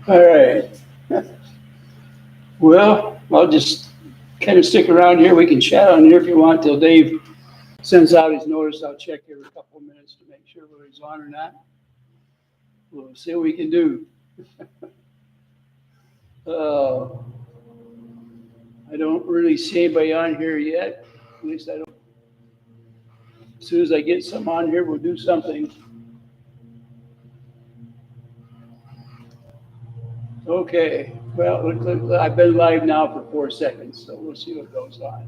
All right. Well, I'll just kind of stick around here. We can chat on here if you want till Dave sends out his notice. I'll check every couple of minutes to make sure whether he's on or not. We'll see what we can do. Uh, I don't really see anybody on here yet. At least I don't. As soon as I get some on here, we'll do something. Okay. Well, I've been live now for 4 seconds, so we'll see what goes on.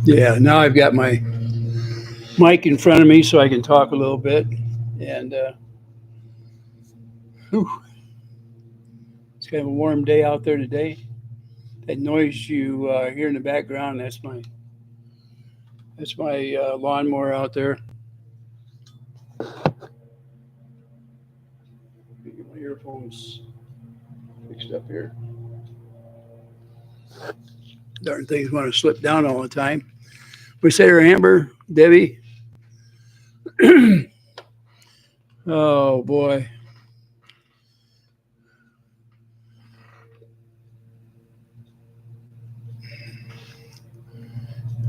Yeah, now I've got my mic in front of me so I can talk a little bit. And whew, it's kind of a warm day out there today. That noise you hear in the background, that's my lawnmower out there. Get my earphones fixed up here. Darn things want to slip down all the time. We say her Amber, Debbie. Oh boy.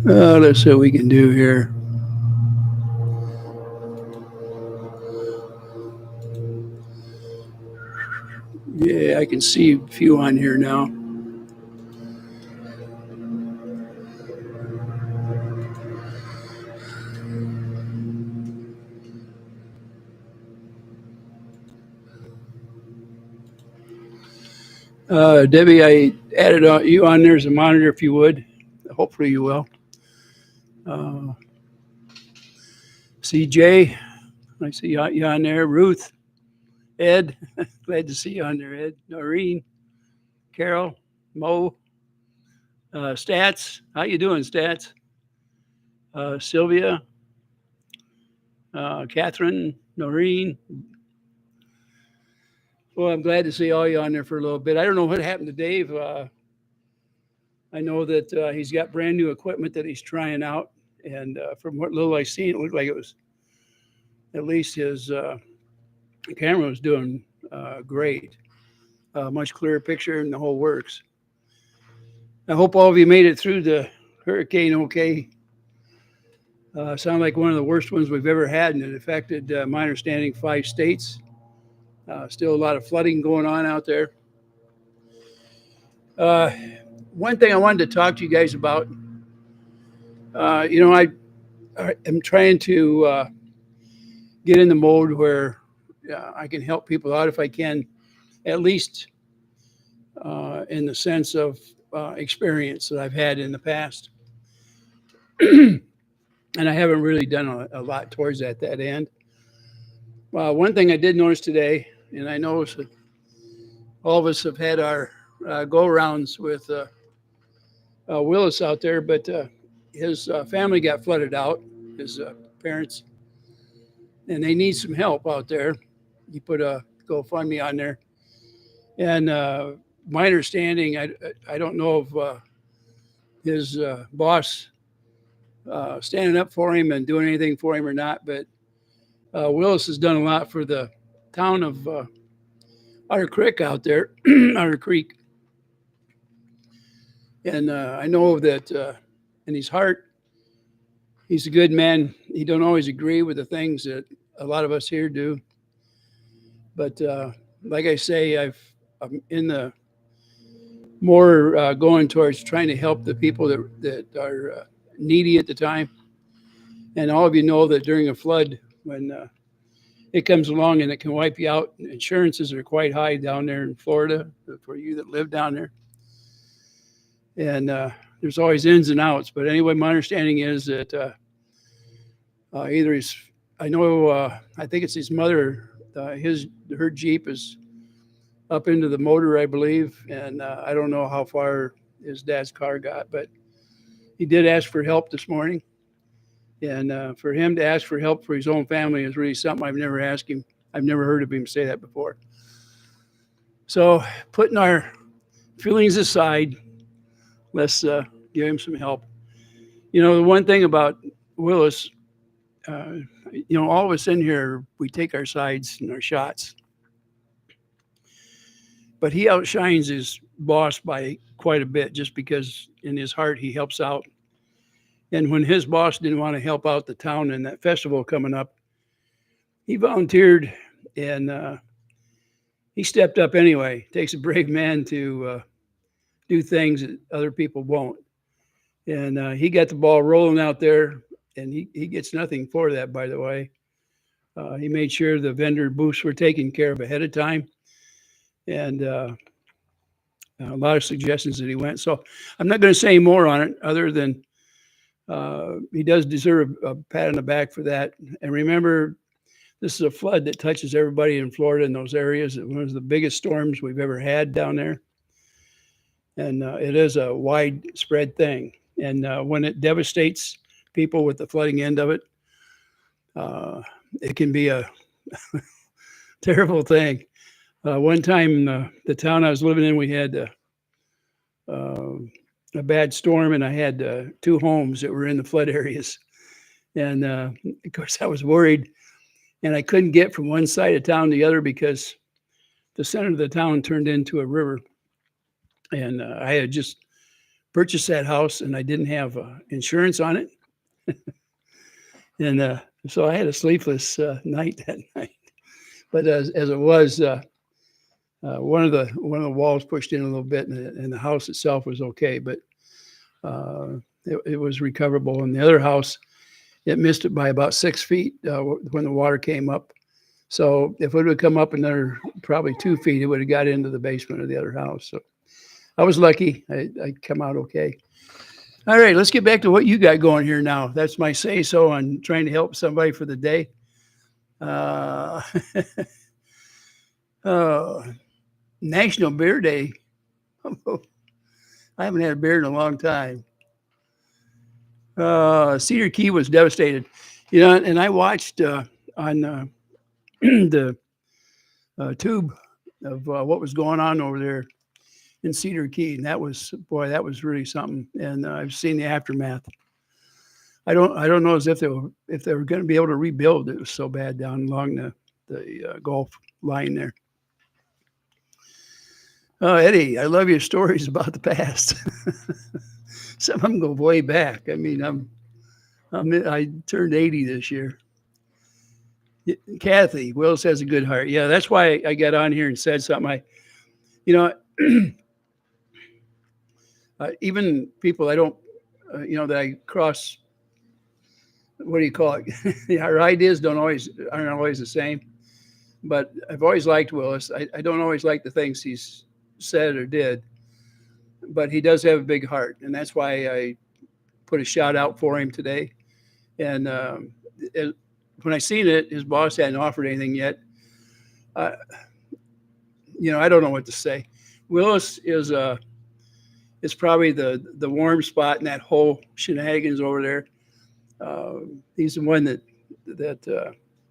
Let's see what we can do here. Yeah, I can see a few on here now. Debbie, I added you on there as a monitor if you would. Hopefully you will. Uh, CJ, I see you on there. Ruth, Ed, glad to see you on there, Ed. Noreen, Carol, Mo, Stats, how you doing, Stats? Sylvia, Catherine, Noreen. Well, I'm glad to see all you on there for a little bit. I don't know what happened to Dave. I know that he's got brand new equipment that he's trying out, and from what little I seen, it looked like it was at least his camera was doing great, much clearer picture, and the whole works. I hope all of you made it through the hurricane okay. Sounded like one of the worst ones we've ever had, and it affected, my understanding, 5 states. Still a lot of flooding going on out there. One thing I wanted to talk to you guys about, I am trying to get in the mode where I can help people out if I can, at least in the sense of experience that I've had in the past. And I haven't really done a lot towards that end. One thing I did notice today, and I noticed that all of us have had our go-rounds with Willis out there, but his family got flooded out, his parents, and they need some help out there. He put a GoFundMe on there. And my understanding, I don't know if his boss standing up for him and doing anything for him or not, but Willis has done a lot for the town of Otter Creek out there, Otter Creek. And I know that in his heart, he's a good man. He don't always agree with the things that a lot of us here do. But like I say, I'm in the more going towards trying to help the people that are needy at the time. And all of you know that during a flood, when it comes along and it can wipe you out, insurances are quite high down there in Florida for you that live down there. And there's always ins and outs. But anyway, my understanding is that either I think it's his mother, her Jeep is up into the motor, I believe. And I don't know how far his dad's car got, but he did ask for help this morning. And for him to ask for help for his own family is really something I've never asked him. I've never heard of him say that before. So putting our feelings aside, let's give him some help. You know, the one thing about Willis, all of us in here, we take our sides and our shots, but he outshines his boss by quite a bit just because in his heart he helps out. And when his boss didn't want to help out the town in that festival coming up, he volunteered and he stepped up anyway. It takes a brave man to do things that other people won't. And he got the ball rolling out there, and he gets nothing for that, by the way. He made sure the vendor booths were taken care of ahead of time, and a lot of suggestions that he went. So I'm not going to say more on it other than he does deserve a pat on the back for that. And remember, this is a flood that touches everybody in Florida in those areas. It was the biggest storms we've ever had down there. And it is a widespread thing. And when it devastates people with the flooding end of it, it can be a terrible thing. One time, the town I was living in, we had a bad storm, and I had 2 homes that were in the flood areas. And of course, I was worried, and I couldn't get from one side of town to the other because the center of the town turned into a river. And I had just purchased that house, and I didn't have insurance on it. And so I had a sleepless night that night. But as it was, one of the walls pushed in a little bit, and the house itself was okay, but it was recoverable. And the other house, it missed it by about 6 feet when the water came up. So if it would have come up another probably 2 feet, it would have got into the basement of the other house. So I was lucky. I come out okay. All right, let's get back to what you got going here now. That's my say-so on trying to help somebody for the day. National Beer Day. I haven't had a beer in a long time. Cedar Key was devastated. And I watched on the tube of what was going on over there in Cedar Key, and that was really something. And I've seen the aftermath. I don't know as if they were going to be able to rebuild. It was so bad down along the Gulf line there. Oh, Eddie, I love your stories about the past. Some of them go way back. I mean, I turned 80 this year. Kathy, Willis has a good heart. Yeah, that's why I got on here and said something. Even people I don't, that I cross, what do you call it? Our ideas aren't always the same. But I've always liked Willis. I don't always like the things he's said or did, but he does have a big heart, and that's why I put a shout out for him today. And when I seen it, his boss hadn't offered anything yet. I don't know what to say. Willis is probably the warm spot in that whole shenanigans over there. He's the one that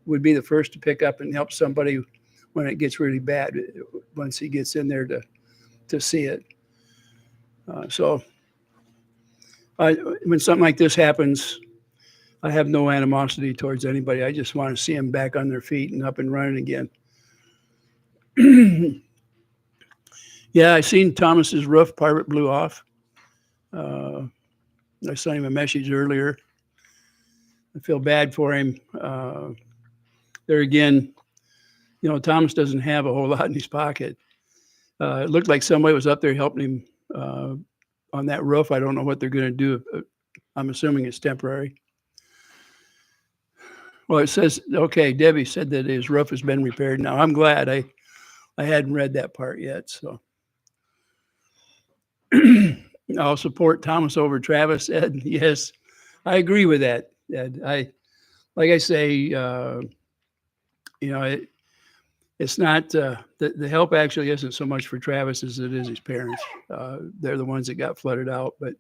would be the first to pick up and help somebody when it gets really bad, once he gets in there to see it. So when something like this happens, I have no animosity towards anybody. I just want to see them back on their feet and up and running again. Yeah, I seen Thomas's roof, part of it blew off. I sent him a message earlier. I feel bad for him. There again, Thomas doesn't have a whole lot in his pocket. It looked like somebody was up there helping him on that roof. I don't know what they're going to do. I'm assuming it's temporary. Well, it says, okay, Debbie said that his roof has been repaired now. I'm glad. I hadn't read that part yet, so. I'll support Thomas over Travis, Ed. Yes, I agree with that, Ed. Like I say, it's not the help actually isn't so much for Travis as it is his parents. They're the ones that got flooded out, but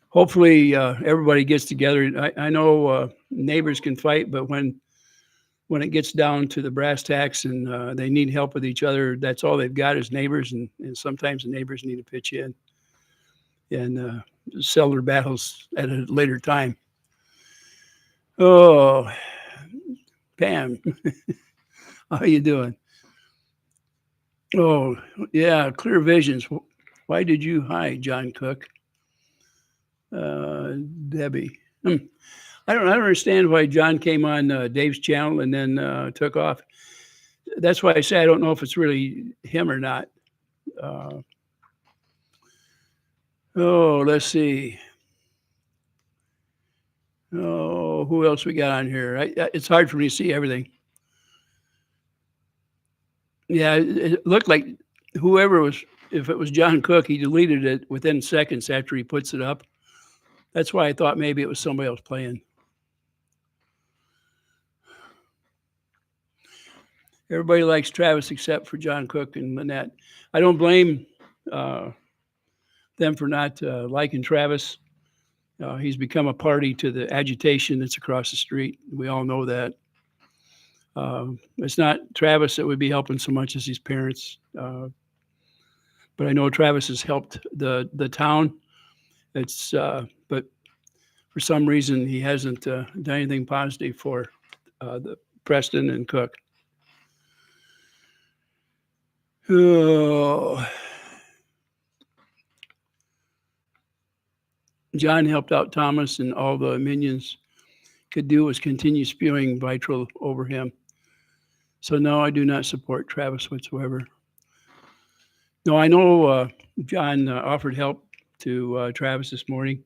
hopefully everybody gets together. I know neighbors can fight, but when it gets down to the brass tacks and they need help with each other, that's all they've got is neighbors, and sometimes the neighbors need to pitch in and sell their battles at a later time. Oh, Pam, how you doing? Oh, yeah, clear visions. Why did you hide, John Cook? Debbie. I don't understand why John came on Dave's channel and then took off. That's why I say I don't know if it's really him or not. Uh, oh, let's see. Oh, who else we got on here? It's hard for me to see everything. Yeah, it looked like whoever was, if it was John Cook, he deleted it within seconds after he puts it up. That's why I thought maybe it was somebody else playing. Everybody likes Travis except for John Cook and Lynette. I don't blame uh, them for not liking Travis. He's become a party to the agitation that's across the street. We all know that. It's not Travis that would be helping so much as his parents. But I know Travis has helped the town. But for some reason he hasn't done anything positive for the Preston and Cook. Oh, John helped out Thomas, and all the minions could do was continue spewing vitriol over him. So no, I do not support Travis whatsoever. No, I know John offered help to Travis this morning.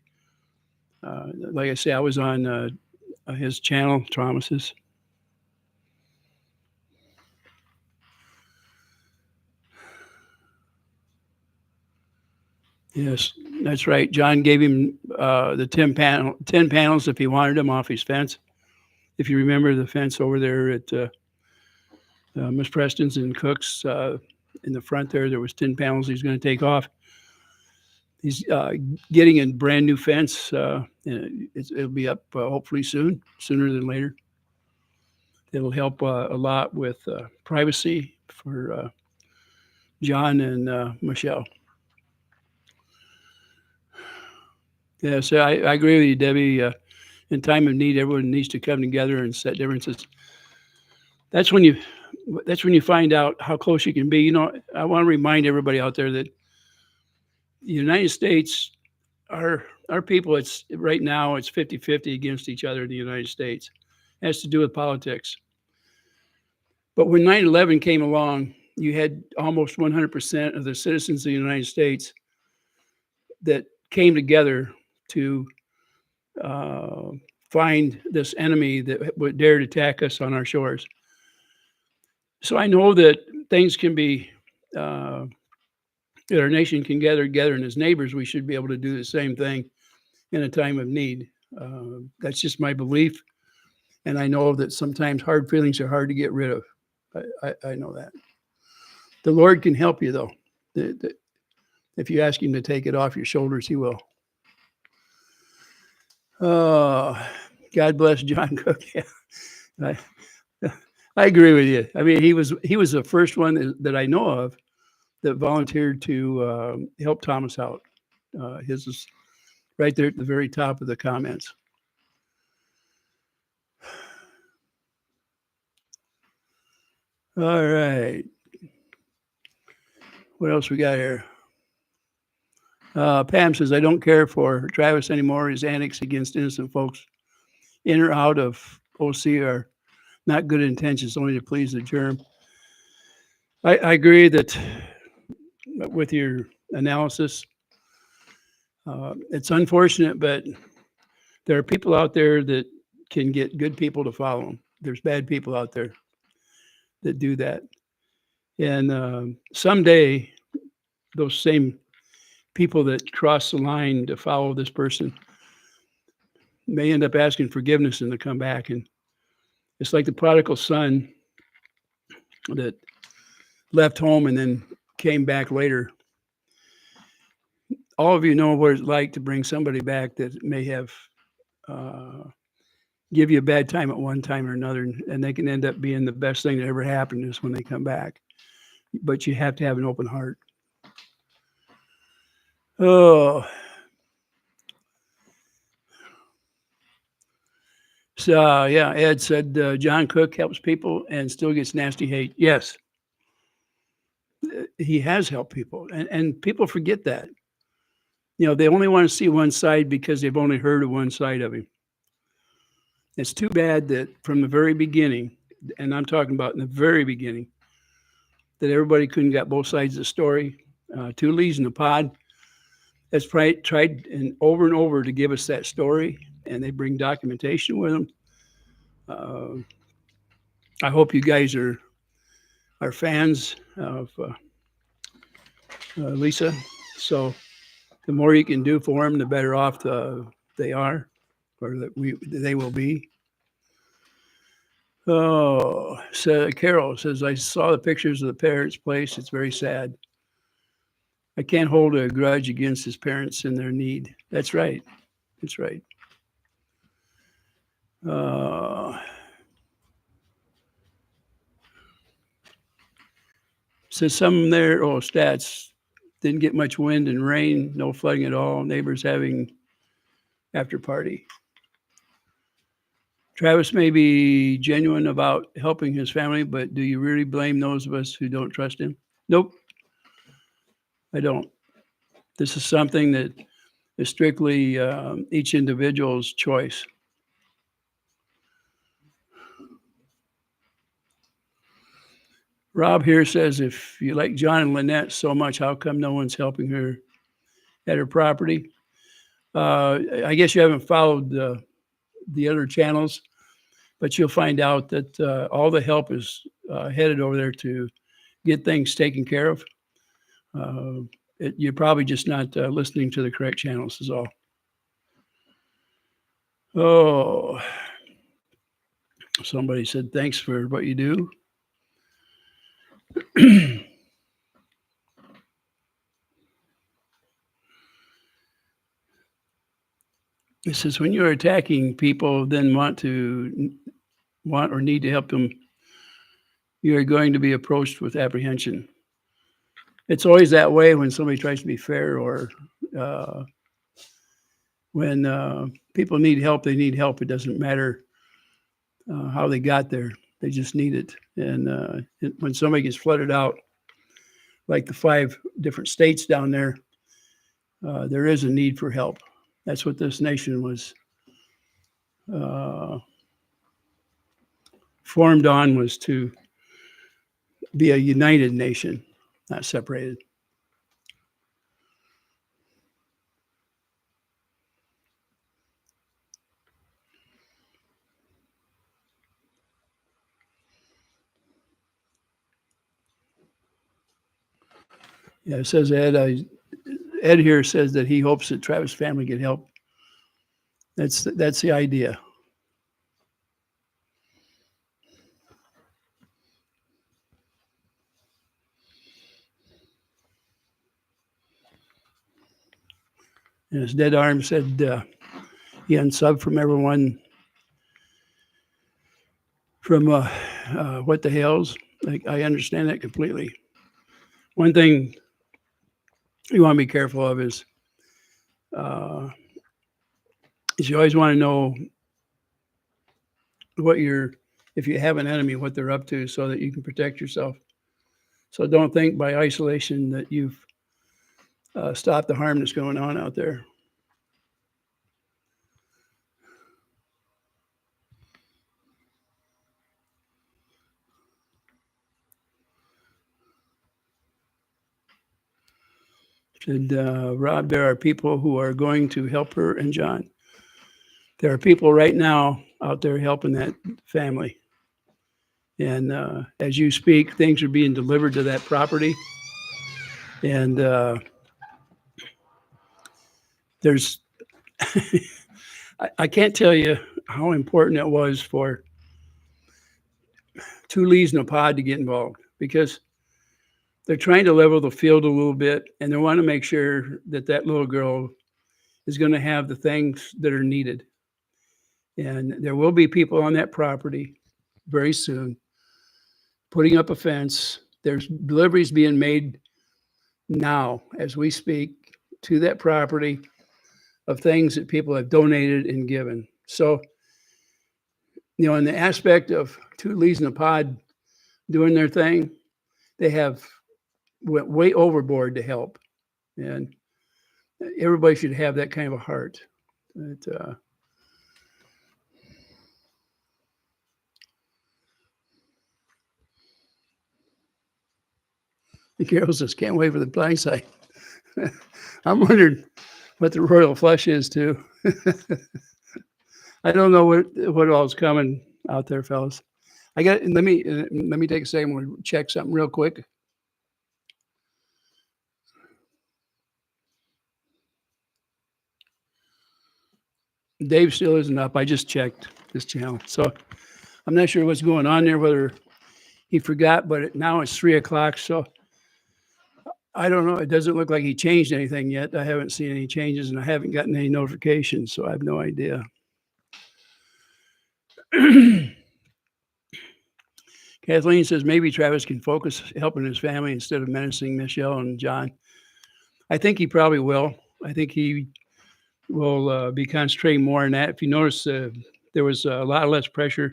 Like I say, I was on his channel, Thomas's. Yes, that's right. John gave him the 10 panels if he wanted them off his fence. If you remember the fence over there at Miss Preston's and Cook's in the front there was 10 panels he's going to take off. He's getting a brand new fence. And it'll be up hopefully soon, sooner than later. It'll help a lot with privacy for John and Michelle. Yeah, so I agree with you, Debbie. In time of need, everyone needs to come together and set differences. That's when you find out how close you can be. You know, I want to remind everybody out there that the United States, our people, it's right now it's 50-50 against each other in the United States. It has to do with politics. But when 9/11 came along, you had almost 100% of the citizens of the United States that came together to find this enemy that would dare to attack us on our shores. So I know that things can be, that our nation can gather together, and as neighbors, we should be able to do the same thing in a time of need. That's just my belief. And I know that sometimes hard feelings are hard to get rid of. I know that. The Lord can help you, though. If you ask him to take it off your shoulders, he will. Oh, God bless John Cook. Yeah. I agree with you. I mean, he was the first one that I know of that volunteered to help Thomas out. His is right there at the very top of the comments. All right. What else we got here? Pam says, I don't care for Travis anymore. His antics against innocent folks in or out of OC are not good intentions, only to please the germ. I agree that with your analysis. It's unfortunate, but there are people out there that can get good people to follow them. There's bad people out there that do that. And someday, those same people that cross the line to follow this person may end up asking forgiveness and to come back. And it's like the prodigal son that left home and then came back later. All of you know what it's like to bring somebody back that may have give you a bad time at one time or another, and they can end up being the best thing that ever happened is when they come back. But you have to have an open heart. Oh, So, yeah, Ed said John Cook helps people and still gets nasty hate. Yes, he has helped people, and people forget that. You know, they only want to see one side because they've only heard of one side of him. It's too bad that from the very beginning, and I'm talking about in the very beginning, that everybody couldn't get both sides of the story. Two Lees in the Pod has tried and over to give us that story, and they bring documentation with them. I hope you guys are fans of Lisa. So the more you can do for them, the better off they are, or that they will be. Oh, so Carol says, I saw the pictures of the parents' place. It's very sad. I can't hold a grudge against his parents and their need. That's right. That's right. Says some there, stats, didn't get much wind and rain, no flooding at all. Neighbors having after party. Travis may be genuine about helping his family, but do you really blame those of us who don't trust him? Nope, I don't. This is something that is strictly each individual's choice. Rob here says, if you like John and Lynette so much, how come no one's helping her at her property? I guess you haven't followed the other channels, but you'll find out that all the help is headed over there to get things taken care of. You're probably just not listening to the correct channels is all. Oh, somebody said, thanks for what you do. It says, when you're attacking people, then want or need to help them, you are going to be approached with apprehension. It's always that way when somebody tries to be fair, or when people need help, they need help. It doesn't matter how they got there. They just need it. And when somebody gets flooded out, like the 5 different states down there, there is a need for help. That's what this nation was formed on, was to be a united nation, not separated. Yeah, it says Ed here says that he hopes that Travis' family get help. That's the idea. And his dead arm said he unsubbed from everyone from what the hells. I understand that completely. One thing you want to be careful of is you always want to know if you have an enemy, what they're up to, so that you can protect yourself. So don't think by isolation that you've stopped the harm that's going on out there. Said Rob, there are people who are going to help her and John. There are people right now out there helping that family. And as you speak, things are being delivered to that property. And there's, I can't tell you how important it was for Two Lees in a Pod to get involved, because they're trying to level the field a little bit, and they want to make sure that that little girl is going to have the things that are needed. And there will be people on that property very soon putting up a fence. There's deliveries being made now as we speak to that property of things that people have donated and given. So In the aspect of two leads in a pod doing their thing, they have went way overboard to help, and everybody should have that kind of a heart. Carol says, "Can't wait for the blind side." I'm wondering what the royal flush is too. I don't know what all's coming out there, fellas. Let me take a second. We'll check something real quick. Dave still isn't up. I just checked this channel, so I'm not sure what's going on there. Whether he forgot, but now it's 3:00, so I don't know. It doesn't look like he changed anything yet. I haven't seen any changes, and I haven't gotten any notifications, so I have no idea. Kathleen says maybe Travis can focus helping his family instead of menacing Michelle and John. I think he probably will. I think he will be concentrating more on that. If you notice, there was a lot less pressure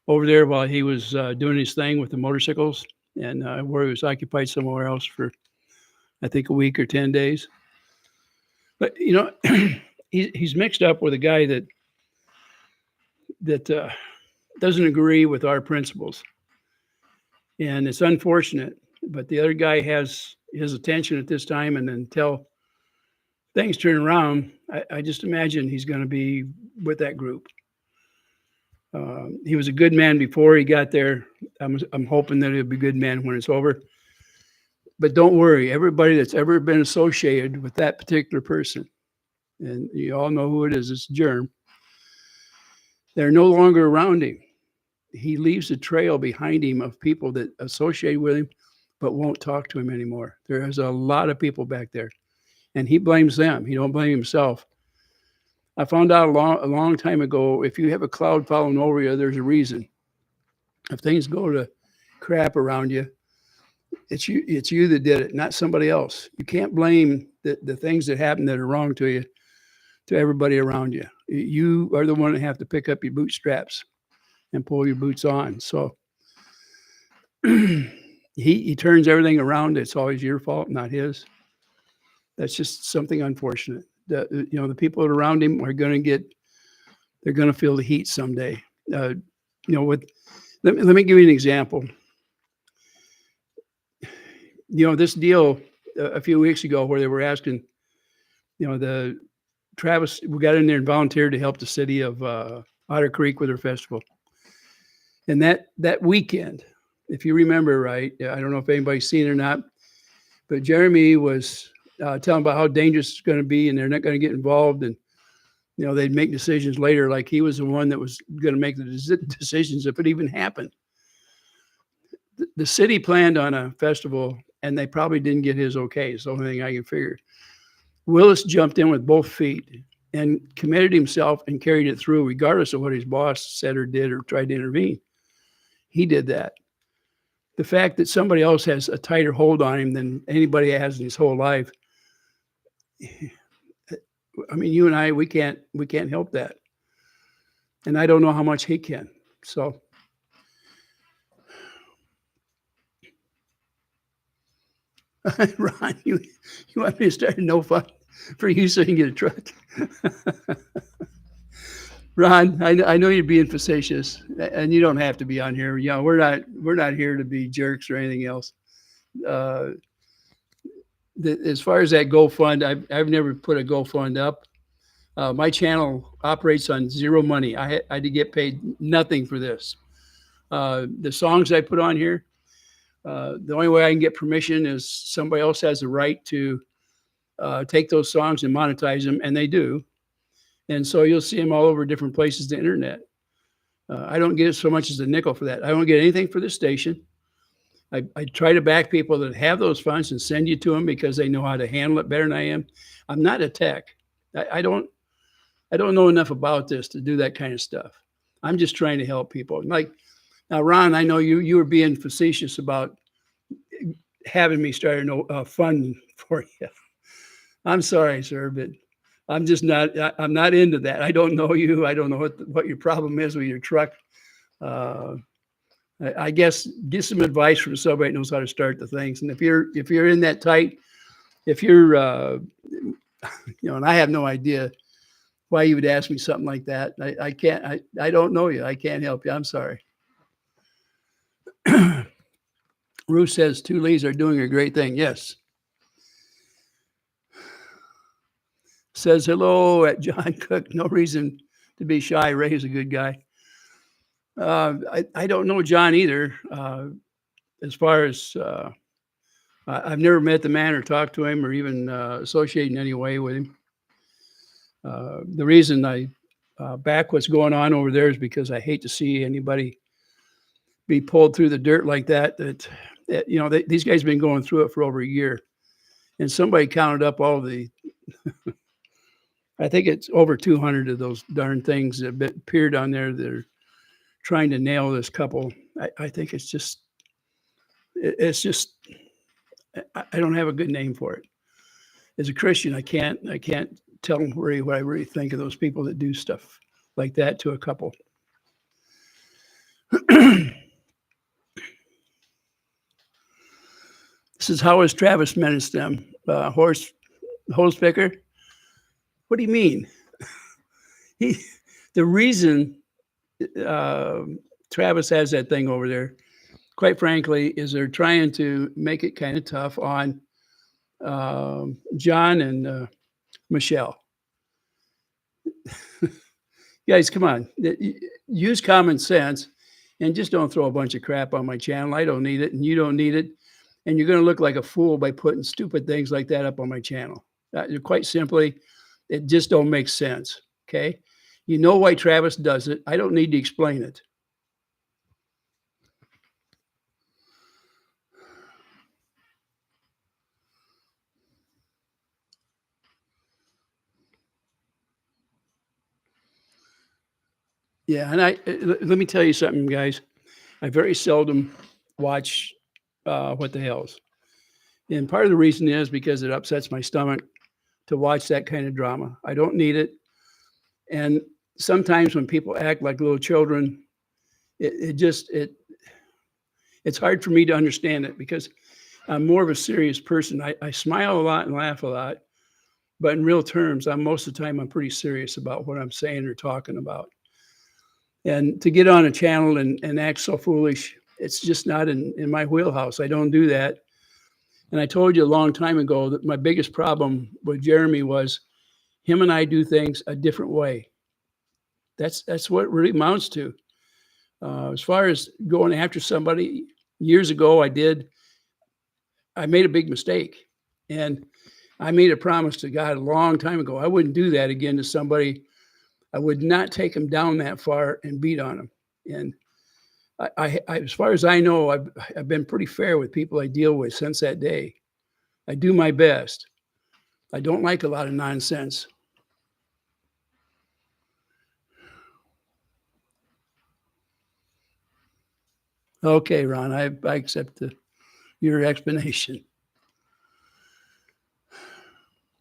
over there while he was doing his thing with the motorcycles, and where he was occupied somewhere else for, I think, a week or 10 days. But, he's mixed up with a guy that doesn't agree with our principles. And it's unfortunate, but the other guy has his attention at this time, and until things turn around, I just imagine he's going to be with that group. He was a good man before he got there. I'm hoping that he'll be a good man when it's over. But don't worry, everybody that's ever been associated with that particular person, and you all know who it is, it's Germ, they're no longer around him. He leaves a trail behind him of people that associate with him but won't talk to him anymore. There's a lot of people back there, and he blames them. He don't blame himself. I found out a long time ago, if you have a cloud following over you, there's a reason. If things go to crap around you, it's you that did it, not somebody else. You can't blame the things that happen that are wrong to you to everybody around you. You are the one that have to pick up your bootstraps and pull your boots on. So he turns everything around. It's always your fault, not his. That's just something unfortunate. The people around him are going to feel the heat someday. Let me give you an example. This deal a few weeks ago where they were asking, the Travis, we got in there and volunteered to help the city of Otter Creek with their festival. And that weekend, if you remember right, I don't know if anybody's seen it or not, but Jeremy was telling about how dangerous it's going to be, and they're not going to get involved, and they'd make decisions later. Like he was the one that was going to make the decisions if it even happened. The city planned on a festival, and they probably didn't get his okay. It's the only thing I can figure. Willis jumped in with both feet and committed himself and carried it through, regardless of what his boss said or did or tried to intervene. He did that. The fact that somebody else has a tighter hold on him than anybody has in his whole life, I mean, you and I, we can't help that. And I don't know how much he can. So Ron, you want me to start a no fund for you so you can get a truck? Ron, I know you're being facetious, and you don't have to be on here. We're not here to be jerks or anything else. As far as that GoFund, I've never put a GoFund up. My channel operates on zero money. I had to get paid nothing for this. The songs I put on here, the only way I can get permission is somebody else has the right to take those songs and monetize them, and they do. And so you'll see them all over different places on the internet. I don't get so much as a nickel for that. I don't get anything for this station. I try to back people that have those funds and send you to them because they know how to handle it better than I am. I'm not a tech. I don't know enough about this to do that kind of stuff. I'm just trying to help people. Like now, Ron, I know you were being facetious about having me start a fund for you. I'm sorry, sir, but I'm just not. I'm not into that. I don't know you. I don't know what your problem is with your truck. Uh, I guess get some advice from somebody that knows how to start the things. And if you're in that tight, if you're and I have no idea why you would ask me something like that. I can't. I don't know you. I can't help you. I'm sorry. Ruth says 2 Lees are doing a great thing. Yes. Says hello at John Cook. No reason to be shy. Ray's a good guy. I don't know John either. As far as I've never met the man or talked to him or even associate in any way with him. The reason I back what's going on over there is because I hate to see anybody be pulled through the dirt like that. These guys have been going through it for over a year, and somebody counted up all the. I think it's over 200 of those darn things that appeared on there that are trying to nail this couple. I think it's just. I don't have a good name for it. As a Christian, I can't tell them really what I really think of those people that do stuff like that to a couple. This is how is Travis menaced them? Hose picker? What do you mean? The reason Travis has that thing over there, quite frankly, is they're trying to make it kind of tough on John and Michelle. Guys, come on. Use common sense and just don't throw a bunch of crap on my channel. I don't need it, and you don't need it. And you're going to look like a fool by putting stupid things like that up on my channel. Quite simply, it just don't make sense, okay? You know why Travis does it. I don't need to explain it. Yeah, and let me tell you something, guys. I very seldom watch What the Hells. And part of the reason is because it upsets my stomach to watch that kind of drama. I don't need it. And sometimes when people act like little children, it's hard for me to understand it because I'm more of a serious person. I smile a lot and laugh a lot, but in real terms, most of the time I'm pretty serious about what I'm saying or talking about. And to get on a channel and act so foolish, it's just not in my wheelhouse. I don't do that. And I told you a long time ago that my biggest problem with Jeremy was him and I do things a different way. That's what it really amounts to. As far as going after somebody, years ago I made a big mistake. And I made a promise to God a long time ago. I wouldn't do that again to somebody. I would not take them down that far and beat on them. And I as far as I know, I've been pretty fair with people I deal with since that day. I do my best. I don't like a lot of nonsense. Okay, Ron, I accept your explanation.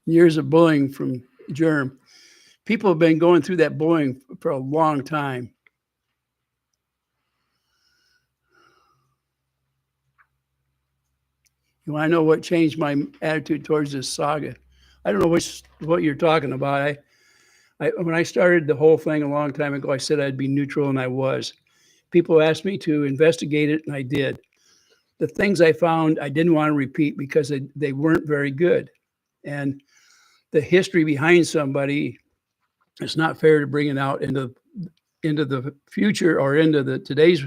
Years of bullying from Germ. People have been going through that bullying for a long time. You want to know what changed my attitude towards this saga? I don't know what you're talking about. When I started the whole thing a long time ago, I said I'd be neutral, and I was. People asked me to investigate it, and I did. The things I found, I didn't want to repeat because they weren't very good. And the history behind somebody, it's not fair to bring it out into the future or into today's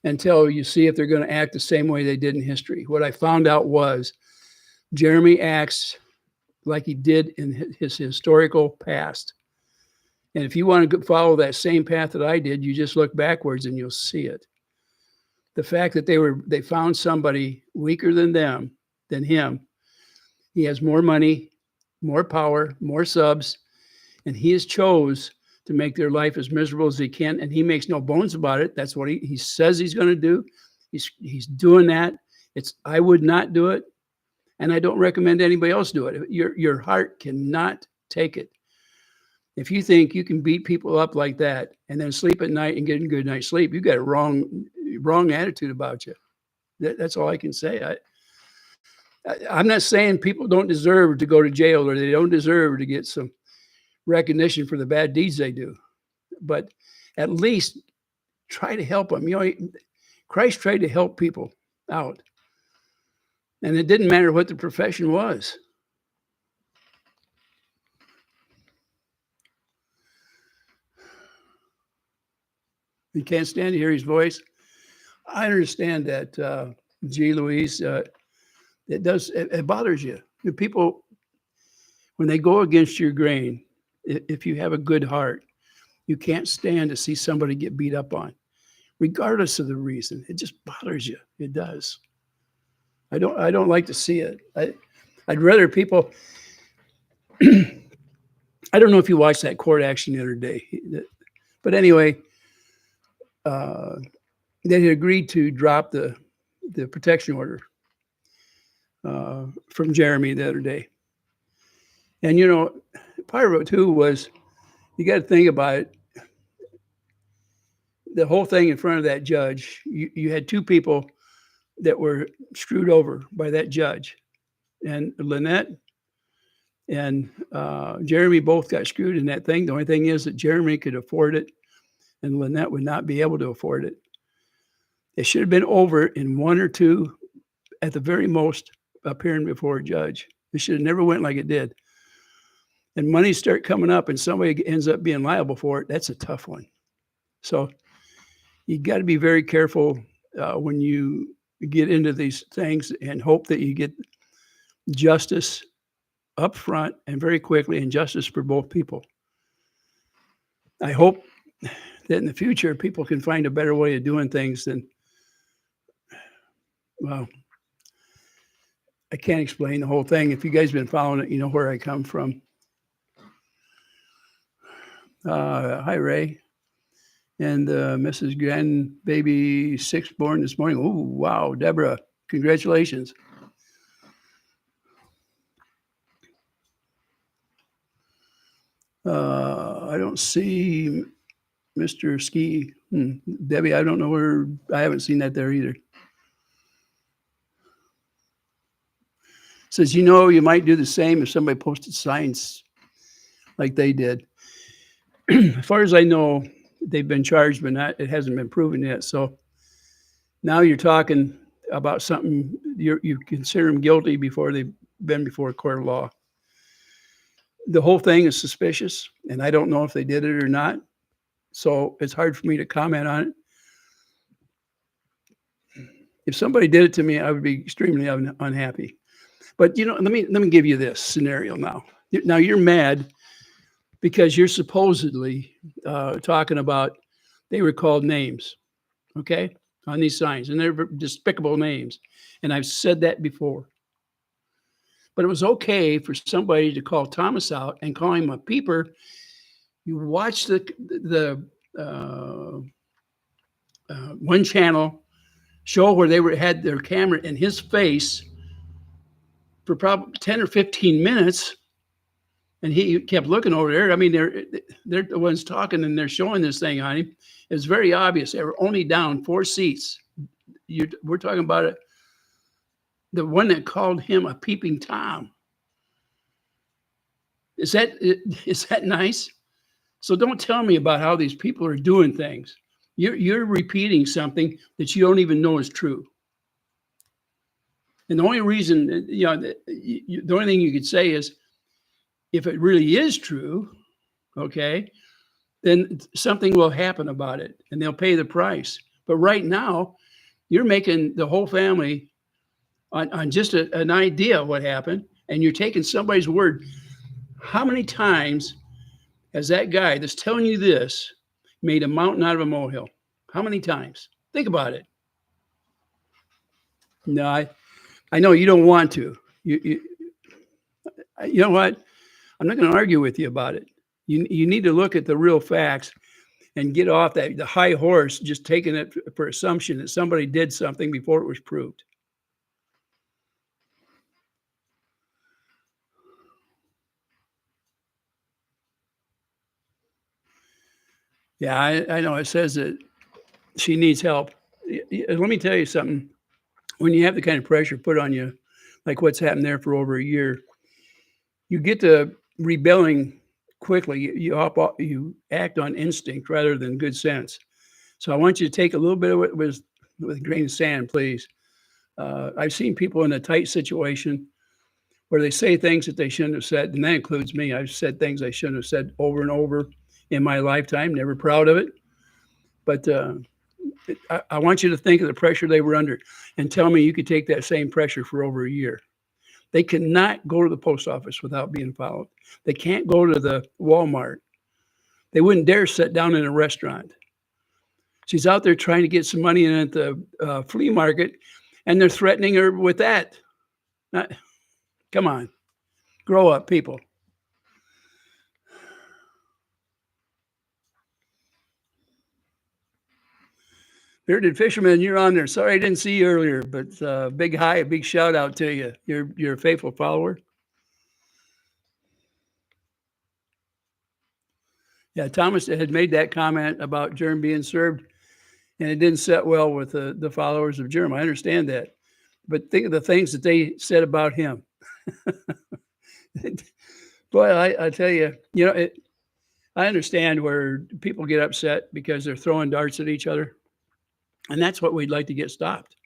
until you see if they're going to act the same way they did in history. What I found out was Jeremy acts like he did in his historical past. And if you want to follow that same path that I did, you just look backwards and you'll see it. The fact that they found somebody weaker than him, he has more money, more power, more subs, and he has chose to make their life as miserable as he can, and he makes no bones about it. That's what he says he's going to do. He's doing that. I would not do it, and I don't recommend anybody else do it. Your heart cannot take it. If you think you can beat people up like that and then sleep at night and get a good night's sleep, you got a wrong attitude about you. That's all I can say. I'm not saying people don't deserve to go to jail or they don't deserve to get some recognition for the bad deeds they do, but at least try to help them. Christ tried to help people out, and it didn't matter what the profession was. You can't stand to hear his voice. I understand that, G. Louise. It bothers you. The people, when they go against your grain, if you have a good heart, you can't stand to see somebody get beat up on, regardless of the reason. It just bothers you. It does. I don't like to see it. I'd rather people. I don't know if you watched that court action the other day, but anyway, they had agreed to drop the protection order from Jeremy the other day. And, part of it too was you got to think about it. The whole thing in front of that judge, you had two people that were screwed over by that judge. And Lynette and Jeremy both got screwed in that thing. The only thing is that Jeremy could afford it and Lynette would not be able to afford it. It should have been over in 1 or 2, at the very most, appearing before a judge. It should have never went like it did. And money start coming up and somebody ends up being liable for it. That's a tough one. So you got to be very careful when you get into these things and hope that you get justice up front and very quickly, and justice for both people. I hope that in the future people can find a better way of doing things than, well, I can't explain the whole thing. If you guys have been following it, you know where I come from. Hi, Ray. And Mrs. Grandbaby 6 born this morning. Oh, wow, Deborah, congratulations. I don't see Mr. Ski. Debbie, I don't know where. I haven't seen that there either. Says, you might do the same if somebody posted signs like they did. As far as I know, they've been charged, but it hasn't been proven yet. So now you're talking about something you consider them guilty before they've been before a court of law. The whole thing is suspicious, and I don't know if they did it or not. So it's hard for me to comment on it. If somebody did it to me, I would be extremely unhappy. But let me give you this scenario now. Now you're mad because you're supposedly talking about they were called names, okay, on these signs, and they're despicable names. And I've said that before. But it was okay for somebody to call Thomas out and call him a peeper. You watch the one channel show where they had their camera in his face for probably 10 or 15 minutes. And he kept looking over there. I mean, they're the ones talking and they're showing this thing on him. It's very obvious. They were only down 4 seats. We're talking about it. The one that called him a peeping Tom. Is that nice? So don't tell me about how these people are doing things. You're repeating something that you don't even know is true. And the only reason, the only thing you could say is, if it really is true, okay, then something will happen about it and they'll pay the price. But right now, you're making the whole family on just an idea of what happened, and you're taking somebody's word. How many times has that guy that's telling you this made a mountain out of a molehill? How many times? Think about it. No, I know you don't want to. You know what? I'm not going to argue with you about it. You need to look at the real facts and get off the high horse, just taking it for assumption that somebody did something before it was proved. Yeah, I know it says that she needs help. Let me tell you something. When you have the kind of pressure put on you, like what's happened there for over a year, you get to rebelling quickly. You act on instinct rather than good sense. So I want you to take a little bit of it with a grain of sand, please. I've seen people in a tight situation where they say things that they shouldn't have said, and that includes me. I've said things I shouldn't have said over and over in my lifetime. Never proud of it, but I want you to think of the pressure they were under, and tell me you could take that same pressure for over a year. They cannot go to the post office without being followed. They can't go to the Walmart. They wouldn't dare sit down in a restaurant. She's out there trying to get some money in at the flea market, and they're threatening her with that. Not, come on, grow up, people. Bearded Fisherman, you're on there. Sorry I didn't see you earlier, but big hi, a big shout out to you. You're a faithful follower. Yeah, Thomas had made that comment about Germ being served, and it didn't set well with the followers of Germ. I understand that. But think of the things that they said about him. Boy, I tell you, I understand where people get upset because they're throwing darts at each other. And that's what we'd like to get stopped.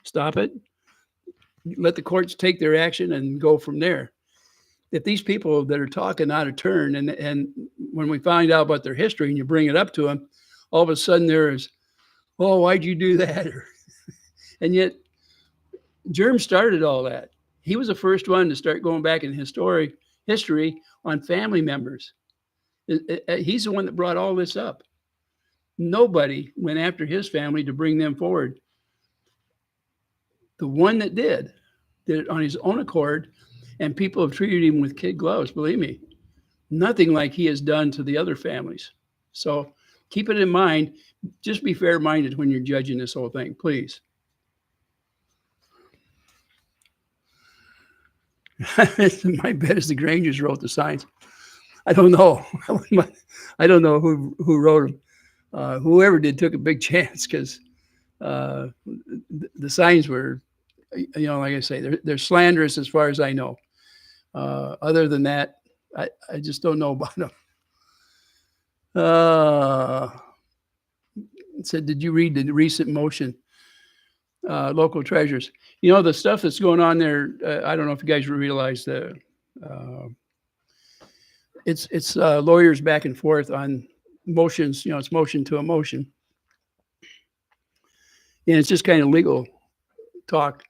Stop it. Let the courts take their action and go from there. If these people that are talking out of turn, and when we find out about their history and you bring it up to them, all of a sudden there is, oh, why'd you do that? And yet Germ started all that. He was the first one to start going back in history on family members. He's the one that brought all this up. Nobody went after his family to bring them forward. The one that did it on his own accord, and people have treated him with kid gloves, believe me. Nothing like he has done to the other families. So keep it in mind. Just be fair-minded when you're judging this whole thing, please. My bet is the Grangers wrote the signs. I don't know. I don't know who wrote them. Whoever did took a big chance because the signs were, like I say, they're slanderous as far as I know. Other than that, I just don't know about them. It said, did you read the recent motion? Local treasures. The stuff that's going on there, I don't know if you guys realize that it's lawyers back and forth on motions. It's motion to a motion. And it's just kind of legal talk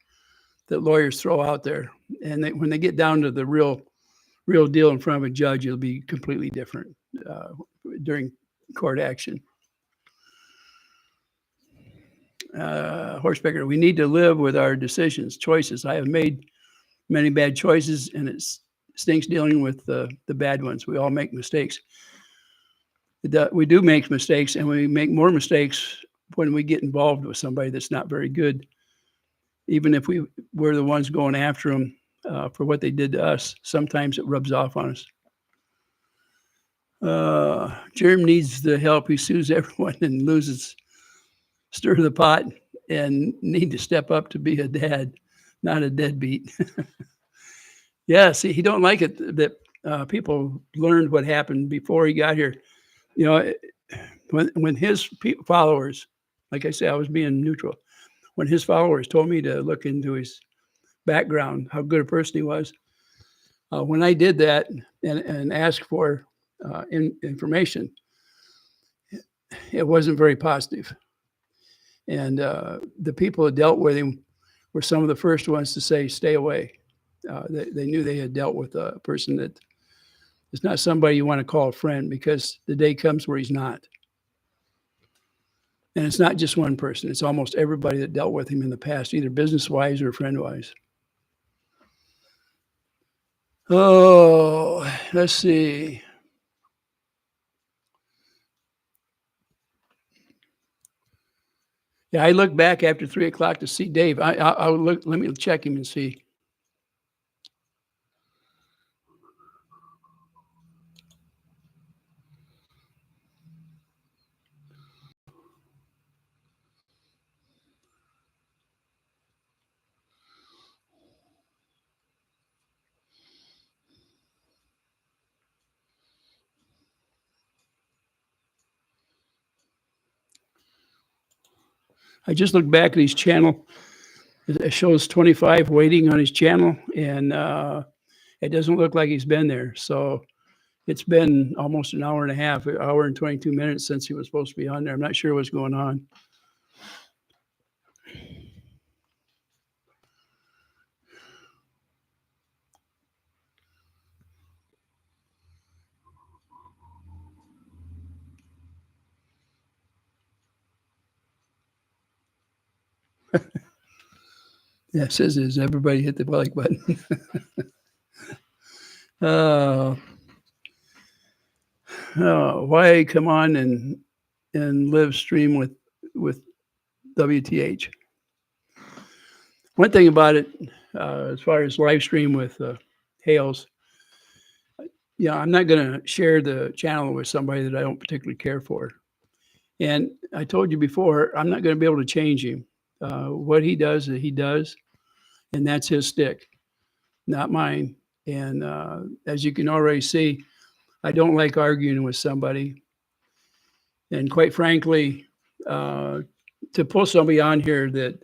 that lawyers throw out there. And when they get down to the real deal in front of a judge, it'll be completely different during court action. Horsebacker, we need to live with our decisions, choices. I have made many bad choices, and it stinks dealing with the bad ones. We all make mistakes. We do make mistakes, and we make more mistakes when we get involved with somebody that's not very good. Even if we're the ones going after them for what they did to us, sometimes it rubs off on us. Jerem needs the help. He sues everyone and loses stir the pot and need to step up to be a dad, not a deadbeat. Yeah, see, he don't like it that people learned what happened before he got here. When his followers, like I say, I was being neutral. When his followers told me to look into his background, how good a person he was, when I did that and asked for information, it wasn't very positive. And the people that dealt with him were some of the first ones to say, stay away. They knew they had dealt with a person that is not somebody you want to call a friend, because the day comes where he's not. And it's not just one person. It's almost everybody that dealt with him in the past, either business-wise or friend-wise. Oh, let's see. Yeah, I looked back after 3 o'clock to see Dave. I'll look. Let me check him and see. I just looked back at his channel. It shows 25 waiting on his channel, and it doesn't look like he's been there. So it's been almost an hour and a half, an hour and 22 minutes since he was supposed to be on there. I'm not sure what's going on. Yeah, it says, "Is everybody hit the like button?" Why come on and live stream with WTH? One thing about it, as far as live stream with Hales, yeah, I'm not going to share the channel with somebody that I don't particularly care for. And I told you before, I'm not going to be able to change him. What he does, and that's his stick, not mine. And as you can already see, I don't like arguing with somebody. And quite frankly, to pull somebody on here that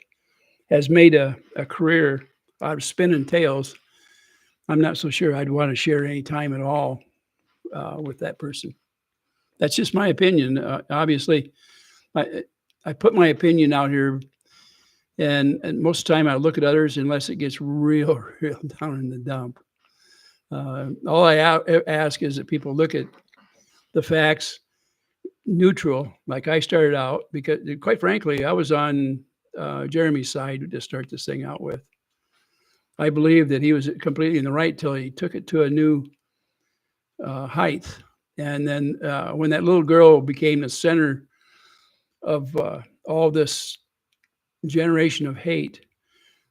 has made a career out of spinning tails, I'm not so sure I'd want to share any time at all with that person. That's just my opinion. Obviously, I put my opinion out here, and most of the time I look at others unless it gets real, real down in the dump. All I ask is that people look at the facts neutral, like I started out, because quite frankly, I was on Jeremy's side to start this thing out with. I believe that he was completely in the right till he took it to a new height. And then when that little girl became the center of all this generation of hate,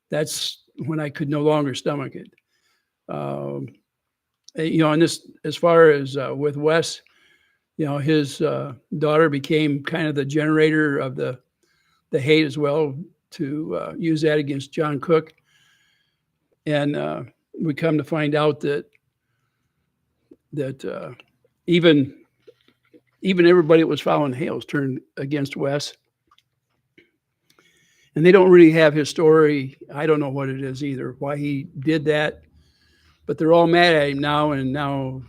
that's when I could no longer stomach it. And this, as far as with Wes, his daughter became kind of the generator of the hate as well, to use that against John Cook. And we come to find out that even everybody that was following Hales turned against Wes. And they don't really have his story. I don't know what it is either, why he did that. But they're all mad at him now, and now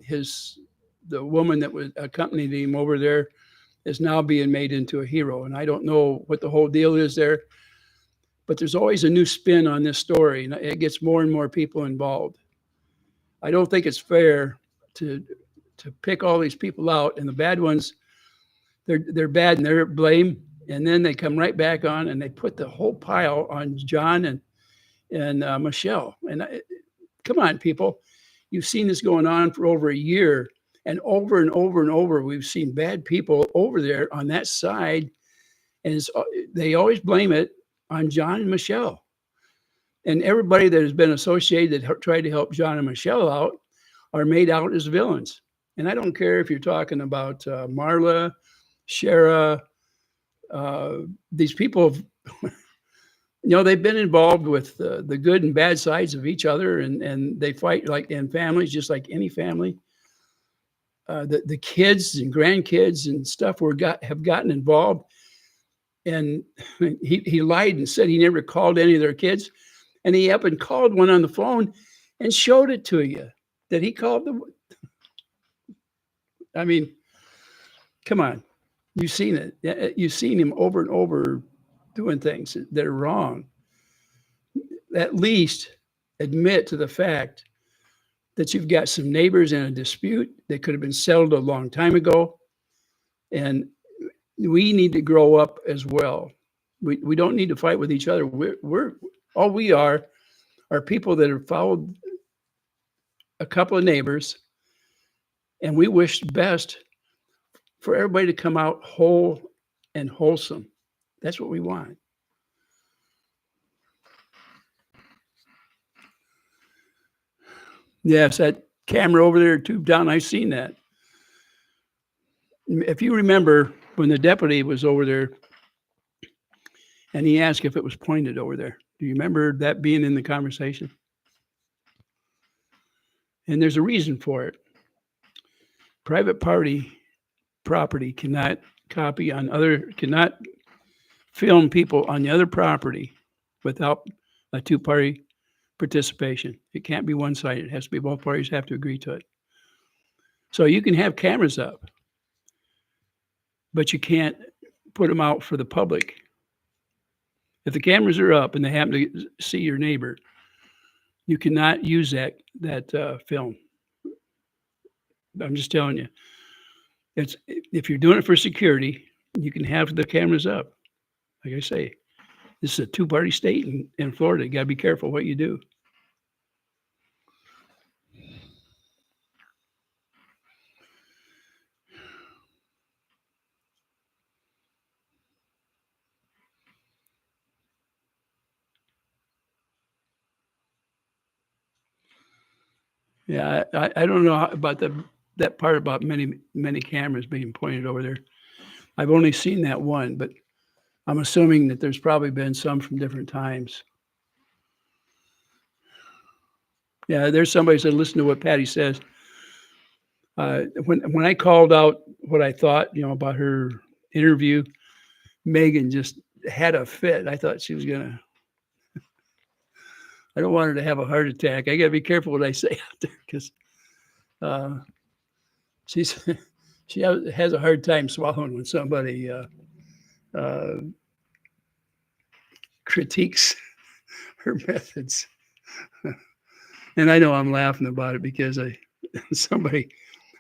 the woman that was accompanied him over there is now being made into a hero. And I don't know what the whole deal is there, but there's always a new spin on this story, and it gets more and more people involved. I don't think it's fair to pick all these people out, and the bad ones, they're bad and they're blame, and then they come right back on and they put the whole pile on John and Michelle. And come on, people. You've seen this going on for over a year, and over, we've seen bad people over there on that side, and they always blame it on John and Michelle. And everybody that has been associated that tried to help John and Michelle out are made out as villains. And I don't care if you're talking about Marla, Shara, these people they've been involved with the good and bad sides of each other, and they fight like in families, just like any family. The kids and grandkids and stuff have gotten involved, and he lied and said he never called any of their kids, and he up and called one on the phone and showed it to you that he called them. I mean, come on, you've seen it. You've seen him over and over doing things that are wrong. At least admit to the fact that you've got some neighbors in a dispute that could have been settled a long time ago. And we need to grow up as well. We don't need to fight with each other. We're all we are people that have followed a couple of neighbors, and we wish best for everybody to come out whole and wholesome. That's what we want. Yes, that camera over there, tube down, I've seen that. If you remember when the deputy was over there and he asked if it was pointed over there, do you remember that being in the conversation? And there's a reason for it. Private property cannot film people on the other property without a two-party participation. It can't be one-sided. It has to be both parties have to agree to it. So you can have cameras up, but you can't put them out for the public. If the cameras are up and they happen to see your neighbor, you cannot use that film. I'm just telling you. It's if you're doing it for security, you can have the cameras up. Like I say, this is a two-party state in Florida. You got to be careful what you do. Yeah, I don't know about that part about many cameras being pointed over there. I've only seen that one, but I'm assuming that there's probably been some from different times. Yeah, there's somebody said, listen to what Patty says. When I called out what I thought, about her interview, Megan just had a fit. I thought she was gonna. I don't want her to have a heart attack. I got to be careful what I say out there because she has a hard time swallowing when somebody critiques her methods. And I know I'm laughing about it because I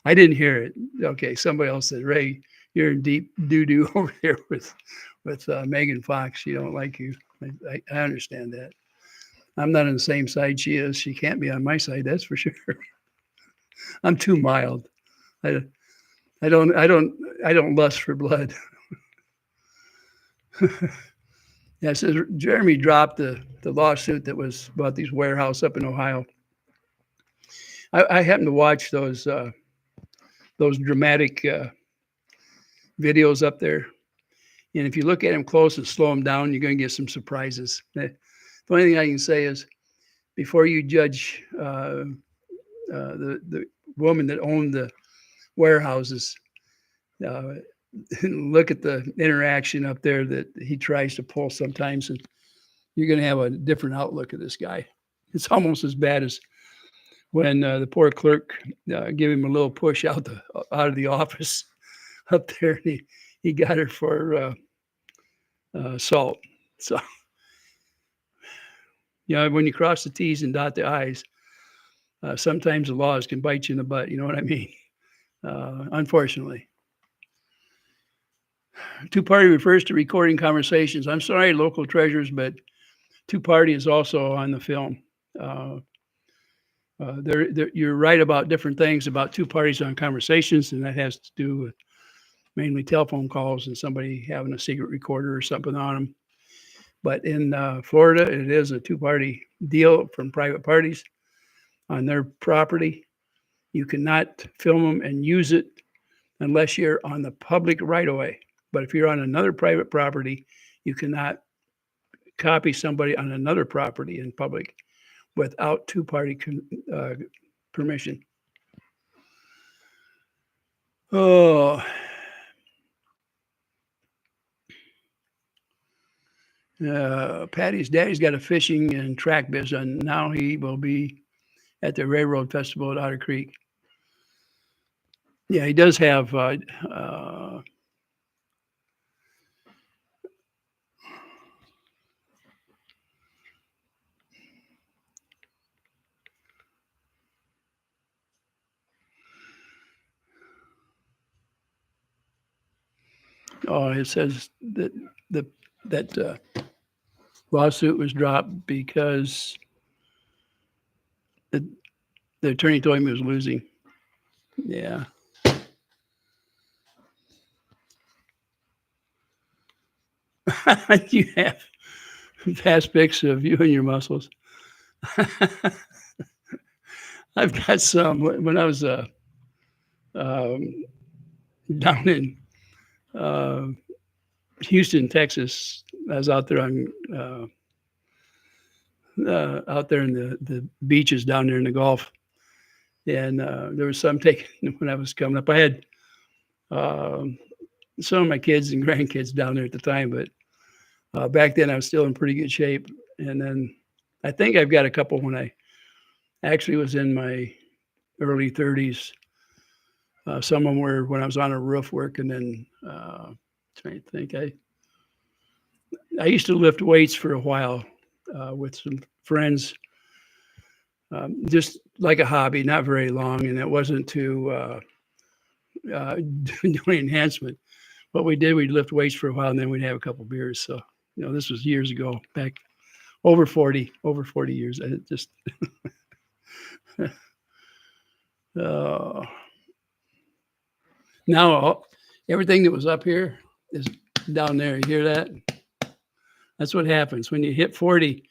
didn't hear it. Okay, somebody else said, Ray, you're in deep doo-doo over there with Megan Fox. She don't like you. I understand that. I'm not on the same side she is. She can't be on my side, that's for sure. I'm too mild. I don't lust for blood. Yeah, it says Jeremy dropped the lawsuit that was about these warehouse up in Ohio. I happened to watch those dramatic videos up there. And if you look at them close and slow them down, you're going to get some surprises. The only thing I can say is before you judge the woman that owned the warehouses, look at the interaction up there that he tries to pull sometimes, and you're going to have a different outlook of this guy. It's almost as bad as when the poor clerk gave him a little push out of the office up there, and he got her for assault. So, when you cross the T's and dot the I's, sometimes the laws can bite you in the butt. You know what I mean? Unfortunately. Two-party refers to recording conversations. I'm sorry, local treasures, but two-party is also on the film. You're right about different things about two parties on conversations, and that has to do with mainly telephone calls and somebody having a secret recorder or something on them. But in Florida, it is a two-party deal from private parties on their property. You cannot film them and use it unless you're on the public right-of-way. But if you're on another private property, you cannot copy somebody on another property in public without two-party permission. Oh. Patty's daddy's got a fishing and track business, and now he will be at the Railroad Festival at Otter Creek. Yeah, he does have it says that lawsuit was dropped because the attorney told him he was losing. Yeah. You have fast pics of you and your muscles. I've got some. When I was down in Houston, Texas, I was out there out there in the beaches down there in the Gulf, and there was some taken when I was coming up. I had some of my kids and grandkids down there at the time, but Back then, I was still in pretty good shape. And then I think I've got a couple when I actually was in my early 30s. Some of them were when I was on a roof working. And trying to think, I used to lift weights for a while with some friends, just like a hobby, not very long, and it wasn't to do enhancement. What we did, we'd lift weights for a while, and then we'd have a couple beers. So, this was years ago, back over 40 years. I just now everything that was up here is down there. You hear that? That's what happens when you hit 40.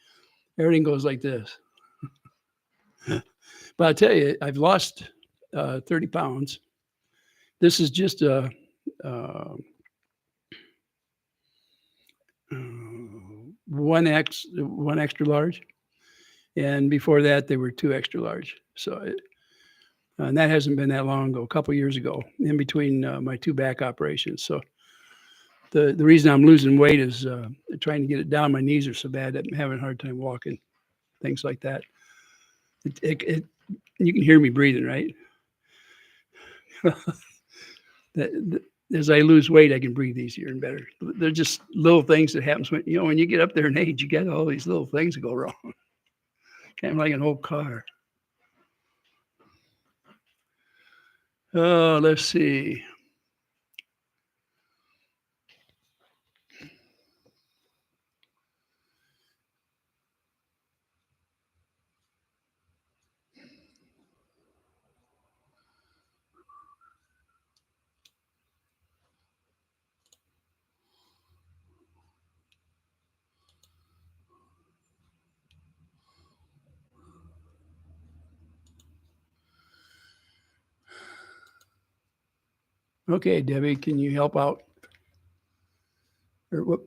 Everything goes like this. But I tell you, I've lost 30 pounds. This is just a one extra large, and before that they were 2 extra large. So, and that hasn't been that long ago. A couple years ago, in between my 2 back operations. So the reason I'm losing weight is trying to get it down. My knees are so bad that I'm having a hard time walking, things like that. You can hear me breathing, right? As I lose weight, I can breathe easier and better. They're just little things that happens when you get up there in age, you get all these little things that go wrong. Kind of like an old car. Oh, let's see. Okay, Debbie, can you help out? Or what?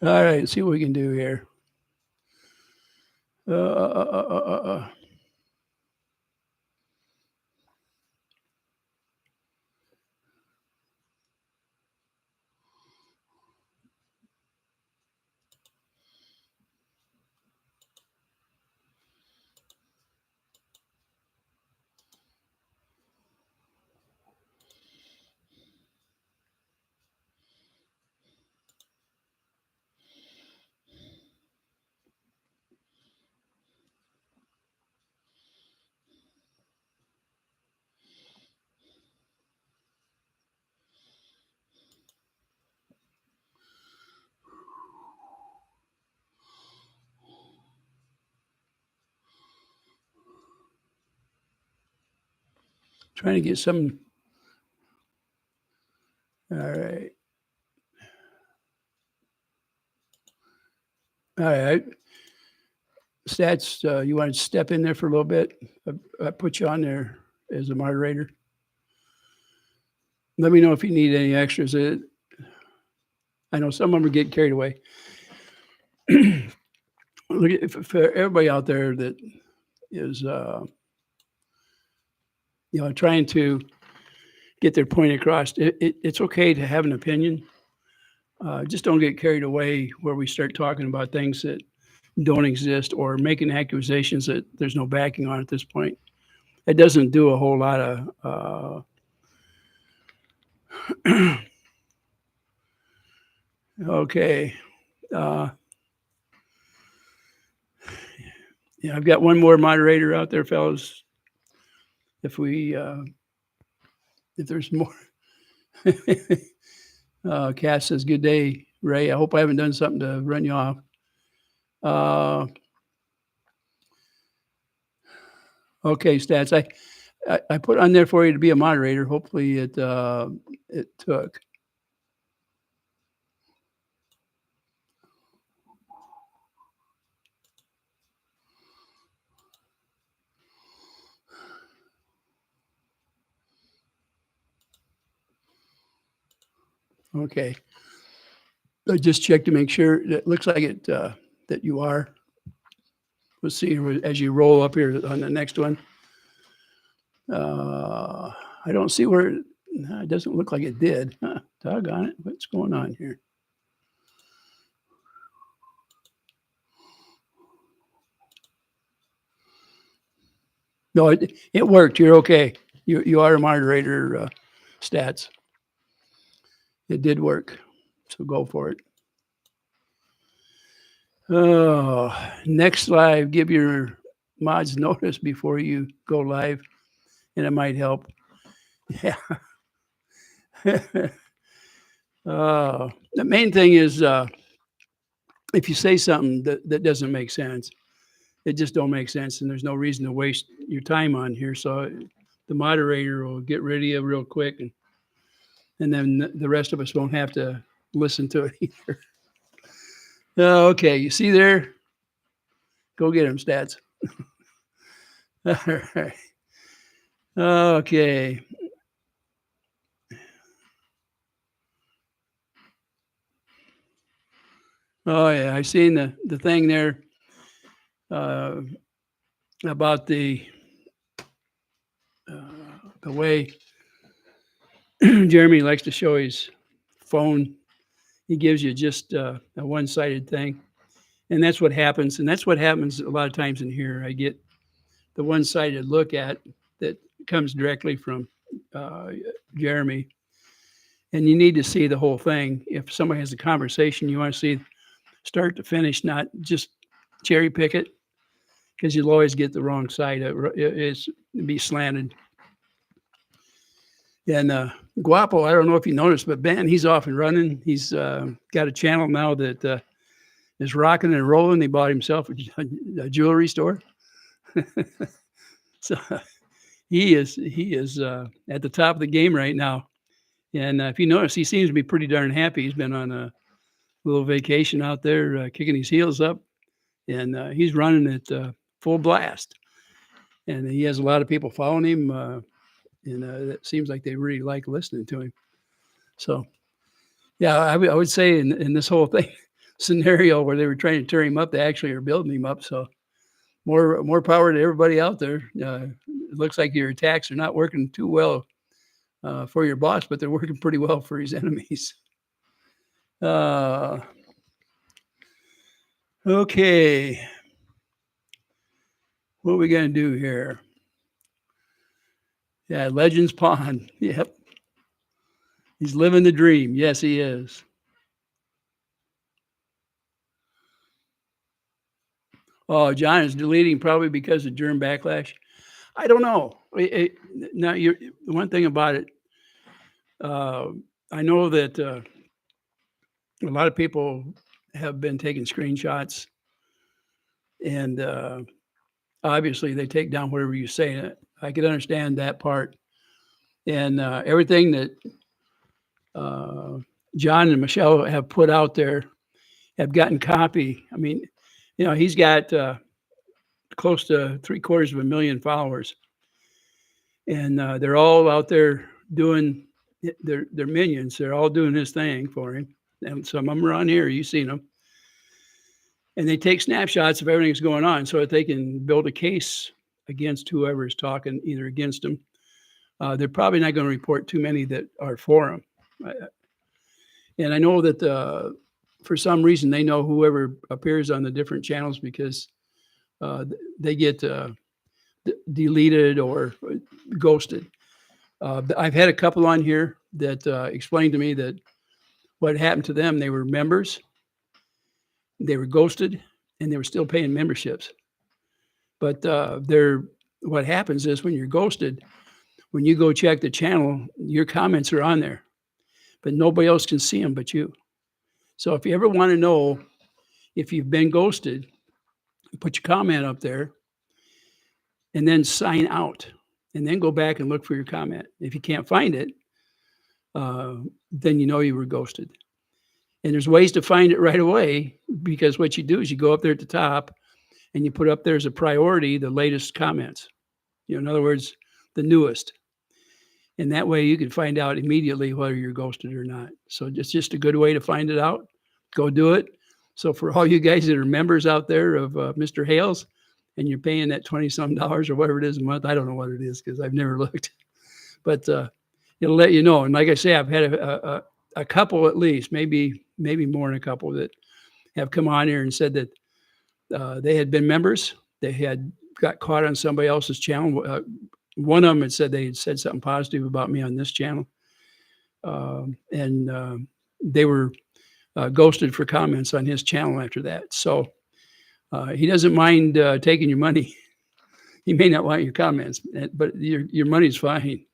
All right, let's see what we can do here. Trying to get some. All right. All right. Stats, you want to step in there for a little bit? I put you on there as a moderator. Let me know if you need any extras. I know some of them are getting carried away. Look at for everybody out there that is, trying to get their point across. It's okay to have an opinion. Just don't get carried away where we start talking about things that don't exist or making accusations that there's no backing on at this point. It doesn't do a whole lot of. Okay. Yeah, I've got one more moderator out there, fellas. If there's more. Cass says, good day. Ray, I hope I haven't done something to run you off. Okay, Stats. I put on there for you to be a moderator. Hopefully it took. Okay. I just checked to make sure. It looks like it that you are. Let's see as you roll up here on the next one. I don't see where it doesn't look like it did. Huh, doggone it. What's going on here? No, it worked. You're okay. You are a moderator, Stats. It did work. So go for it. Oh, next live, give your mods notice before you go live, and it might help. Yeah. The main thing is if you say something that doesn't make sense, it just don't make sense, and there's no reason to waste your time on here. So the moderator will get rid of you real quick, and then the rest of us won't have to listen to it either. Okay, you see there? Go get them, Stats. All right. Okay. Oh yeah, I seen the thing there about the way Jeremy likes to show his phone. He gives you just a one-sided thing, and that's what happens. And that's what happens a lot of times in here. I get the one-sided look at that comes directly from Jeremy, and you need to see the whole thing. If somebody has a conversation, you want to see start to finish, not just cherry pick it, because you'll always get the wrong side. It's be slanted. And Guapo, I don't know if you noticed, but Ben, he's off and running. He's got a channel now that is rocking and rolling. He bought himself a jewelry store. So he is at the top of the game right now. And if you notice, he seems to be pretty darn happy. He's been on a little vacation out there, kicking his heels up, and he's running at full blast. And he has a lot of people following him, and it seems like they really like listening to him. So, yeah, I would say in this whole thing scenario where they were trying to tear him up, they actually are building him up. So, more power to everybody out there. It looks like your attacks are not working too well for your boss, but they're working pretty well for his enemies. Okay. What are we going to do here? Yeah, Legends Pond. Yep. He's living the dream. Yes, he is. Oh, John is deleting probably because of germ backlash. I don't know. Now, one thing about it, I know that a lot of people have been taking screenshots, and obviously they take down whatever you say. I could understand that part, and everything that John and Michelle have put out there have gotten copy. I mean, he's got close to 750,000 followers, and they're all out there doing their minions. They're all doing his thing for him, and some of them are on here. You've seen them, and they take snapshots of everything that's going on so that they can build a case against whoever is talking, either against them. They're probably not going to report too many that are for him. And I know that for some reason they know whoever appears on the different channels because they get deleted or ghosted. I've had a couple on here that explained to me that what happened to them, they were members, they were ghosted, and they were still paying memberships. But what happens is when you're ghosted, when you go check the channel, your comments are on there, but nobody else can see them but you. So if you ever want to know if you've been ghosted, put your comment up there and then sign out and then go back and look for your comment. If you can't find it, then you know you were ghosted. And there's ways to find it right away, because what you do is you go up there at the top and you put up there as a priority the latest comments. In other words, the newest. And that way you can find out immediately whether you're ghosted or not. So it's just a good way to find it out. Go do it. So for all you guys that are members out there of Mr. Hales, and you're paying that $20-some or whatever it is a month, I don't know what it is because I've never looked, but it'll let you know. And like I say, I've had a couple at least, maybe more than a couple, that have come on here and said that they had been members. They had got caught on somebody else's channel. One of them had said they had said something positive about me on this channel. And they were ghosted for comments on his channel after that. So he doesn't mind taking your money. He may not want your comments, but your money's fine.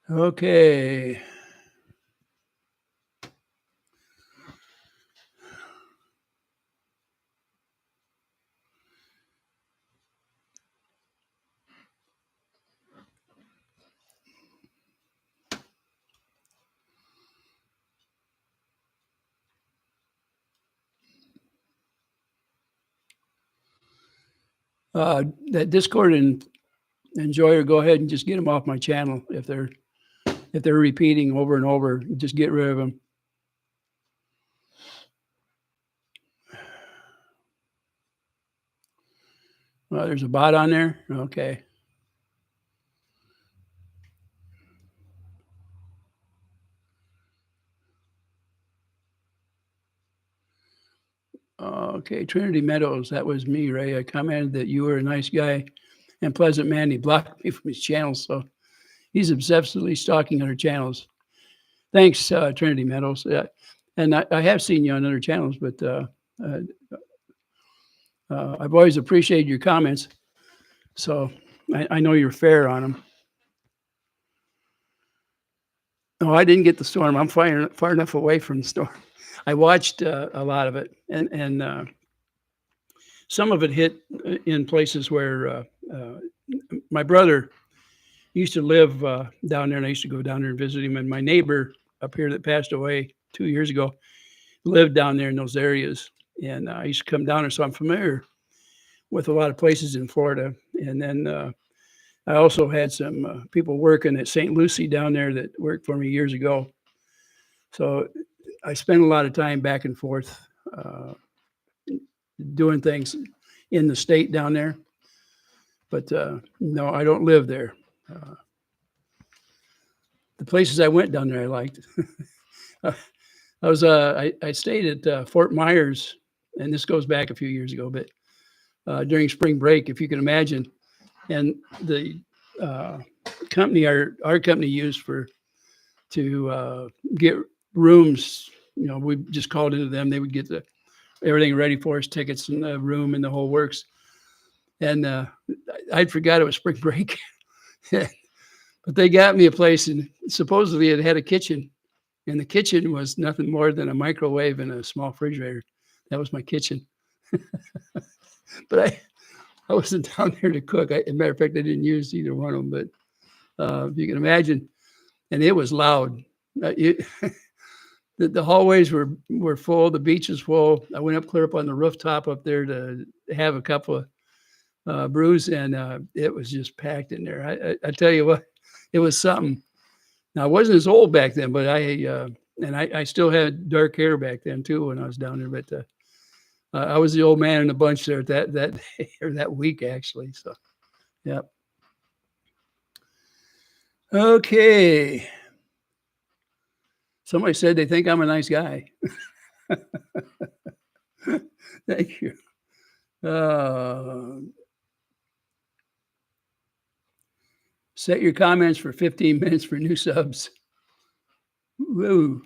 Okay. That Discord and Enjoyer, go ahead and just get them off my channel if they're repeating over and over. Just get rid of them. Well, there's a bot on there. Okay. Okay, Trinity Meadows, that was me, Ray. I commented that you were a nice guy and pleasant man. He blocked me from his channel, so he's obsessively stalking other channels. Thanks, Trinity Meadows. And I have seen you on other channels, but I've always appreciated your comments, so I know you're fair on them. No, I didn't get the storm. I'm far enough away from the storm. I watched a lot of it, and some of it hit in places where my brother used to live down there, and I used to go down there and visit him. And my neighbor up here that passed away 2 years ago lived down there in those areas, and I used to come down there, so I'm familiar with a lot of places in Florida. And then I also had some people working at St. Lucie down there that worked for me years ago. So I spent a lot of time back and forth doing things in the state down there. But no, I don't live there. The places I went down there, I liked. I stayed at Fort Myers, and this goes back a few years ago, but during spring break, if you can imagine. And the company, our company used to get rooms, we just called into them. They would get everything ready for us, tickets and the room and the whole works. And I'd forgot it was spring break. But they got me a place, and supposedly it had a kitchen. And the kitchen was nothing more than a microwave and a small refrigerator. That was my kitchen. But I wasn't down there to cook. As a matter of fact, I didn't use either one of them. But if you can imagine, and it was loud. The hallways were full. The beach was full. I went clear up on the rooftop up there to have a couple of brews, and it was just packed in there. I tell you what, it was something. Now, I wasn't as old back then, but I still had dark hair back then too when I was down there. But I was the old man in the bunch there that day, or that week actually. So, yeah. Okay. Somebody said they think I'm a nice guy. Thank you. Set your comments for 15 minutes for new subs. Woo.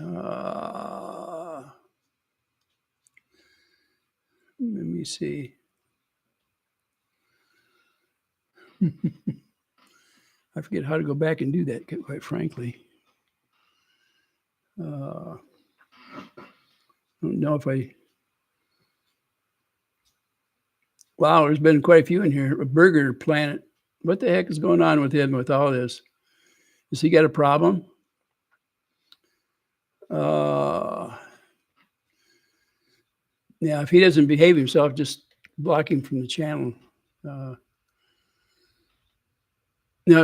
Let me see. I forget how to go back and do that, quite frankly. I don't know if I. Wow, there's been quite a few in here. A Burger Planet. What the heck is going on with him with all this? Has he got a problem? Yeah, if he doesn't behave himself, just block him from the channel. No,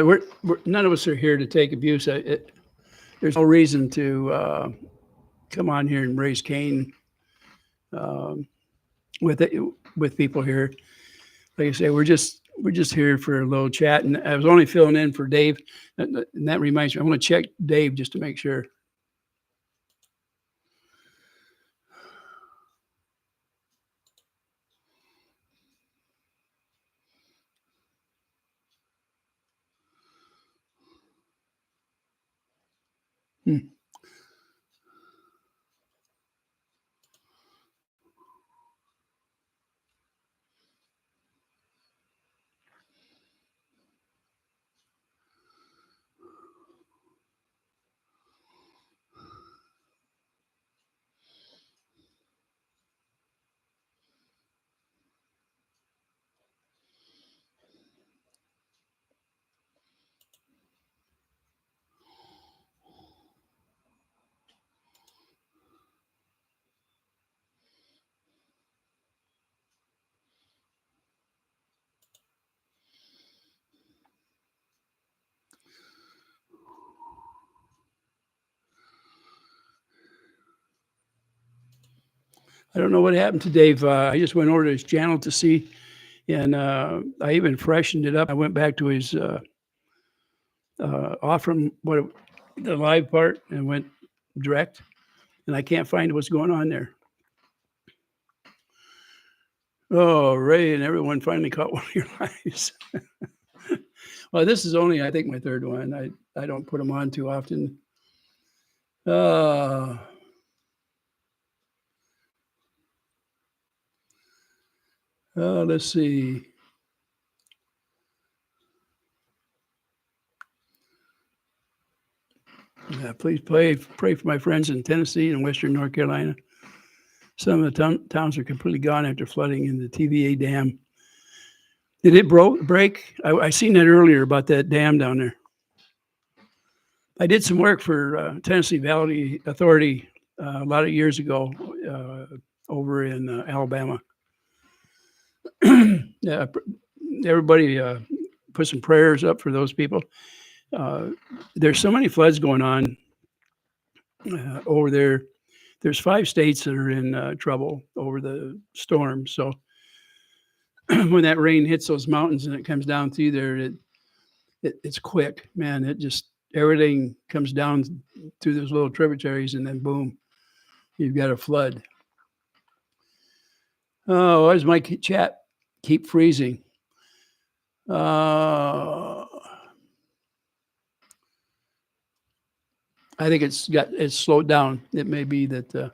we're none of us are here to take abuse. There's no reason to come on here and raise Cain with people here. Like I say, we're just here for a little chat, and I was only filling in for Dave, and that reminds me, I want to check Dave just to make sure. I don't know what happened to Dave. I just went over to his channel to see, and I even freshened it up. I went back to his off from the live part and went direct, and I can't find what's going on there. Oh, Ray and everyone finally caught one of your lives. Well, this is only, I think, my third one. I don't put them on too often. Let's see. Please pray for my friends in Tennessee and Western North Carolina. Some of the towns are completely gone after flooding in the TVA dam. Did it break? I seen that earlier about that dam down there. I did some work for Tennessee Valley Authority a lot of years ago over in Alabama. Yeah, everybody put some prayers up for those people. There's so many floods going on over there. There's 5 states that are in trouble over the storm. So when that rain hits those mountains and it comes down through there, it's quick, man. It just, everything comes down through those little tributaries, and then boom, you've got a flood. Oh, why does my chat keep freezing? I think it's slowed down. It may be that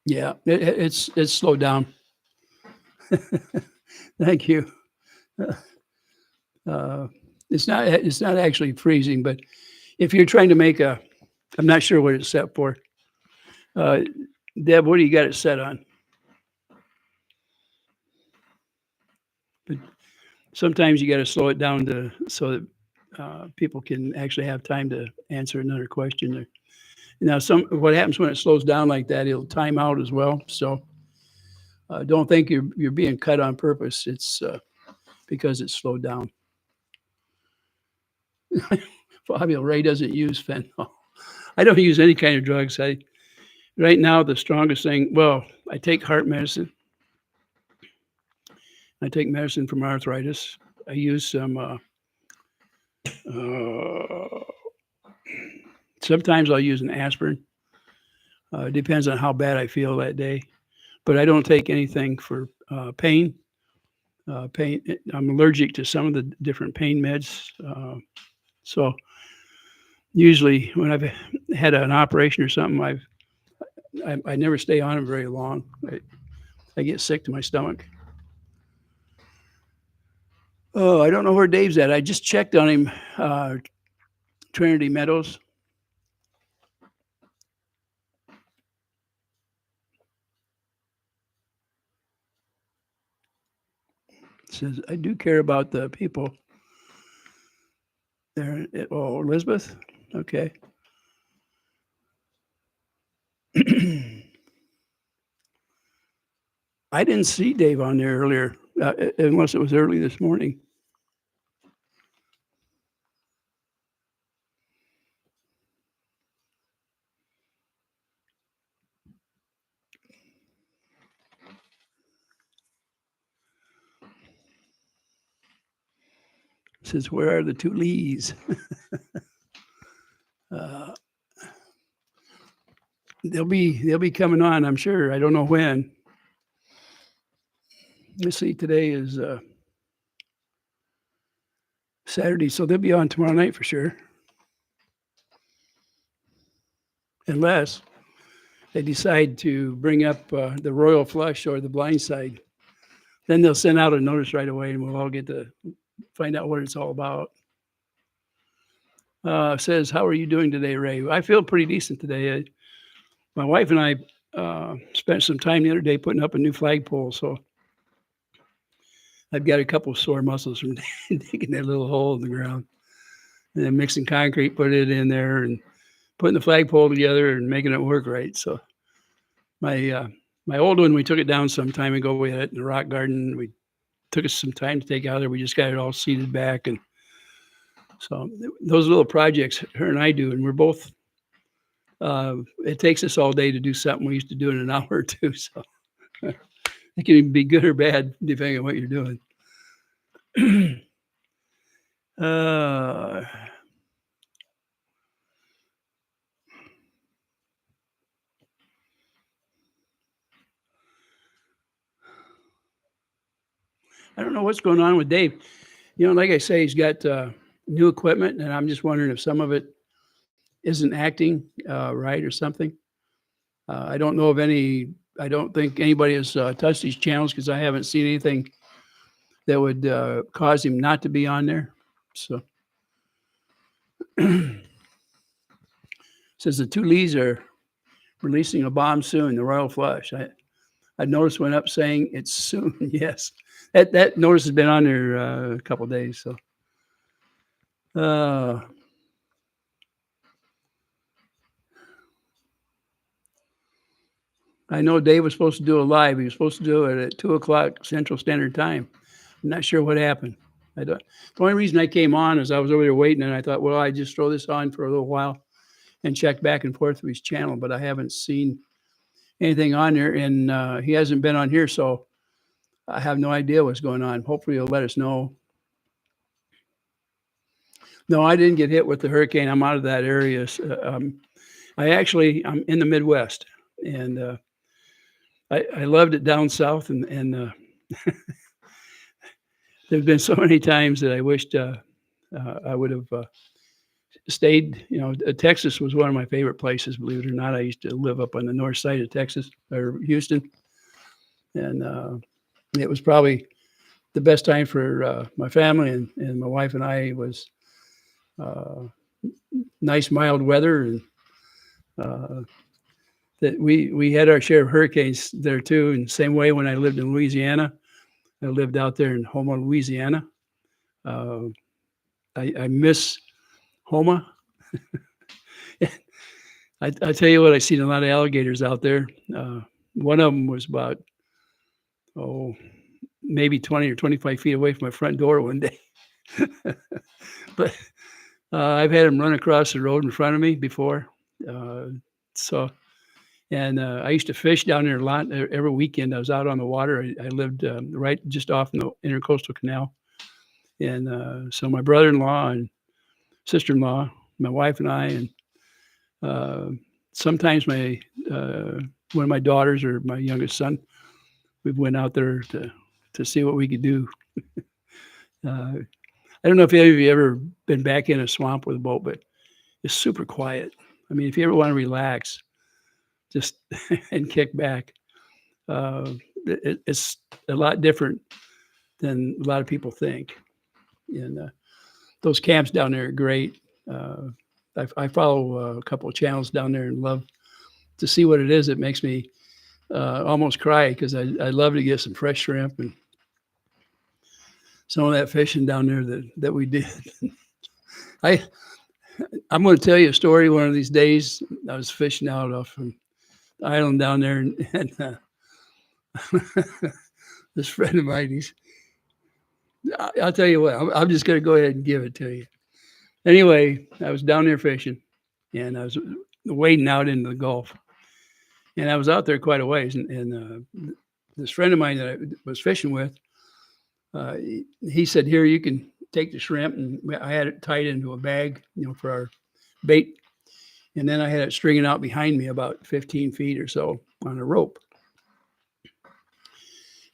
yeah, it's slowed down. Thank you. It's not actually freezing, but if you're trying to make I'm not sure what it's set for. Deb, what do you got it set on? But sometimes you got to slow it down so that people can actually have time to answer another question. Now, what happens when it slows down like that, it'll time out as well. So don't think you're being cut on purpose. It's because it's slowed down. Fabio, Ray doesn't use fentanyl. I don't use any kind of drugs. Right now, the strongest thing, well, I take heart medicine. I take medicine from arthritis. I use some, sometimes I'll use an aspirin. Depends on how bad I feel that day. But I don't take anything for pain. I'm allergic to some of the different pain meds. So usually when I've had an operation or something, I never stay on them very long. I get sick to my stomach. Oh, I don't know where Dave's at. I just checked on him, Trinity Meadows. Says, I do care about the people there. Oh, Elizabeth? Okay. I didn't see Dave on there earlier, unless it was early this morning. Says, where are the two Lees? They'll be coming on, I'm sure. I don't know when. Let's see, today is Saturday, so they'll be on tomorrow night for sure. Unless they decide to bring up the Royal Flush or the Blind Side. Then they'll send out a notice right away and we'll all get to find out what it's all about. Says, how are you doing today, Ray? I feel pretty decent today. My wife and I spent some time the other day putting up a new flagpole, so I've got a couple of sore muscles from digging that little hole in the ground. And then mixing concrete, put it in there, and putting the flagpole together and making it work right. So my old one, we took it down some time ago. We had it in the rock garden. We took us some time to take out there. We just got it all seated back. And so those little projects her and I do, and we're both, it takes us all day to do something we used to do in an hour or two. So it can be good or bad depending on what you're doing. I don't know what's going on with Dave. You know, like I say, he's got new equipment, and I'm just wondering if some of it isn't acting right or something. I don't know of any. I don't think anybody has touched these channels because I haven't seen anything that would cause him not to be on there. So says the two Lees are releasing a bomb soon. The Royal Flush. I noticed went up saying it's soon. Yes, that notice has been on there a couple of days. So. I know Dave was supposed to do a live. He was supposed to do it at 2:00 Central Standard Time. I'm not sure what happened. The only reason I came on is I was over there waiting, and I thought, well, I just throw this on for a little while and check back and forth with his channel, but I haven't seen anything on there, and he hasn't been on here, so I have no idea what's going on. Hopefully he'll let us know. No, I didn't get hit with the hurricane. I'm out of that area. I'm in the Midwest, and I loved it down south, and there's been so many times that I wished I would have stayed. You know, Texas was one of my favorite places, believe it or not. I used to live up on the north side of Texas, or Houston, and it was probably the best time for my family and my wife and I. Was nice mild weather, and that we had our share of hurricanes there too. And same way when I lived in Louisiana, I lived out there in Houma, Louisiana. I miss Houma. I tell you what, I seen a lot of alligators out there. One of them was about maybe 20 or 25 feet away from my front door one day. But I've had them run across the road in front of me before. I used to fish down there a lot. Every weekend I was out on the water. I lived right just off the Intercoastal Canal. And so my brother-in-law and sister-in-law, my wife and I, and sometimes one of my daughters or my youngest son, we went out there to see what we could do. I don't know if any of you ever been back in a swamp with a boat, but is super quiet. I mean, if you ever want to relax, just and kick back, it's a lot different than a lot of people think. And those camps down there are great. I follow a couple of channels down there and love to see what it is. It makes me almost cry because I love to get some fresh shrimp and some of that fishing down there that we did. I'm going to tell you a story one of these days. I was fishing out off the island down there, and this friend of mine, I'll tell you what, I'm just going to go ahead and give it to you. Anyway, I was down there fishing, and I was wading out into the Gulf. And I was out there quite a ways, and this friend of mine that I was fishing with, he said, "Here, you can take the shrimp," and I had it tied into a bag, for our bait. And then I had it stringing out behind me about 15 feet or so on a rope.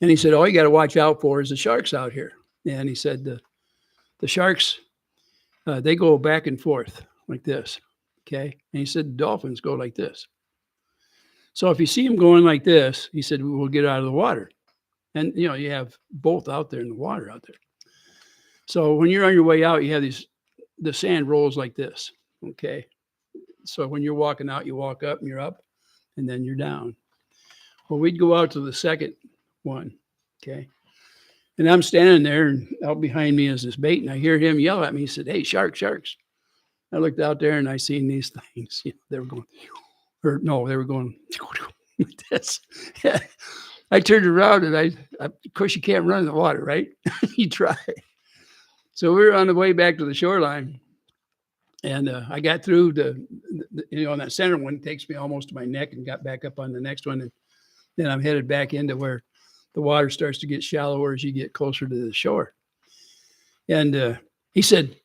And he said, "All you got to watch out for is the sharks out here." And he said, the sharks, they go back and forth like this, okay? And he said, the dolphins go like this. So if you see them going like this, he said, we'll get out of the water. And, you have both out there in the water out there. So when you're on your way out, you have the sand rolls like this, okay? So when you're walking out, you walk up and you're up, and then you're down. Well, we'd go out to the second one, okay? And I'm standing there, and out behind me is this bait, and I hear him yell at me. He said, "Hey, sharks." I looked out there, and I seen these things. They were going, they were going like this. I turned around, and of course, you can't run in the water, right? You try. So we were on the way back to the shoreline, and I got through on that center one, takes me almost to my neck, and got back up on the next one, and then I'm headed back into where the water starts to get shallower as you get closer to the shore. And he said,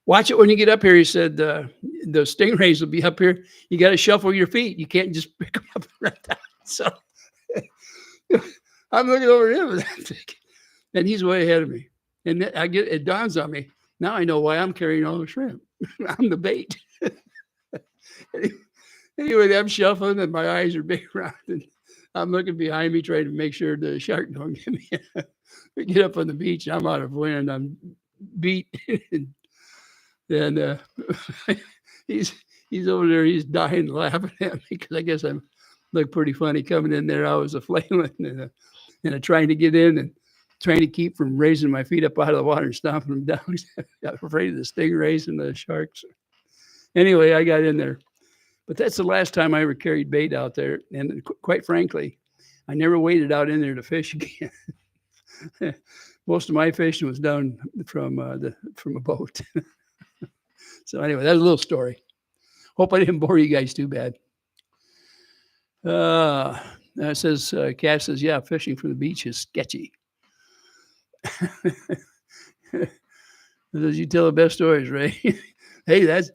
"Watch it when you get up here." He said, the stingrays will be up here. You got to shuffle your feet. You can't just pick them up and run down. So I'm looking over him, and he's way ahead of me. And it dawns on me. Now I know why I'm carrying all the shrimp. I'm the bait. Anyway, I'm shuffling, and my eyes are big around, and I'm looking behind me, trying to make sure the shark don't get me. We get up on the beach, and I'm out of wind. I'm beat. And he's over there. He's dying laughing at me because I guess I look pretty funny coming in there. I was a flailing and trying to get in and trying to keep from raising my feet up out of the water and stomping them down. I'm afraid of the stingrays and the sharks. Anyway, I got in there. But that's the last time I ever carried bait out there. And quite frankly, I never waded out in there to fish again. Most of my fishing was done from a boat. So anyway, that's a little story. Hope I didn't bore you guys too bad. It says, Cash says, "Yeah, fishing from the beach is sketchy." As you tell the best stories, Ray. Hey, that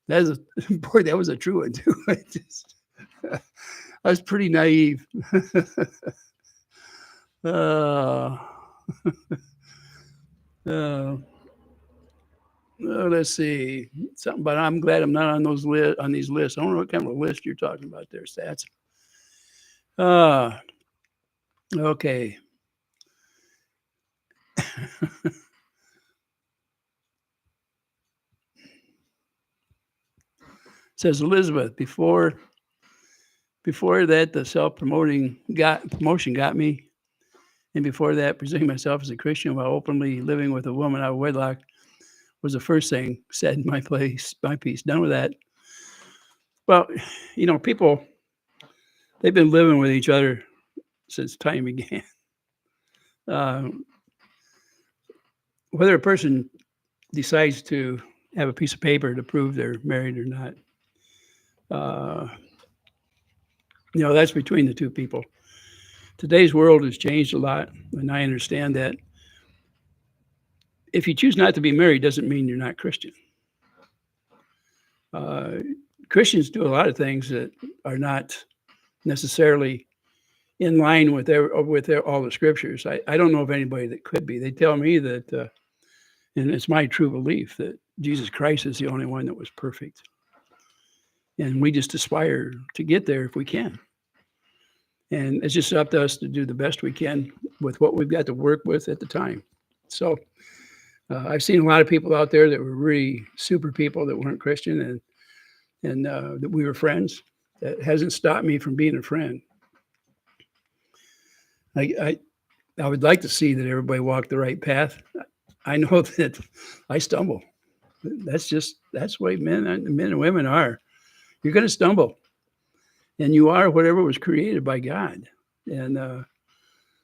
was a true one too. I was pretty naive. Let's see. Something about I'm glad I'm not on these lists. I don't know what kind of a list you're talking about there, Stats. Okay. Says Elizabeth, before that, the self-promotion got me. And before that, presenting myself as a Christian while openly living with a woman out of wedlock was the first thing said in my piece. Done with that. Well, people, they've been living with each other since time began. Whether a person decides to have a piece of paper to prove they're married or not, that's between the two people. Today's world has changed a lot, and I understand that. If you choose not to be married, doesn't mean you're not Christian. Christians do a lot of things that are not necessarily in line with all the scriptures. I don't know of anybody that could be. They tell me that, and it's my true belief that Jesus Christ is the only one that was perfect. And we just aspire to get there if we can. And it's just up to us to do the best we can with what we've got to work with at the time. So I've seen a lot of people out there that were really super people that weren't Christian, and that we were friends. That hasn't stopped me from being a friend. I would like to see that everybody walked the right path. I know that I stumble. That's the way men and women are. You're going to stumble, and you are whatever was created by God, and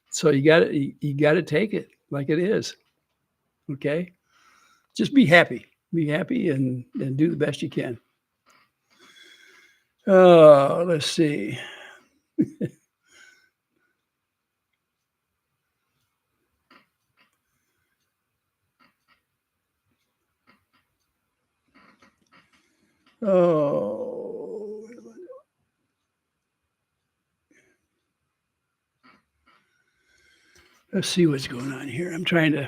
so you got to take it like it is. Okay, just be happy, and do the best you can. Oh, let's see. Oh, let's see what's going on here. I'm trying to.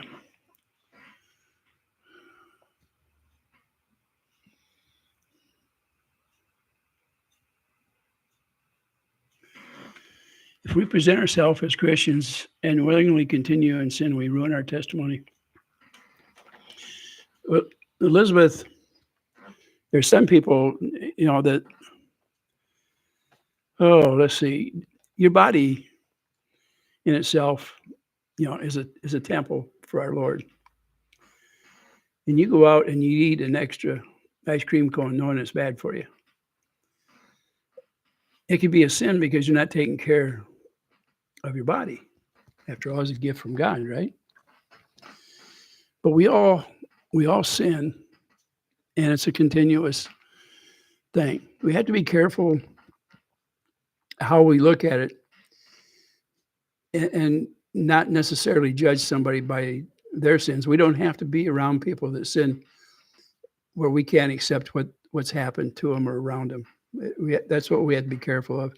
If we present ourselves as Christians and willingly continue in sin, we ruin our testimony. Well, Elizabeth, there's some people, that, let's see, your body in itself, is a temple for our Lord. And you go out and you eat an extra ice cream cone knowing it's bad for you. It could be a sin because you're not taking care of your body. After all, it's a gift from God, right? But we all sin, and it's a continuous thing. We have to be careful how we look at it, and not necessarily judge somebody by their sins. We don't have to be around people that sin where we can't accept what's happened to them or around them. That's what we have to be careful of.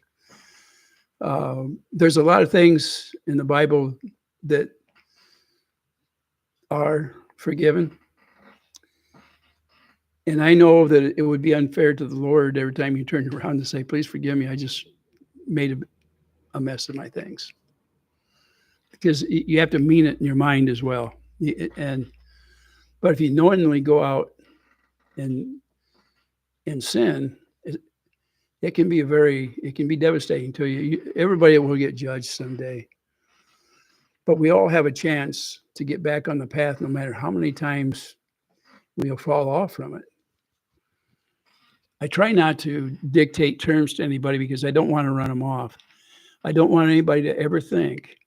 There's a lot of things in the Bible that are forgiven. And I know that it would be unfair to the Lord every time you turn around to say, please forgive me, I just made a mess of my things. Because you have to mean it in your mind as well. But if you knowingly go out and sin, it can be devastating to you. Everybody will get judged someday. But we all have a chance to get back on the path, no matter how many times we'll fall off from it. I try not to dictate terms to anybody because I don't want to run them off. I don't want anybody to ever think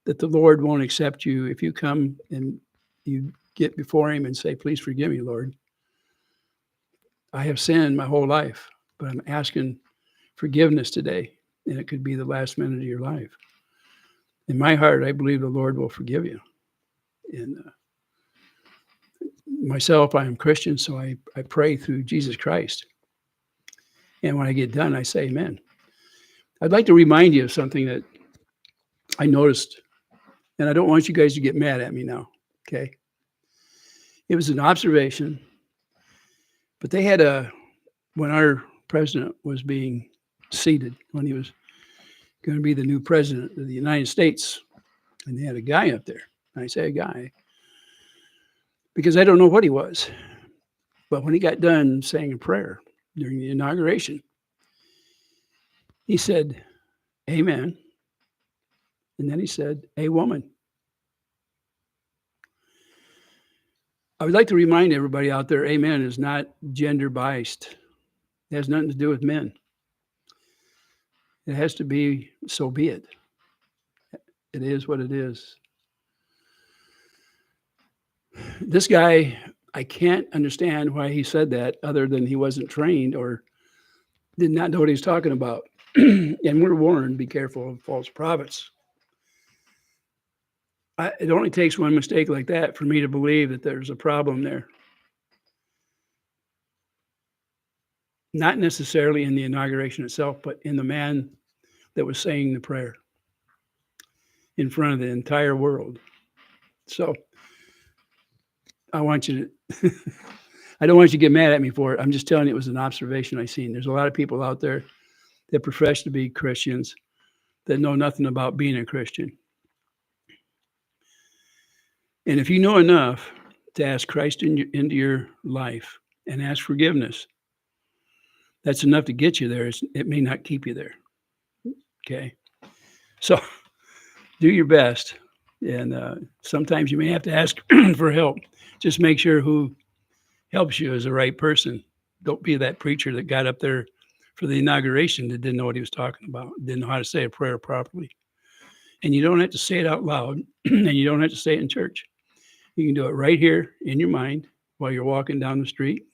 that the Lord won't accept you if you come and you get before him and say, please forgive me, Lord. I have sinned my whole life, but I'm asking forgiveness today, and it could be the last minute of your life. In my heart, I believe the Lord will forgive you. And myself, I am Christian, so I pray through Jesus Christ. And when I get done, I say amen. I'd like to remind you of something that I noticed, and I don't want you guys to get mad at me now, okay? It was an observation, but they had when our president was being seated, when he was going to be the new president of the United States, and they had a guy up there. And I say a guy because I don't know what he was. But when he got done saying a prayer during the inauguration, he said, amen. And then he said, a woman. I would like to remind everybody out there, amen is not gender biased. It has nothing to do with men. It has to be, so be it. It is what it is. This guy, I can't understand why he said that other than he wasn't trained or did not know what he was talking about. And we're warned, be careful of false prophets. It only takes one mistake like that for me to believe that there's a problem there. Not necessarily in the inauguration itself, but in the man that was saying the prayer in front of the entire world. So I want you to I don't want you to get mad at me for it. I'm just telling you it was an observation I seen. There's a lot of people out there that profess to be Christians that know nothing about being a Christian. And if you know enough to ask Christ into your life and ask forgiveness, that's enough to get you there. It may not keep you there. Okay. So do your best. And sometimes you may have to ask for help. Just make sure who helps you is the right person. Don't be that preacher that got up there for the inauguration that didn't know what he was talking about, didn't know how to say a prayer properly. And you don't have to say it out loud, and you don't have to say it in church. You can do it right here in your mind while you're walking down the street.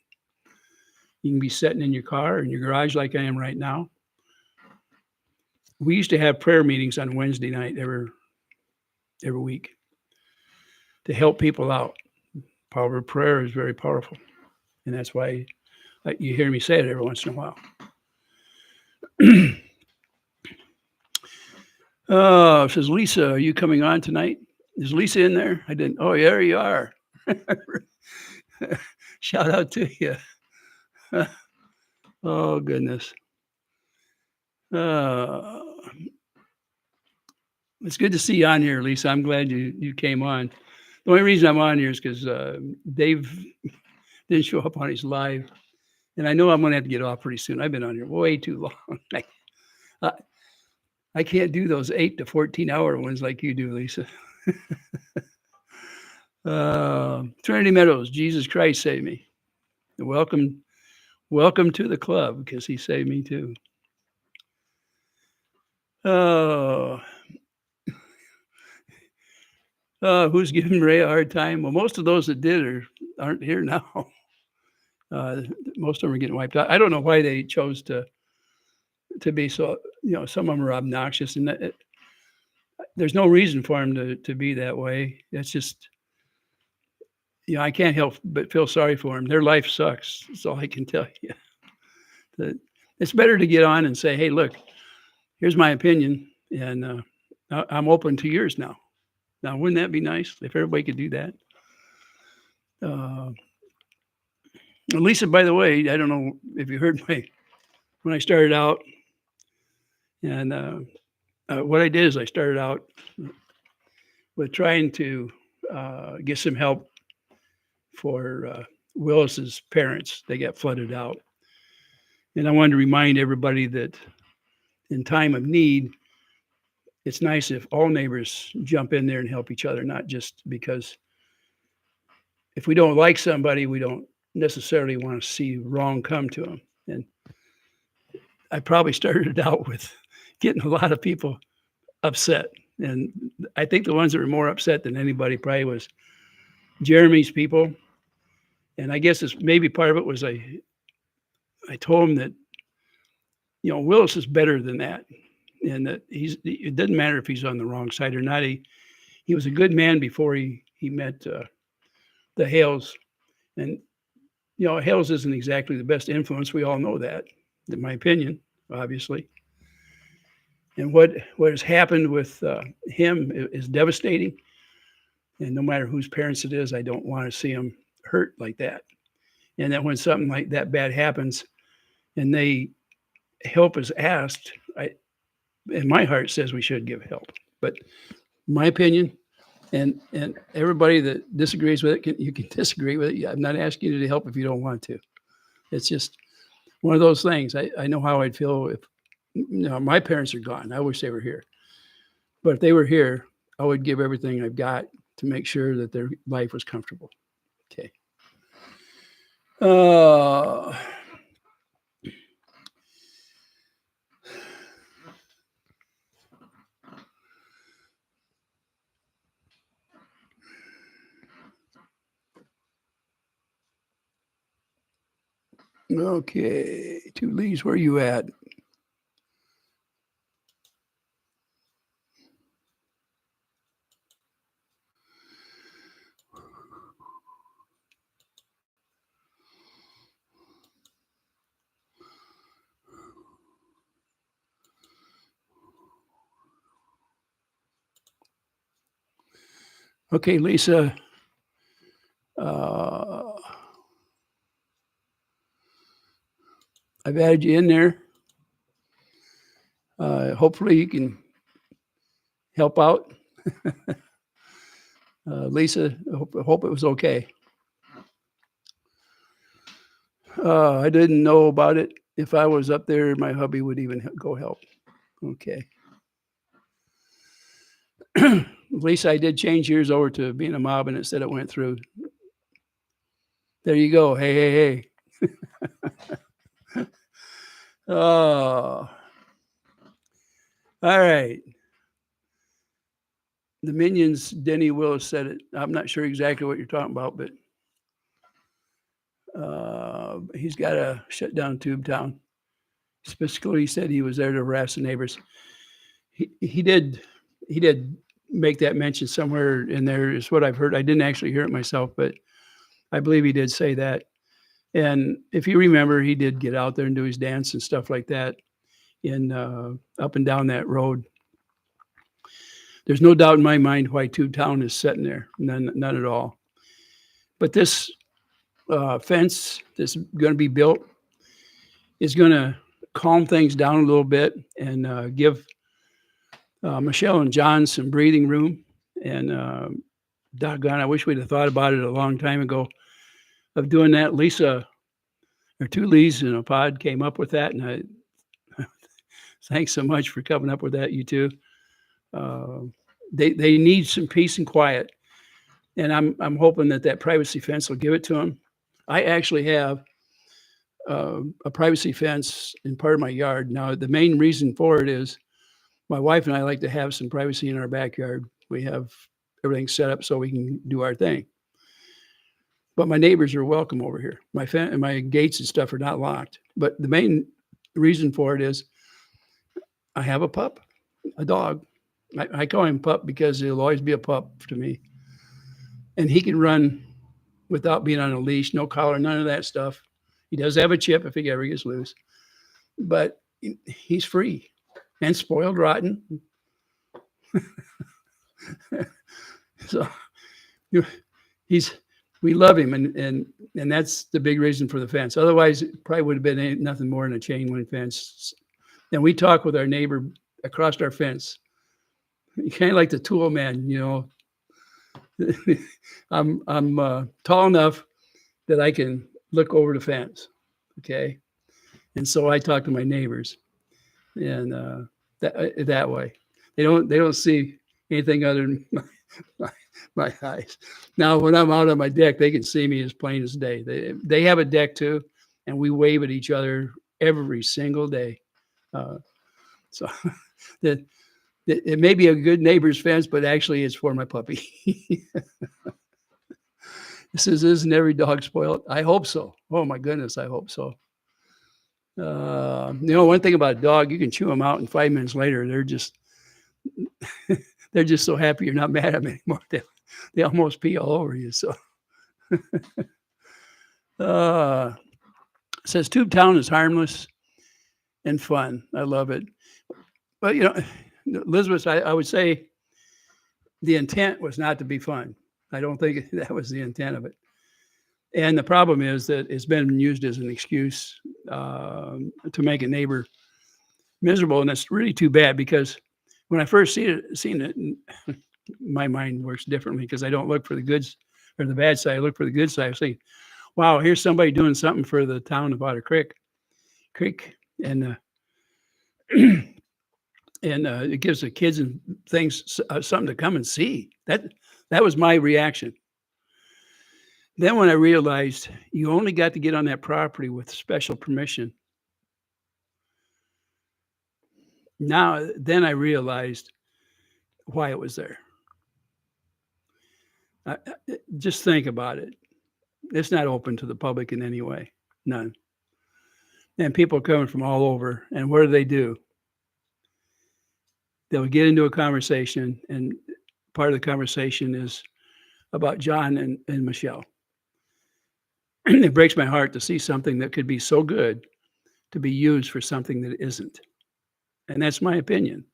You can be sitting in your car or in your garage like I am right now. We used to have prayer meetings on Wednesday night every week to help people out. Power of prayer is very powerful. And that's why you hear me say it every once in a while. Says Lisa, are you coming on tonight? Is Lisa in there? I didn't. Oh, yeah, there you are. Shout out to you. Oh, goodness. It's good to see you on here, Lisa. I'm glad you came on. The only reason I'm on here is because Dave didn't show up on his live. And I know I'm going to have to get off pretty soon. I've been on here way too long. I can't do those 8 to 14-hour ones like you do, Lisa. Trinity Meadows, Jesus Christ saved me. Welcome to the club, because he saved me too. Who's giving Ray a hard time? Well, most of those that did aren't here now. Most of them are getting wiped out. I don't know why they chose to be so, some of them are obnoxious, and there's no reason for them to be that way. That's just, I can't help but feel sorry for them. Their life sucks. That's all I can tell you. It's better to get on and say, hey, look, here's my opinion, and I'm open to yours now. Now, wouldn't that be nice if everybody could do that? Lisa, by the way, I don't know if you heard when I started out, and what I did is I started out with trying to get some help for Willis's parents. They got flooded out. And I wanted to remind everybody that in time of need, it's nice if all neighbors jump in there and help each other, not just because if we don't like somebody, we don't necessarily want to see wrong come to them. And I probably started it out with getting a lot of people upset. And I think the ones that were more upset than anybody probably was Jeremy's people. And I guess maybe part of it was I told him that, Willis is better than that. And that it doesn't matter if he's on the wrong side or not. He was a good man before he met the Hales. And, Hales isn't exactly the best influence. We all know that, in my opinion, obviously. And what has happened with him is devastating. And no matter whose parents it is, I don't want to see him hurt like that. And that when something like that bad happens and help is asked, and my heart says we should give help. But my opinion, and everybody that disagrees with it, you can disagree with it. I'm not asking you to help if you don't want to. It's just one of those things. I know how I'd feel if my parents are gone. I wish they were here. But if they were here, I would give everything I've got to make sure that their life was comfortable. Okay. Okay, Two Lees, where are you at? Okay, Lisa. I've added you in there. Hopefully you can help out. Lisa, I hope it was okay. I didn't know about it. If I was up there, my hubby would even go help. Okay. At least I did change yours over to being a mob, and it said it went through. There you go. Hey. Oh. All right. The Minions, Denny Willis said it. I'm not sure exactly what you're talking about, but he's got to shut down Tube Town. Specifically, he said he was there to harass the neighbors. He did make that mention somewhere in there, is what I've heard. I didn't actually hear it myself, but I believe he did say that. And if you remember, he did get out there and do his dance and stuff like that in up and down that road. There's no doubt in my mind why Tube Town is sitting there. None at all. But this fence that's going to be built is going to calm things down a little bit and give Michelle and John some breathing room. And doggone, I wish we'd have thought about it a long time ago of doing that. Lisa, or two Lees in a pod, came up with that, and I thanks so much for coming up with that, you two. They need some peace and quiet, and I'm hoping that privacy fence will give it to them. I actually have a privacy fence in part of my yard. Now, the main reason for it is my wife and I like to have some privacy in our backyard. We have everything set up so we can do our thing. But my neighbors are welcome over here. My gates and stuff are not locked. But the main reason for it is I have a pup, a dog. I call him pup because he'll always be a pup to me. And he can run without being on a leash, no collar, none of that stuff. He does have a chip if he ever gets loose. But he's free and spoiled rotten. So we love him, and that's the big reason for the fence. Otherwise, it probably would have been nothing more than a chain link fence. And we talk with our neighbor across our fence. Kind of like the tool man, you know. I'm tall enough that I can look over the fence, okay? And so I talk to my neighbors, and that way they don't see anything other than my eyes. Now, when I'm out on my deck, they can see me as plain as day. They have a deck too, and we wave at each other every single day. So that it may be a good neighbor's fence, but actually it's for my puppy. Isn't every dog spoiled? I hope so. Oh my goodness, I hope so. One thing about a dog, you can chew them out, and 5 minutes later, they're just so happy you're not mad at them anymore. They almost pee all over you. So says Tube Town is harmless and fun. I love it. But Elizabeth, I would say the intent was not to be fun. I don't think that was the intent of it. And the problem is that it's been used as an excuse to make a neighbor miserable. And that's really too bad, because when I first seen it, my mind works differently, because I don't look for the goods or the bad side. I look for the good side. I say, wow, here's somebody doing something for the town of Otter Creek. And it gives the kids and things something to come and see. That was my reaction. Then when I realized you only got to get on that property with special permission. Then I realized why it was there. Just think about it. It's not open to the public in any way. None. And people are coming from all over. And what do? They'll get into a conversation, and part of the conversation is about John and Michelle. It breaks my heart to see something that could be so good to be used for something that isn't. And that's my opinion.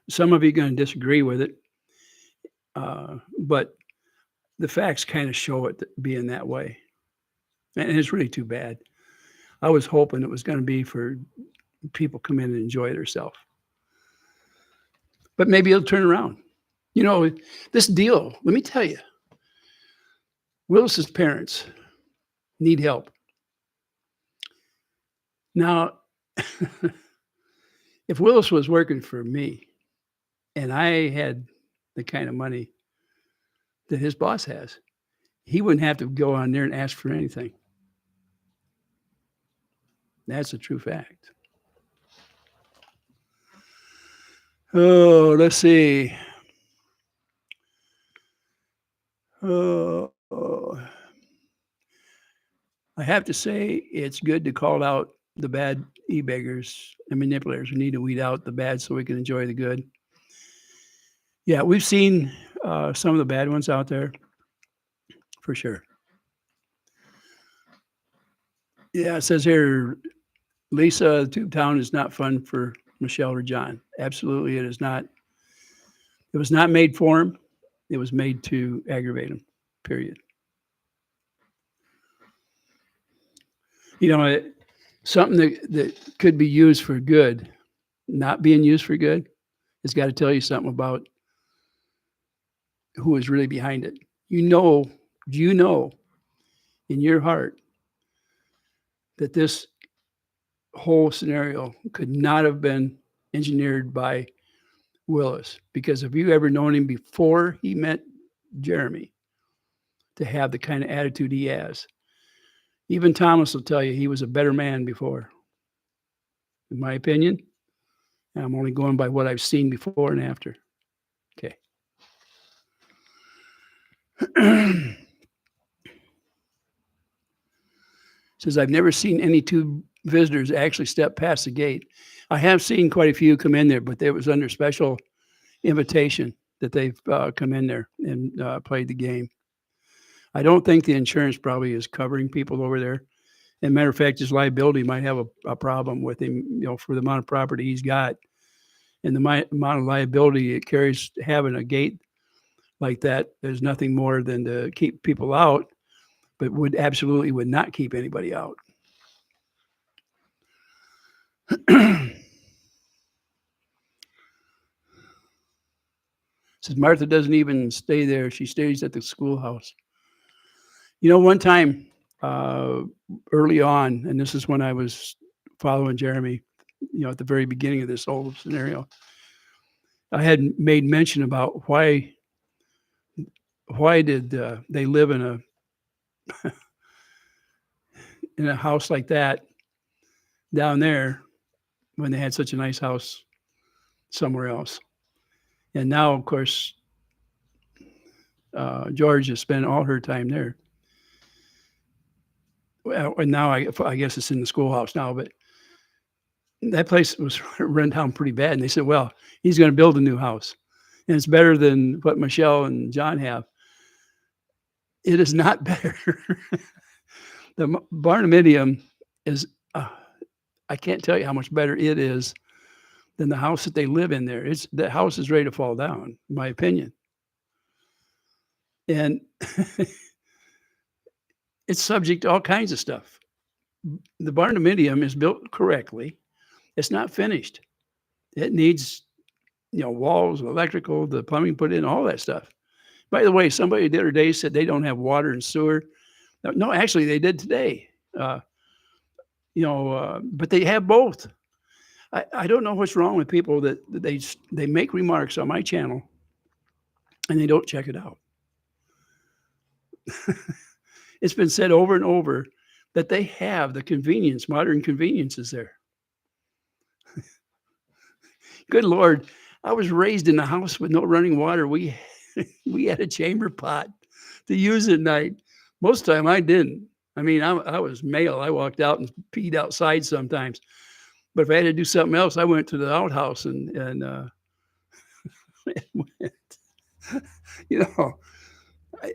Some of you are going to disagree with it, but the facts kind of show it being that way. And it's really too bad. I was hoping it was going to be for people come in and enjoy themselves. But maybe it'll turn around. You know, this deal, let me tell you, Willis's parents need help. Now, if Willis was working for me and I had the kind of money that his boss has, he wouldn't have to go on there and ask for anything. That's a true fact. Oh, let's see. Oh, I have to say it's good to call out the bad e-beggars and manipulators. We need to weed out the bad so we can enjoy the good. Yeah, we've seen some of the bad ones out there, for sure. Yeah, it says here, Lisa, Tube Town is not fun for Michelle or John. Absolutely, it is not. It was not made for him. It was made to aggravate him, period. You know, something that could be used for good, not being used for good, has got to tell you something about who is really behind it. Do you know in your heart that this whole scenario could not have been engineered by Willis? Because have you ever known him before he met Jeremy to have the kind of attitude he has? Even Thomas will tell you he was a better man before, in my opinion. And I'm only going by what I've seen before and after. Okay. Says, I've never seen any two visitors actually step past the gate. I have seen quite a few come in there, but it was under special invitation that they've come in there and played the game. I don't think the insurance probably is covering people over there. And matter of fact, his liability might have a problem with him, you know, for the amount of property he's got and the amount of liability it carries having a gate like that. There's nothing more than to keep people out, but would not keep anybody out. Says Martha doesn't even stay there. She stays at the schoolhouse. You know, one time early on, and this is when I was following Jeremy, you know, at the very beginning of this whole scenario, I had made mention about why did they live in a house like that down there when they had such a nice house somewhere else. And now, of course, George has spent all her time there. Well, and now I guess it's in the schoolhouse now, but that place was run down pretty bad. And they said, well, he's going to build a new house. And it's better than what Michelle and John have. It is not better. The barnuminium is, I can't tell you how much better it is than the house that they live in there. The house is ready to fall down, in my opinion. And it's subject to all kinds of stuff. The barnuminium is built correctly. It's not finished. It needs, you know, walls, electrical, the plumbing put in, all that stuff. By the way, somebody the other day said they don't have water and sewer. No, actually, they did today. But they have both. I don't know what's wrong with people that they make remarks on my channel and they don't check it out. It's been said over and over that they have the convenience, modern conveniences there. Good Lord, I was raised in a house with no running water. We had a chamber pot to use at night. Most of the time I didn't. I mean, I was male. I walked out and peed outside sometimes. But if I had to do something else, I went to the outhouse and went. You know,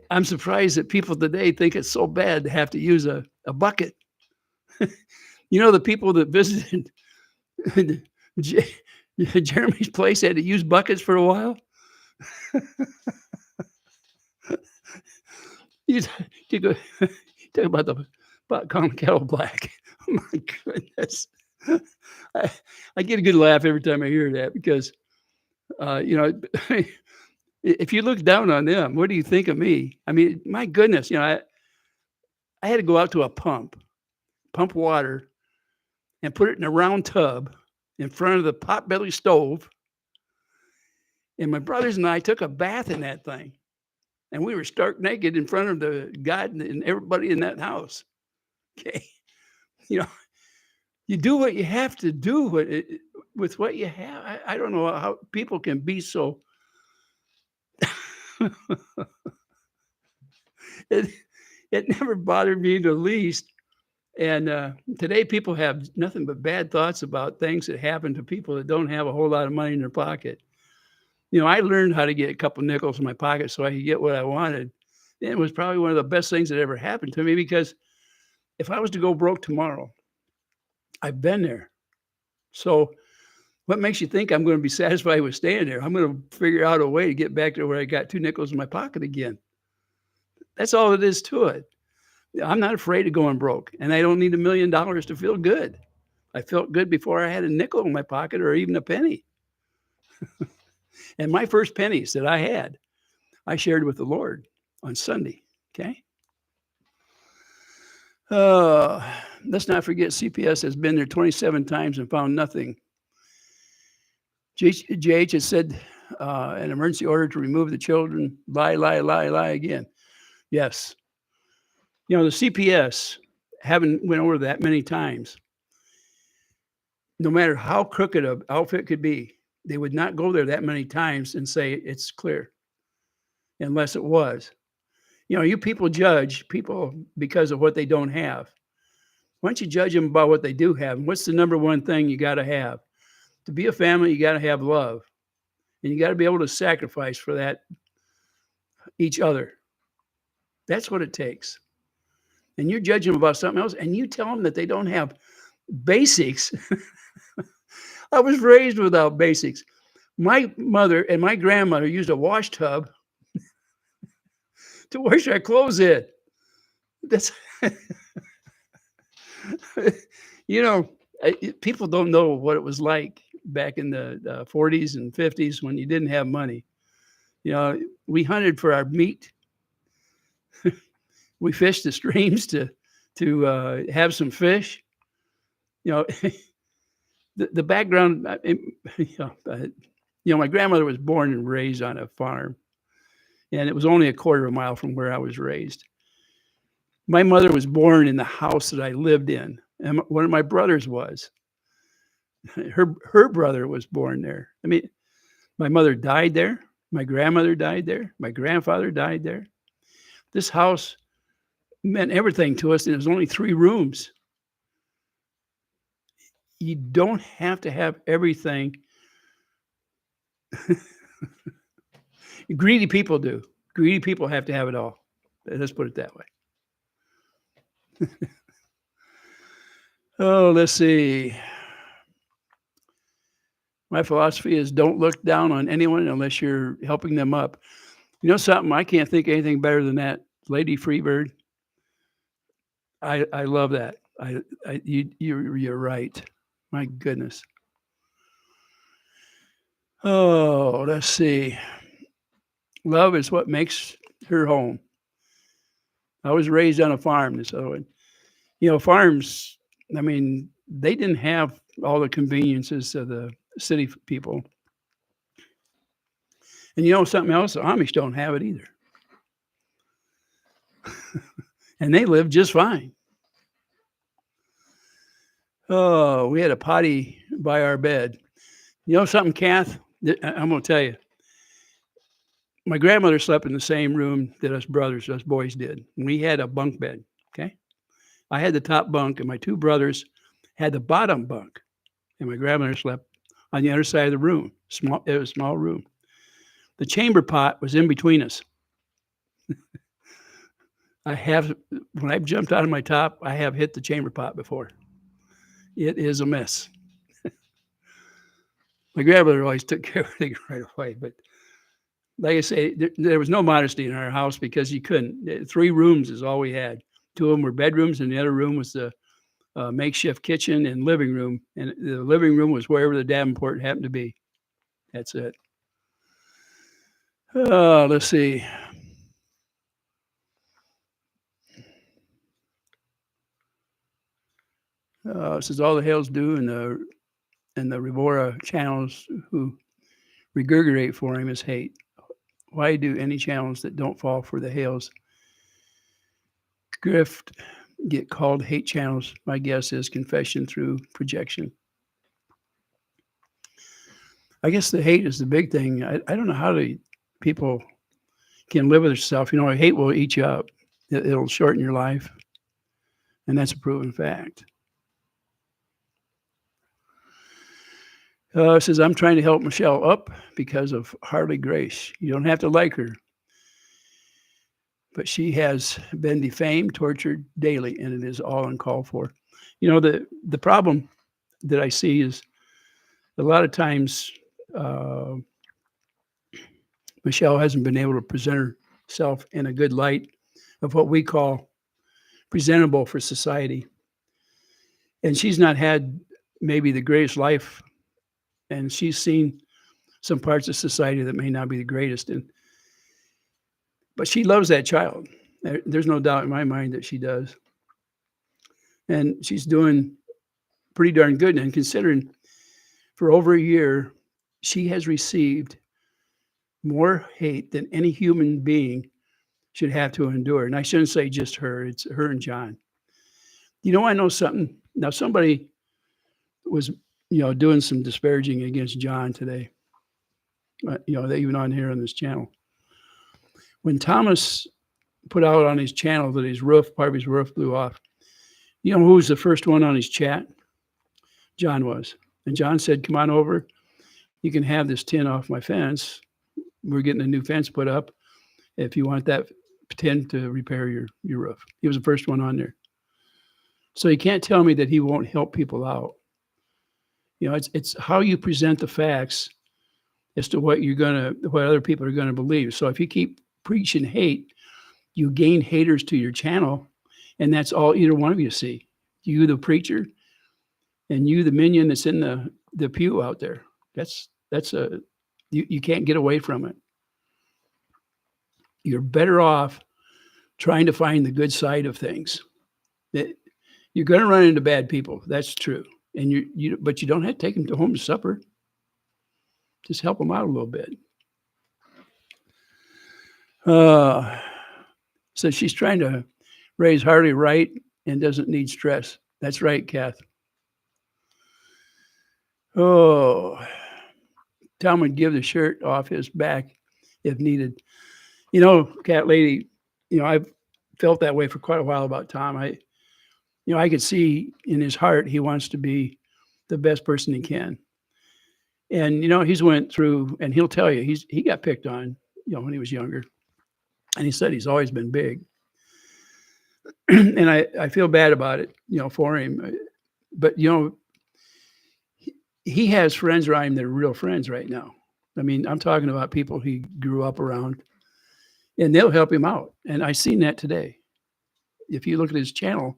I'm surprised that people today think it's so bad to have to use a bucket. You know, the people that visited Jeremy's place had to use buckets for a while. You talk about pot calling the kettle black. Oh my goodness. I, I get a good laugh every time I hear that because, you know, if you look down on them, what do you think of me? I mean, my goodness, you know, I had to go out to a pump water and put it in a round tub in front of the potbelly stove. And my brothers and I took a bath in that thing. And we were stark naked in front of the God and everybody in that house. Okay. You know, you do what you have to do with what you have. I don't know how people can be so. it, it never bothered me in the least. And today people have nothing but bad thoughts about things that happen to people that don't have a whole lot of money in their pocket. You know, I learned how to get a couple nickels in my pocket so I could get what I wanted. It was probably one of the best things that ever happened to me because if I was to go broke tomorrow, I've been there. So what makes you think I'm going to be satisfied with staying there? I'm going to figure out a way to get back to where I got 2 nickels in my pocket again. That's all it is to it. I'm not afraid of going broke, and I don't need $1 million to feel good. I felt good before I had a nickel in my pocket or even a penny. And my first pennies that I had, I shared with the Lord on Sunday. Okay. Let's not forget CPS has been there 27 times and found nothing. JH has said an emergency order to remove the children. Lie again. Yes. You know, the CPS, having went over that many times, no matter how crooked an outfit could be, they would not go there that many times and say it's clear unless it was. You know, you people judge people because of what they don't have. Why don't you judge them about what they do have? And what's the number one thing you got to have? To be a family, you got to have love. And you got to be able to sacrifice for that each other. That's what it takes. And you're judging them about something else, and you tell them that they don't have basics. I was raised without basics. My mother and my grandmother used a wash tub to wash our clothes in. That's, you know, people don't know what it was like back in the 40s and 50s when you didn't have money. You know, we hunted for our meat. We fished the streams to have some fish. You know, the background. My grandmother was born and raised on a farm, and it was only a quarter of a mile from where I was raised. My mother was born in the house that I lived in, and one of my brothers was. Her brother was born there. I mean, my mother died there. My grandmother died there. My grandfather died there. This house meant everything to us, and there's only 3 rooms. You don't have to have everything. Greedy people do. Greedy people have to have it all. Let's put it that way. Oh, let's see. My philosophy is don't look down on anyone unless you're helping them up. You know something? I can't think of anything better than that. Lady Freebird. I love that. You're right. My goodness. Oh, let's see. Love is what makes her home. I was raised on a farm, so you know, farms. I mean, they didn't have all the conveniences of the city people. And you know something else? The Amish don't have it either. And they live just fine. Oh, we had a potty by our bed. You know something, Kath? I'm going to tell you. My grandmother slept in the same room that us boys did. We had a bunk bed, okay? I had the top bunk, and my 2 brothers had the bottom bunk. And my grandmother slept on the other side of the room. It was a small room. The chamber pot was in between us. When I've jumped out of my top, I have hit the chamber pot before. It is a mess. My grandmother always took care of everything right away. But like I say, there was no modesty in our house because you couldn't. 3 rooms is all we had. Two of them were bedrooms, and the other room was the makeshift kitchen and living room. And the living room was wherever the Davenport happened to be. That's it. Let's see. Says all the hails do, and the Revora channels who regurgitate for him is hate. Why do any channels that don't fall for the hails grift get called hate channels? My guess is confession through projection. I guess the hate is the big thing. I don't know how people can live with themselves. You know, hate will eat you up. It'll shorten your life. And that's a proven fact. Says, I'm trying to help Michelle up because of Harley Grace. You don't have to like her. But she has been defamed, tortured daily, and it is all uncalled for. You know, the problem that I see is a lot of times Michelle hasn't been able to present herself in a good light of what we call presentable for society. And she's not had maybe the greatest life, and she's seen some parts of society that may not be the greatest. But she loves that child. There's no doubt in my mind that she does. And she's doing pretty darn good. And considering for over a year, she has received more hate than any human being should have to endure. And I shouldn't say just her, it's her and John. You know, I know something. Now, somebody was, doing some disparaging against John today. They even on here on this channel. When Thomas put out on his channel that part of his roof blew off, you know who was the first one on his chat? John was. And John said, come on over. You can have this tin off my fence. We're getting a new fence put up if you want that tin to repair your roof. He was the first one on there. So you can't tell me that he won't help people out. It's how you present the facts as to what other people are gonna believe. So if you keep preaching hate, you gain haters to your channel, and that's all either one of you see. You, the preacher, and you, the minion that's in the pew out there. You can't get away from it. You're better off trying to find the good side of things. You're going to run into bad people. That's true. But you don't have to take them home to supper. Just help them out a little bit. So she's trying to raise Harley right and doesn't need stress. That's right, Kath. Oh, Tom would give the shirt off his back if needed. Cat lady, I've felt that way for quite a while about Tom. I could see in his heart he wants to be the best person he can. And, he's went through, and he'll tell you, he got picked on, when he was younger. And he said he's always been big. And I feel bad about it, for him. But, he has friends around him that are real friends right now. I mean, I'm talking about people he grew up around, and they'll help him out. And I seen that today. If you look at his channel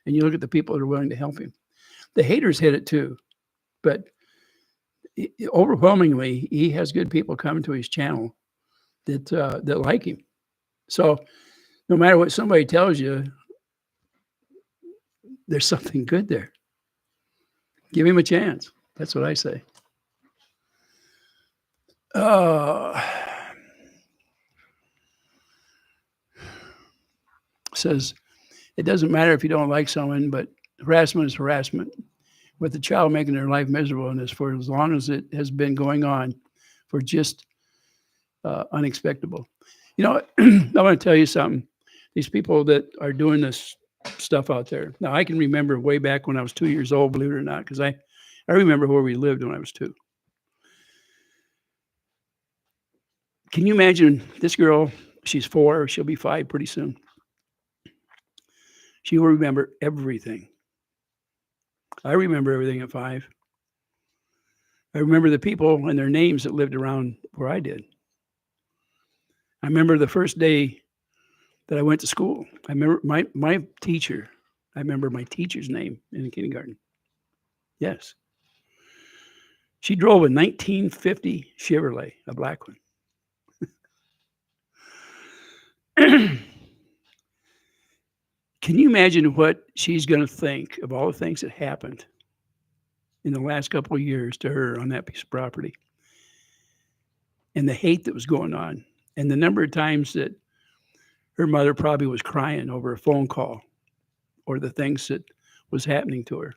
and you look at the people that are willing to help him, the haters hit it too. But overwhelmingly, he has good people coming to his channel that like him. So no matter what somebody tells you, there's something good there. Give him a chance. That's what I say. Says, it doesn't matter if you don't like someone, but harassment is harassment. With the child making their life miserable in this for as long as it has been going on, for just unexpectable. I want to tell you something. These people that are doing this stuff out there. Now, I can remember way back when I was 2 years old, believe it or not, because I remember where we lived when I was 2. Can you imagine this girl? She's 4. She'll be 5 pretty soon. She will remember everything. I remember everything at 5. I remember the people and their names that lived around where I did. I remember the first day that I went to school. I remember my teacher. I remember my teacher's name in the kindergarten. Yes. She drove a 1950 Chevrolet, a black one. Can you imagine what she's going to think of all the things that happened in the last couple of years to her on that piece of property, and the hate that was going on, and the number of times that her mother probably was crying over a phone call or the things that was happening to her?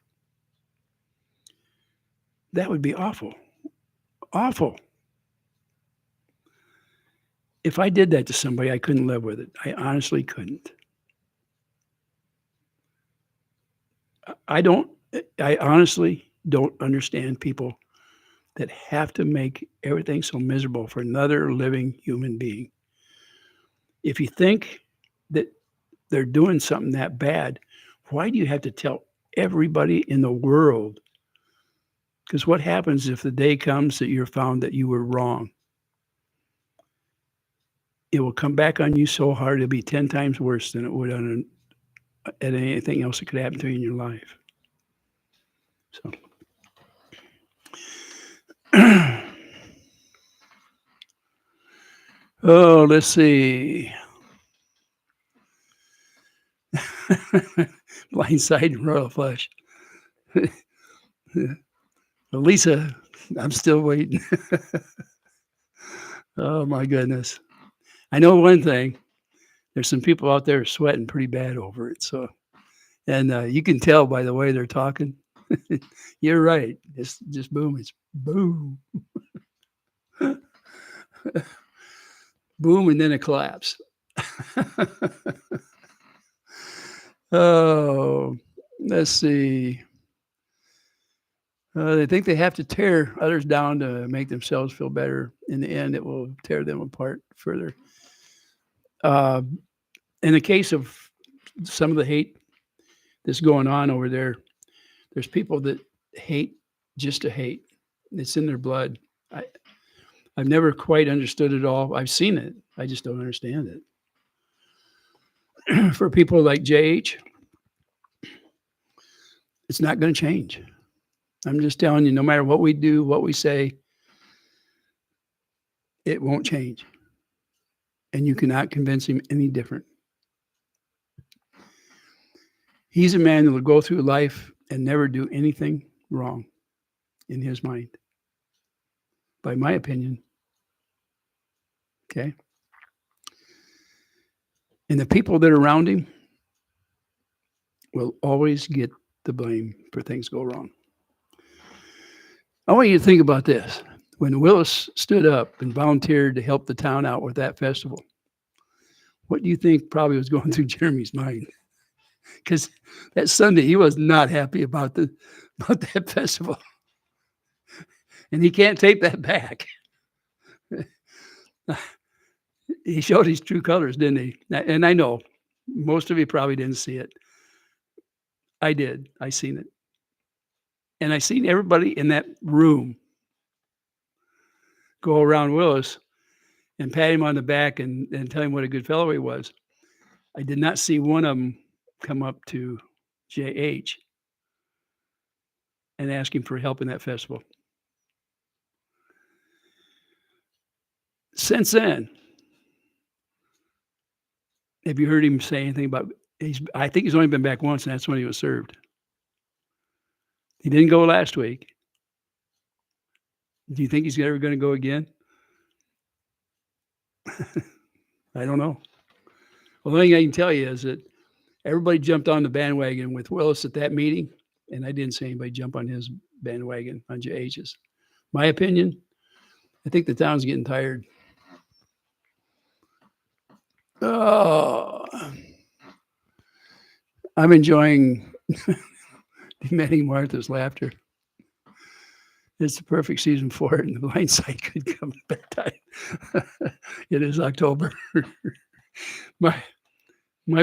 That would be awful. Awful. If I did that to somebody, I couldn't live with it. I honestly couldn't. I honestly don't understand people that have to make everything so miserable for another living human being. If you think that they're doing something that bad, why do you have to tell everybody in the world? Because what happens if the day comes that you're found that you were wrong? It will come back on you so hard, it'll be 10 times worse than it would on at anything else that could happen to you in your life. So, oh, let's see. Blindside and Royal Flush. Lisa, I'm still waiting. Oh, my goodness. I know one thing. There's some people out there sweating pretty bad over it. So, and you can tell by the way they're talking. You're right. It's just boom. It's boom. Boom, and then a collapse. Oh, let's see. They think they have to tear others down to make themselves feel better. In the end, it will tear them apart further. In the case of some of the hate that's going on over there, there's people that hate just to hate. It's in their blood. I've never quite understood it all. I've seen it. I just don't understand it. For people like JH, it's not going to change. I'm just telling you, no matter what we do, what we say, it won't change. And you cannot convince him any different. He's a man that will go through life and never do anything wrong in his mind, by my opinion. Okay? And the people that are around him will always get the blame for things go wrong. I want you to think about this. When Willis stood up and volunteered to help the town out with that festival, what do you think probably was going through Jeremy's mind? Because that Sunday he was not happy about that festival, and he can't take that back. He showed his true colors, didn't he? And I know most of you probably didn't see it. I did. I seen it, and I seen everybody in that room go around Willis and pat him on the back and tell him what a good fellow he was. I did not see one of them come up to JH and ask him for help in that festival. Since then, have you heard him say anything about? I think he's only been back once, and that's when he was served. He didn't go last week. Do you think he's ever going to go again? I don't know. Well, the only thing I can tell you is that everybody jumped on the bandwagon with Willis at that meeting, and I didn't see anybody jump on his bandwagon on JH's. My opinion, I think the town's getting tired. Oh, I'm enjoying demanding Martha's laughter. It's the perfect season for it, and the blind side could come at bedtime. It is October. My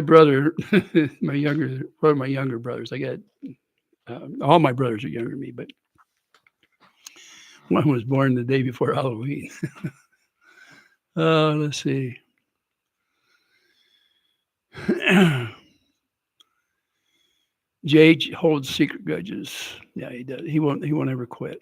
brother, one of my younger brothers. I got all my brothers are younger than me, but one was born the day before Halloween. Let's see. Jage holds secret grudges. Yeah, he does. He won't ever quit.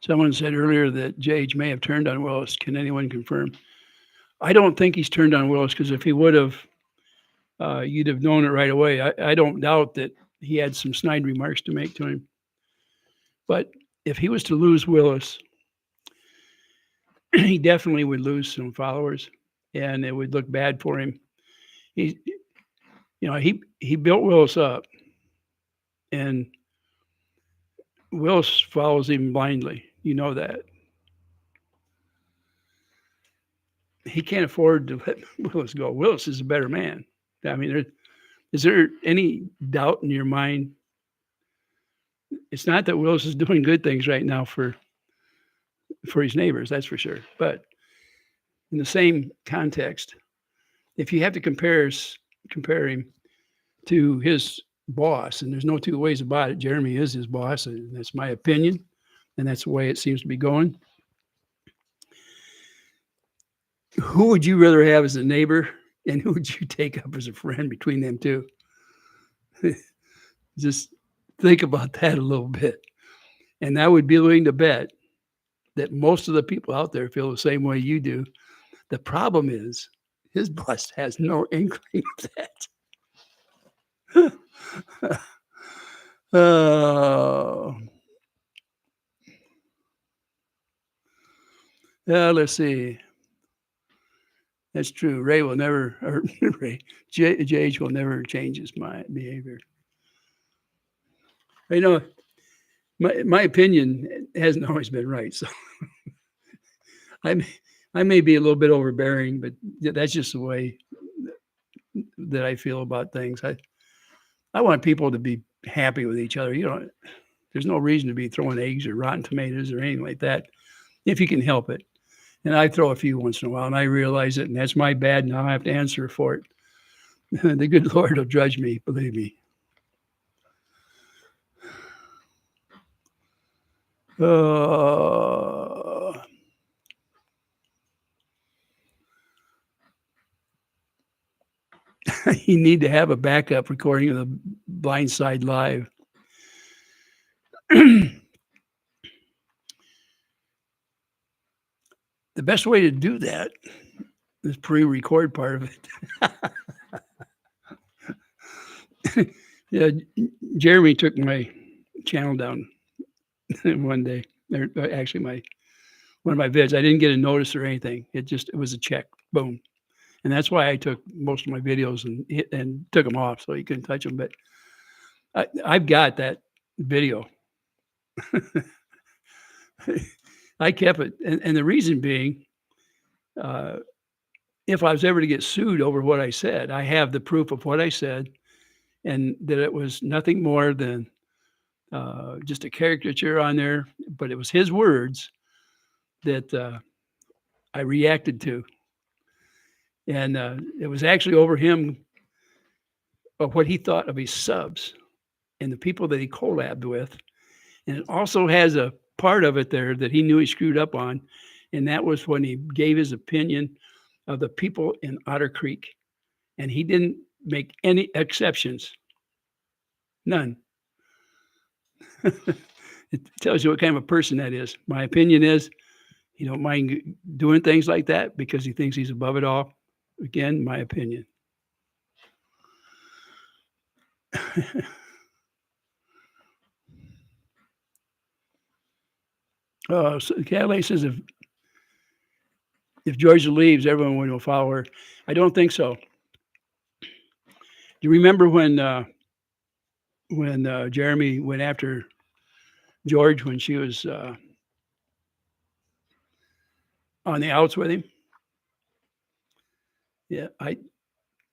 Someone said earlier that Jage may have turned on Willis. Can anyone confirm? I don't think he's turned on Willis, because if he would have, you'd have known it right away. I don't doubt that he had some snide remarks to make to him. But if he was to lose Willis, he definitely would lose some followers, and it would look bad for him. He built Willis up, and Willis follows him blindly. You know that. He can't afford to let Willis go. Willis is a better man. I mean, is there any doubt in your mind? It's not that Willis is doing good things right now for his neighbors, that's for sure. But in the same context, if you have to compare him to his boss, and there's no two ways about it, Jeremy is his boss, and that's my opinion, and that's the way it seems to be going. Who would you rather have as a neighbor, and who would you take up as a friend between them two? Just think about that a little bit. And I would be willing to bet that most of the people out there feel the same way you do. The problem is his boss has no inkling of that. Let's see. That's true. Ray will never, or Jage will never change his behavior. You know, my opinion hasn't always been right. So I may be a little bit overbearing, but that's just the way that I feel about things. I want people to be happy with each other. There's no reason to be throwing eggs or rotten tomatoes or anything like that, if you can help it. And I throw a few once in a while, and I realize it, and that's my bad. Now I have to answer for it. The good Lord will judge me, believe me. You need to have a backup recording of the Blind Side Live. The best way to do that is pre-record part of it. Yeah, Jeremy took my channel down one day. Actually, one of my vids. I didn't get a notice or anything. It was a check. Boom. And that's why I took most of my videos and took them off so you couldn't touch them. But I've got that video. I kept it. And the reason being, if I was ever to get sued over what I said, I have the proof of what I said, and that it was nothing more than just a caricature on there. But it was his words that I reacted to. And it was actually over him, of what he thought of his subs and the people that he collabed with. And it also has a part of it there that he knew he screwed up on. And that was when he gave his opinion of the people in Otter Creek. And he didn't make any exceptions. None. It tells you what kind of a person that is. My opinion is he don't mind doing things like that because he thinks he's above it all. Again, my opinion. So Cadillac says if Georgia leaves, everyone will follow her. I don't think so. Do you remember when Jeremy went after George when she was on the outs with him? Yeah,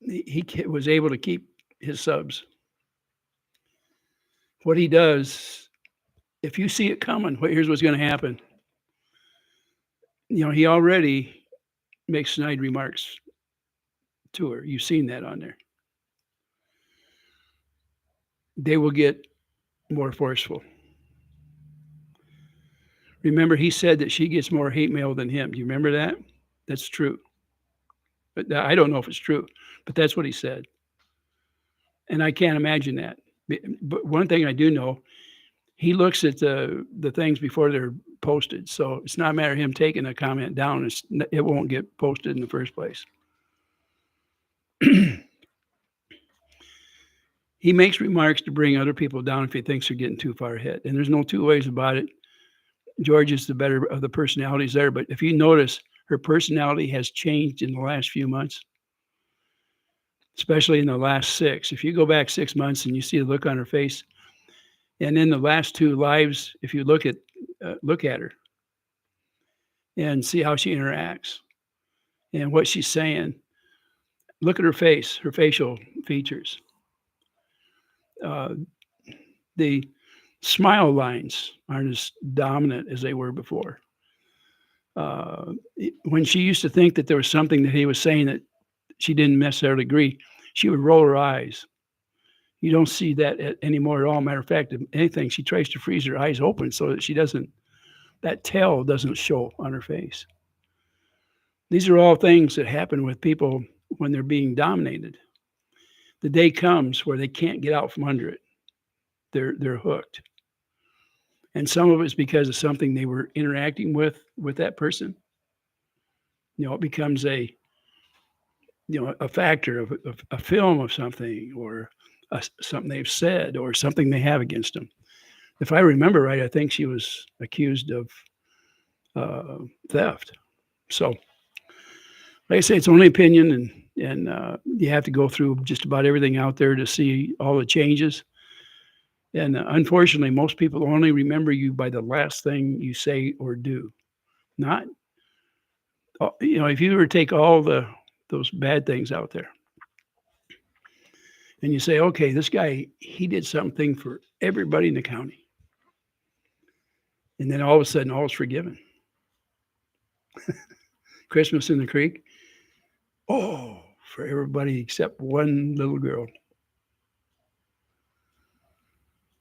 he was able to keep his subs. What he does, if you see it coming, here's what's going to happen. He already makes snide remarks to her. You've seen that on there. They will get more forceful. Remember, he said that she gets more hate mail than him. Do you remember that? That's true. But I don't know if it's true, but that's what he said. And I can't imagine that. But one thing I do know, he looks at the things before they're posted. So it's not a matter of him taking a comment down. It won't get posted in the first place. He makes remarks to bring other people down if he thinks they're getting too far ahead. And there's no two ways about it. George is the better of the personalities there. But if you notice, her personality has changed in the last few months, especially in the last 6. If you go back 6 months and you see the look on her face, and in the last 2 lives, if you look at her and see how she interacts and what she's saying, look at her face, her facial features. The smile lines aren't as dominant as they were before. When she used to think that there was something that he was saying that she didn't necessarily agree, she would roll her eyes. You don't see that anymore at all. Matter of fact, if anything, she tries to freeze her eyes open so that that tail doesn't show on her face. These are all things that happen with people when they're being dominated. The day comes where they can't get out from under it. They're hooked. And some of it's because of something they were interacting with that person. It becomes a factor of a film of something or something they've said or something they have against them. If I remember right, I think she was accused of theft. So, like I say, it's only opinion, and you have to go through just about everything out there to see all the changes. And unfortunately, most people only remember you by the last thing you say or do. Not, if you were to take all those bad things out there and you say, okay, this guy, he did something for everybody in the county. And then all of a sudden, all is forgiven. Christmas in the Creek. Oh, for everybody except one little girl.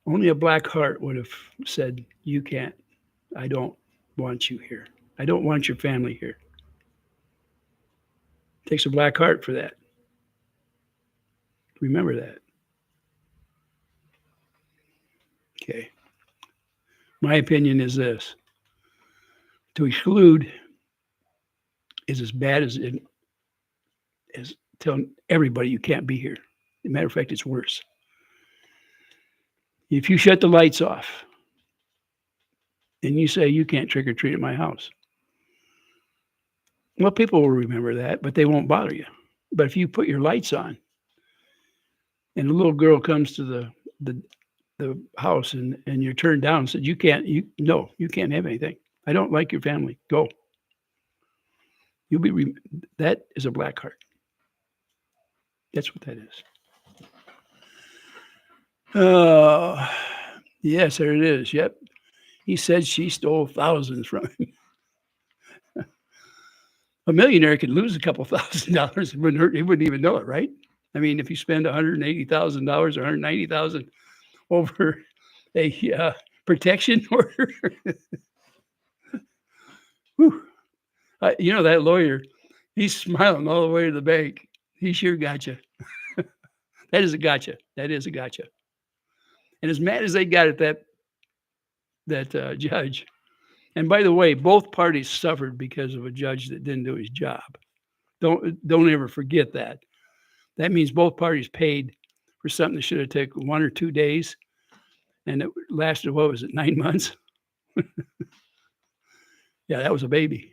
Only a black heart would have said, you can't. I don't want you here. I don't want your family here. It takes a black heart for that. Remember that. Okay. My opinion is this. To exclude is as bad as telling everybody you can't be here. As a matter of fact, it's worse. If you shut the lights off and you say you can't trick or treat at my house, well, people will remember that, but they won't bother you. But if you put your lights on and a little girl comes to the house and you're turned down and said, you can't have anything. I don't like your family. Go. That is a black heart. That's what that is. Yes, there it is. Yep. He said she stole thousands from him. A millionaire could lose a couple $1,000 and he wouldn't even know it, right? I mean, if you spend $180,000 or $190,000 over a protection order, that lawyer, he's smiling all the way to the bank. He sure gotcha. That is a gotcha. That is a gotcha. And as mad as they got at that judge, and by the way, both parties suffered because of a judge that didn't do his job. Don't ever forget that. That means both parties paid for something that should have taken 1 or 2 days, and it lasted, 9 months? Yeah, that was a baby.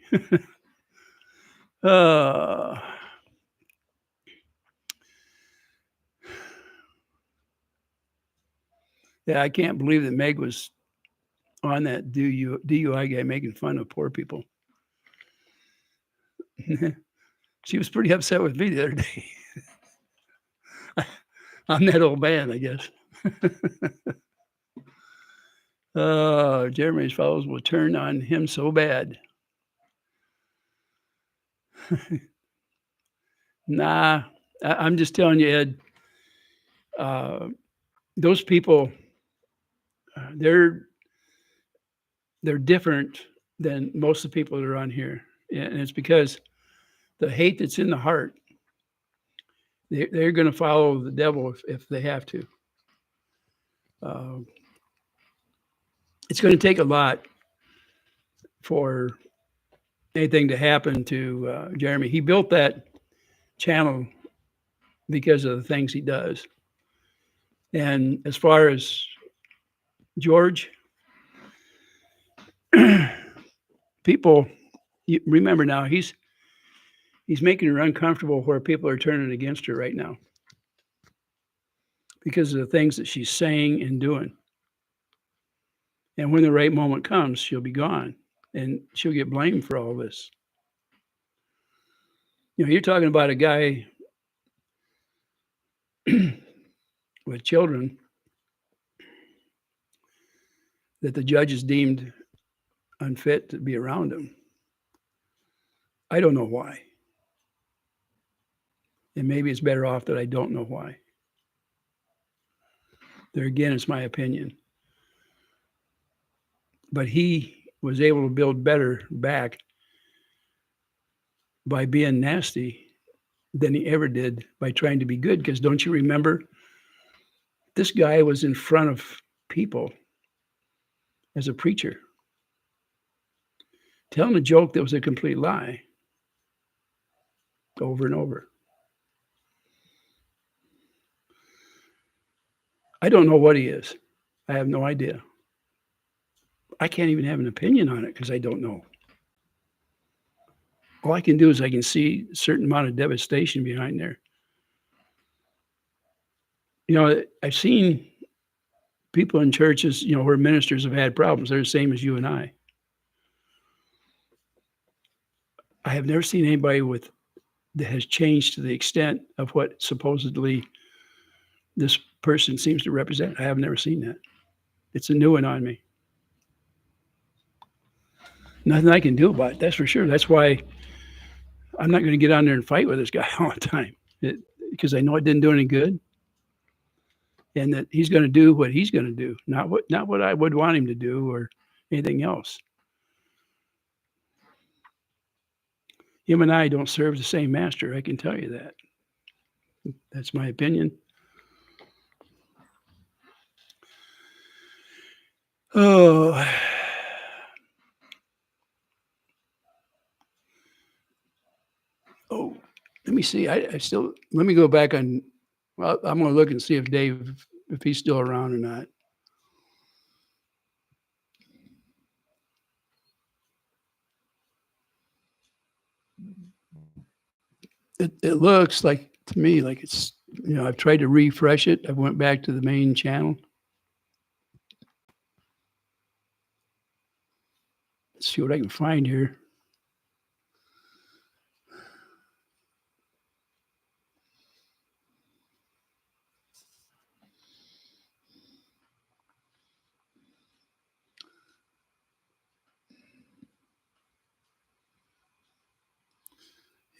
Yeah, I can't believe that Meg was on that DUI guy making fun of poor people. She was pretty upset with me the other day. I'm that old man, I guess. Jeremy's fellows will turn on him so bad. Nah, I'm just telling you, Ed, those people they're different than most of the people that are on here, and it's because the hate that's in the heart, they're going to follow the devil if they have to. It's going to take a lot for anything to happen to Jeremy. He built that channel because of the things he does. And as far as George, people, you remember now, he's making her uncomfortable where people are turning against her right now because of the things that she's saying and doing. And when the right moment comes, she'll be gone and she'll get blamed for all this. You know, you're talking about a guy with children that the judges deemed unfit to be around him. I don't know why. And maybe it's better off that I don't know why. There again, it's my opinion. But he was able to build better back by being nasty than he ever did by trying to be good. Because don't you remember, this guy was in front of people as a preacher, telling a joke that was a complete lie over and over. I don't know what he is. I have no idea. I can't even have an opinion on it because I don't know. All I can do is I can see a certain amount of devastation behind there. You know, I've seen people in churches, you know, where ministers have had problems. They're the same as you and I. I have never seen anybody that has changed to the extent of what supposedly this person seems to represent. I have never seen that. It's a new one on me. Nothing I can do about it, that's for sure. That's why I'm not going to get on there and fight with this guy all the time, because I know it didn't do any good, and that he's going to do what he's going to do, not what I would want him to do or anything else. Him and I don't serve the same master. I can tell you that. That's my opinion. Oh, let me see. I still, let me go back on. Well, I'm going to look and see if Dave, if he's still around or not. It looks like to me like it's, you know, I've tried to refresh it. I went back to the main channel. Let's see what I can find here.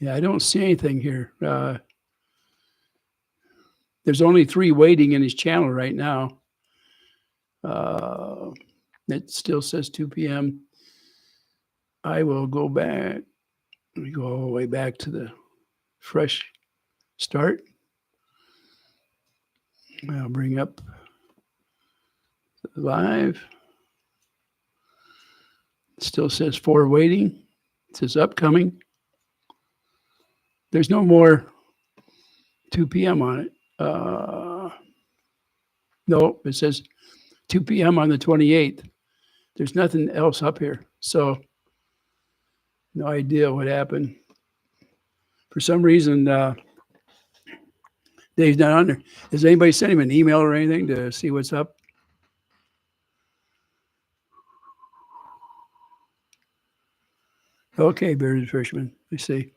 Yeah, I don't see anything here. There's only 3 waiting in his channel right now. It still says 2 p.m. I will go back. Let me go all the way back to the fresh start. I'll bring up the live. It still says 4 waiting. It says upcoming. There's no more 2 p.m. on it. No, it says 2 p.m. on the 28th. There's nothing else up here. So no idea what happened. For some reason, Dave's not on there. Has anybody sent him an email or anything to see what's up? Okay, bearded fisherman. I see.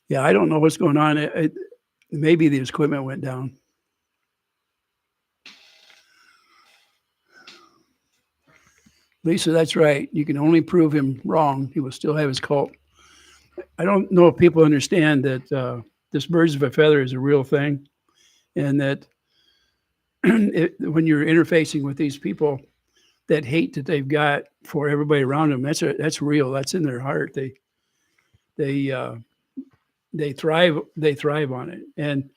Yeah, I don't know what's going on. Maybe the equipment went down. Lisa, that's right. You can only prove him wrong. He will still have his cult. I don't know if people understand that this birds of a feather is a real thing, and that when you're interfacing with these people, that hate that they've got for everybody around them, that's real. That's in their heart. They thrive on it. And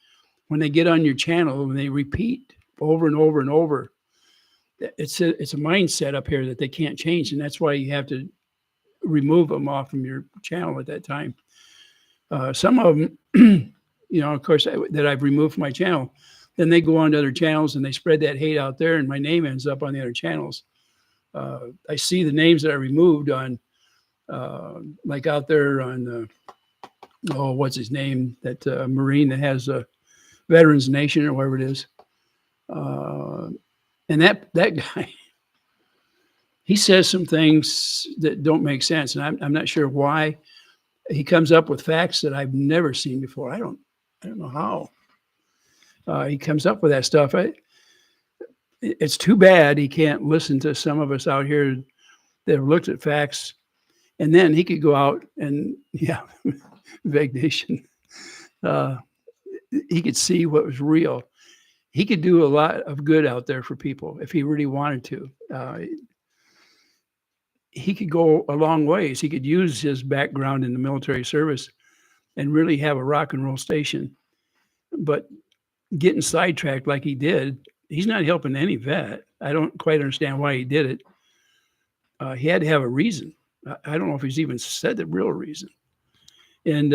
when they get on your channel, when they repeat over and over and over, it's a mindset up here that they can't change, and that's why you have to remove them off from your channel at that time. Some of them, of course, that I've removed from my channel, then they go on to other channels and they spread that hate out there, and my name ends up on the other channels. I see the names that I removed on, like out there on, what's his name? That Marine that has a Veterans Nation or whatever it is. And that guy, he says some things that don't make sense, and I'm not sure why. He comes up with facts that I've never seen before. I don't know how he comes up with that stuff. It's too bad he can't listen to some of us out here that have looked at facts, and then he could go out and Vague Nation. He could see what was real. He could do a lot of good out there for people if he really wanted to. He could go a long ways. He could use his background in the military service and really have a rock and roll station. But getting sidetracked like he did, he's not helping any vet. I don't quite understand why he did it. He had to have a reason. I don't know if he's even said the real reason. And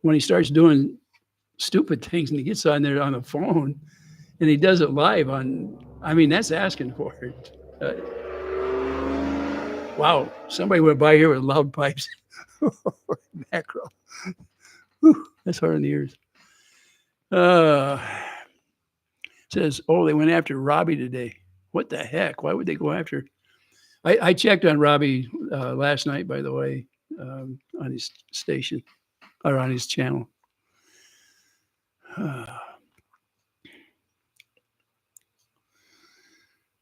when he starts doing stupid things and he gets on there on the phone and he does it live that's asking for it. Wow, somebody went by here with loud pipes. Macro. Whew, that's hard on the ears. Says, they went after Robbie today. What the heck? Why would they go after? I checked on Robbie last night, by the way, on his station or on his channel.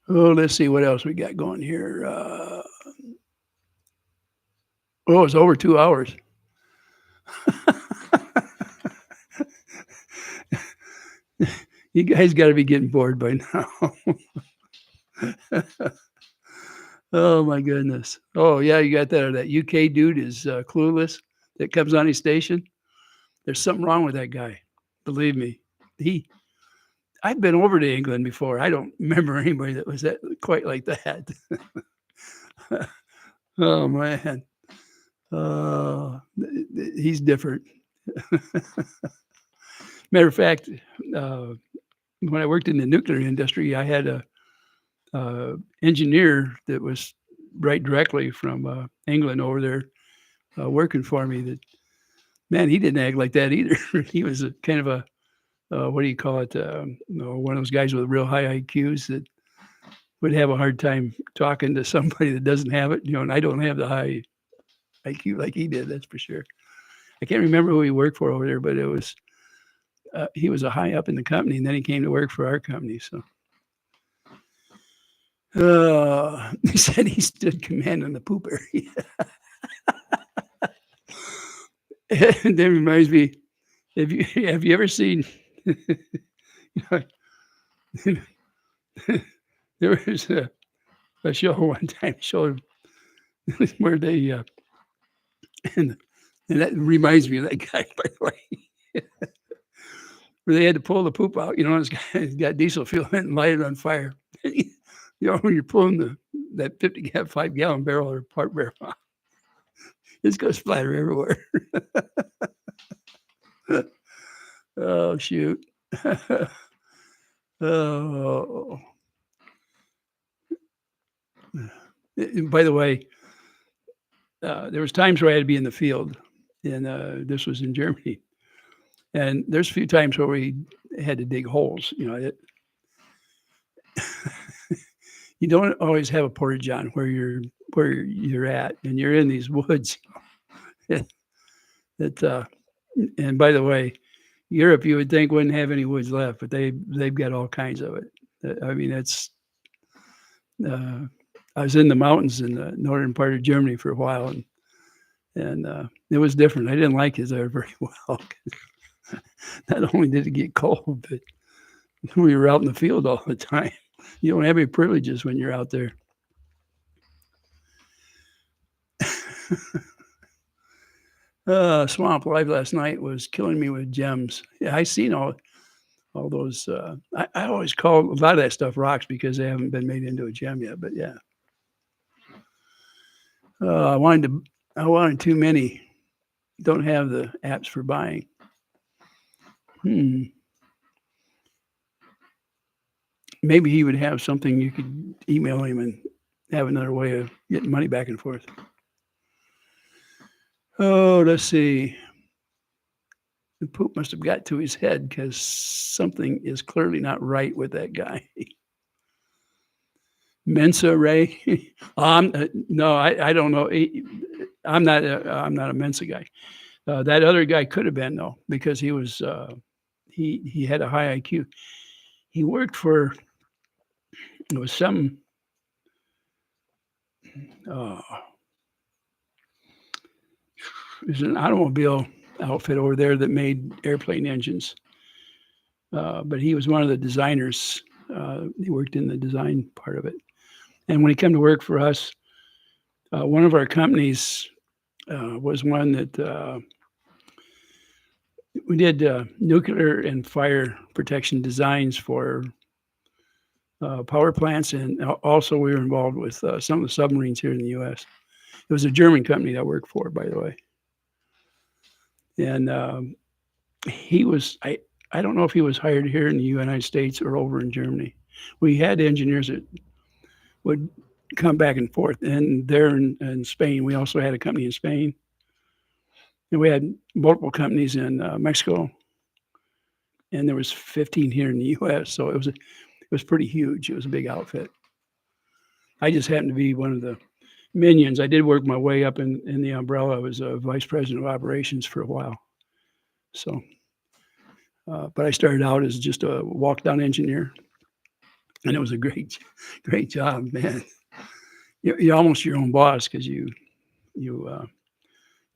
Let's see what else we got going here. It's over 2 hours. You guys got to be getting bored by now. Oh, my goodness. Oh, yeah, you got that. That UK dude is clueless that comes on his station. There's something wrong with that guy. Believe me. I've been over to England before. I don't remember anybody that was quite like that. Oh, man. He's different. Matter of fact, when I worked in the nuclear industry, I had a engineer that was right directly from England over there working for me. That man, he didn't act like that either. He was a kind of a what do you call it? One of those guys with real high IQs that would have a hard time talking to somebody that doesn't have it. And I don't have the high IQ like he did. That's for sure. I can't remember who he worked for over there, but it was he was a high up in the company, and then he came to work for our company. So he said he stood command in the poop area. And that reminds me, have you ever seen? There was a show one time showed where they and that reminds me of that guy, by the way. Where they had to pull the poop out, this guy's got diesel fuel in it and light it on fire. When you're pulling that 5-gallon barrel or part barrel out, it's going to splatter everywhere. Oh, shoot. Oh. And by the way, there was times where I had to be in the field, and this was in Germany. And there's a few times where we had to dig holes. You don't always have a portage on where you're at, and you're in these woods. And by the way, Europe, you would think wouldn't have any woods left, but they've got all kinds of it. It's. I was in the mountains in the northern part of Germany for a while, and it was different. I didn't like it there very well. Not only did it get cold, but We were out in the field all the time. You don't have any privileges when you're out there. Swamp Live last night was killing me with gems. Yeah, I seen all those. I always call a lot of that stuff rocks because they haven't been made into a gem yet. But yeah, I wanted too many. Don't have the apps for buying. Maybe he would have something you could email him and have another way of getting money back and forth. Oh, let's see. The poop must have got to his head because something is clearly not right with that guy. Mensa Ray? No, I don't know. I'm not a Mensa guy. That other guy could have been though, because he was he had a high IQ. He worked for it was some it was an automobile outfit over there that made airplane engines. But he was one of the designers. He worked in the design part of it. And when he came to work for us, one of our companies was one that we did nuclear and fire protection designs for power plants, and also we were involved with some of the submarines here in the U.S. It was a German company that I worked for, by the way. And he was, I don't know if he was hired here in the United States or over in Germany. We had engineers that would come back and forth, and there in Spain. We also had a company in Spain, and we had multiple companies in Mexico, and there was 15 here in the U.S. So it was pretty huge. It was a big outfit. I just happened to be one of the minions. I did work my way up in the umbrella. I was a vice president of operations for a while. So, but I started out as just a walk-down engineer, and it was a great job, man. You're almost your own boss because you're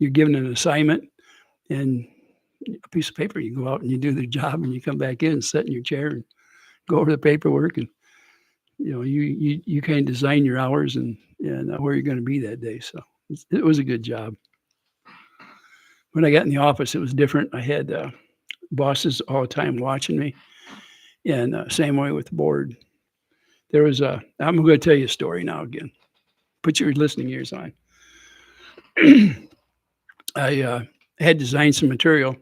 given an assignment and a piece of paper. You go out and you do the job, and you come back in and sit in your chair and go over the paperwork, and you kind of design your hours and where you're going to be that day. So it was a good job. When I got in the office, it was different. I had bosses all the time watching me, and same way with the board. There was I'm going to tell you a story now again. Put your listening ears on. I had designed some material,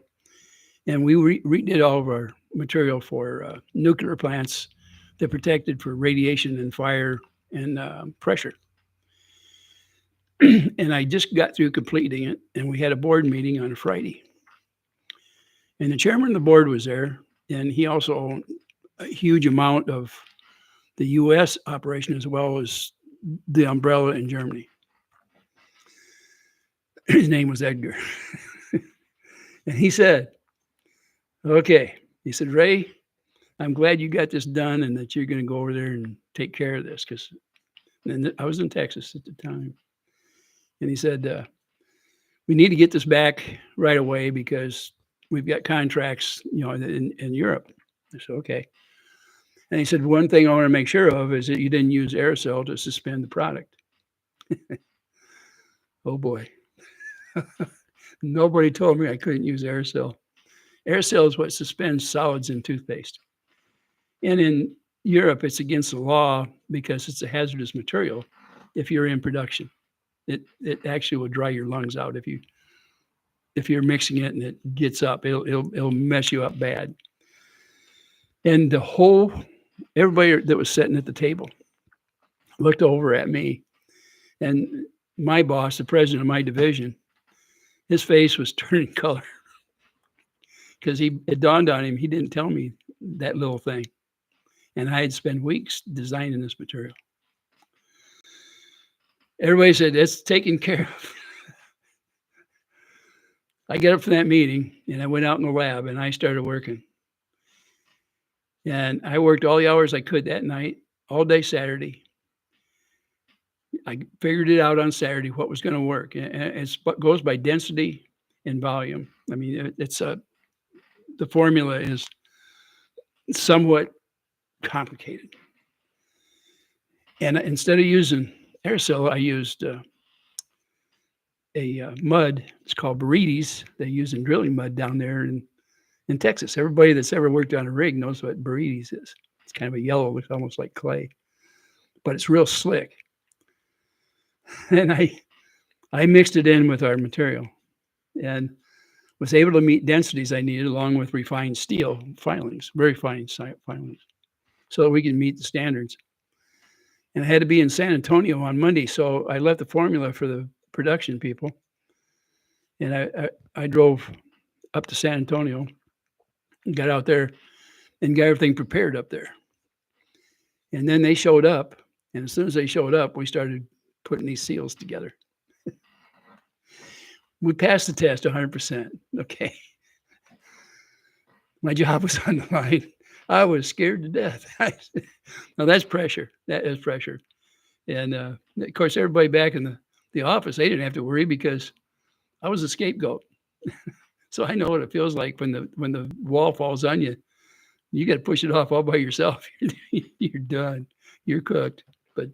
and we redid all of our material for nuclear plants that protected for radiation and fire and pressure. And I just got through completing it, and we had a board meeting on a Friday. And the chairman of the board was there, and he also owned a huge amount of the U.S. operation as well as the umbrella in Germany. His name was Edgar. And he said, okay, he said, Ray, I'm glad you got this done and that you're going to go over there and take care of this, because I was in Texas at the time. And he said, we need to get this back right away because we've got contracts, in Europe. I said, okay. And he said, one thing I want to make sure of is that you didn't use aerosol to suspend the product. Oh boy. Nobody told me I couldn't use aerosol. Aerosol is what suspends solids in toothpaste. And in Europe, it's against the law because it's a hazardous material if you're in production. It actually will dry your lungs out if you're mixing it and it gets up. It'll mess you up bad. And everybody that was sitting at the table looked over at me, and my boss, the president of my division, his face was turning color because it dawned on him he didn't tell me that little thing, and I had spent weeks designing this material. Everybody said, it's taken care of. I got up from that meeting, and I went out in the lab, and I started working. And I worked all the hours I could that night, all day Saturday. I figured it out on Saturday what was going to work. And it goes by density and volume. I mean, the formula is somewhat complicated. And instead of using aerosol, I used a mud. It's called Burritos. They use in drilling mud down there in Texas. Everybody that's ever worked on a rig knows what Burritos is. It's kind of a yellow, looks almost like clay, but it's real slick. And I mixed it in with our material and was able to meet densities I needed along with refined steel filings, very fine filings, so that we could meet the standards. And I had to be in San Antonio on Monday, so I left the formula for the production people. And I drove up to San Antonio, got out there, and got everything prepared up there. And then they showed up, and as soon as they showed up, we started putting these seals together. We passed the test 100%. Okay. My job was on the line. I was scared to death. Now that's pressure. That is pressure. And of course, everybody back in the office, they didn't have to worry because I was a scapegoat. So I know what it feels like when the wall falls on you. You got to push it off all by yourself. You're done. You're cooked. But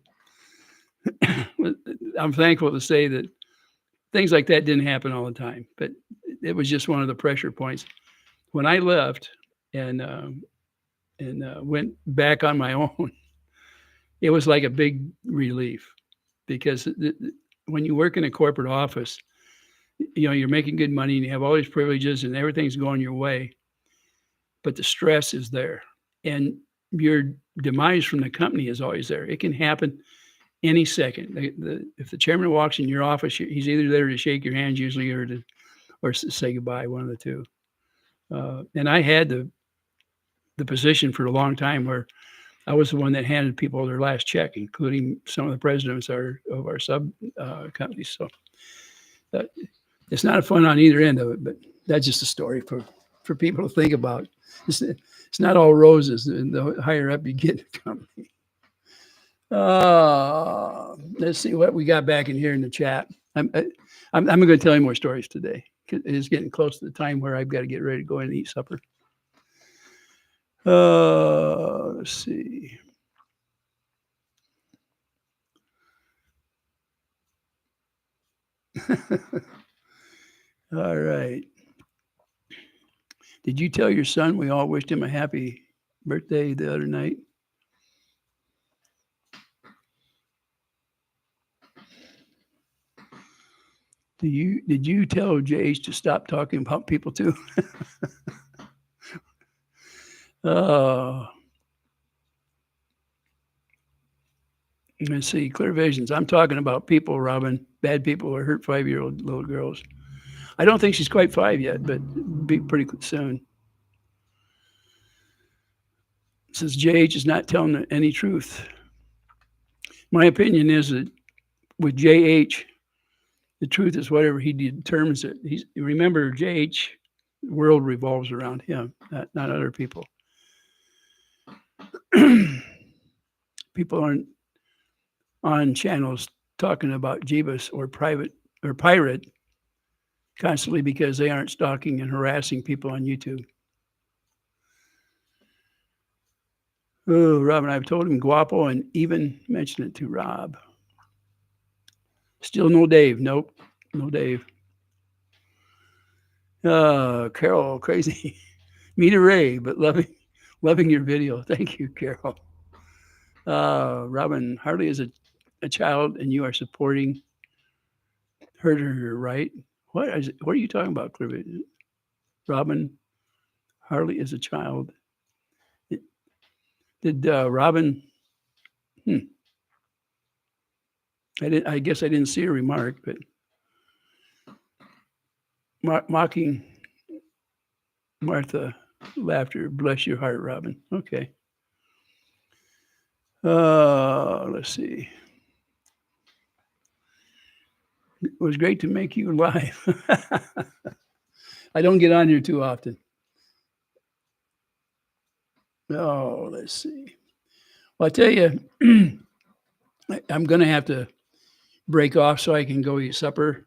I'm thankful to say that things like that didn't happen all the time. But it was just one of the pressure points. When I left and went back on my own, it was like a big relief because when you work in a corporate office, you're making good money and you have all these privileges and everything's going your way, but the stress is there and your demise from the company is always there. It can happen any second. If the chairman walks in your office, he's either there to shake your hands usually or to say goodbye, one of the two. And I had the position for a long time where I was the one that handed people their last check, including some of the presidents of our sub companies. So it's not fun on either end of it, but that's just a story for people to think about. It's not all roses. The higher up you get in the company. Let's see what we got back in here in the chat. I'm going to tell you more stories today. It is getting close to the time where I've got to get ready to go and eat supper. Let's see. All right. Did you tell your son we all wished him a happy birthday the other night? Did you tell JH to stop talking about people too? Let's see, clear visions. I'm talking about people, Robin, bad people who hurt 5-year-old little girls. I don't think she's quite 5 yet, but be pretty soon. It says JH is not telling any truth. My opinion is that with JH, the truth is whatever he determines it. Remember, JH, the world revolves around him, not other people. People aren't on channels talking about Jeebus or pirate constantly because they aren't stalking and harassing people on YouTube. Oh, Robin, I've told him guapo and even mentioned it to Rob. Still no Dave. Nope, no Dave. Carol, crazy. Meet a Ray, but loving your video. Thank you, Carol. Robin, Harley is a child and you are supporting her, right? What are you talking about, Clifford? Robin, Harley is a child. Did Robin? I guess I didn't see a remark, but mocking Martha laughter. Bless your heart, Robin. Okay. Let's see. It was great to make you live. I don't get on here too often. Oh, let's see. Well, I tell you, I'm going to have to break off so I can go eat supper.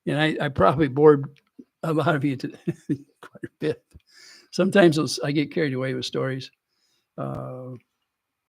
And I probably bored a lot of you today, quite a bit. sometimes I get carried away with stories.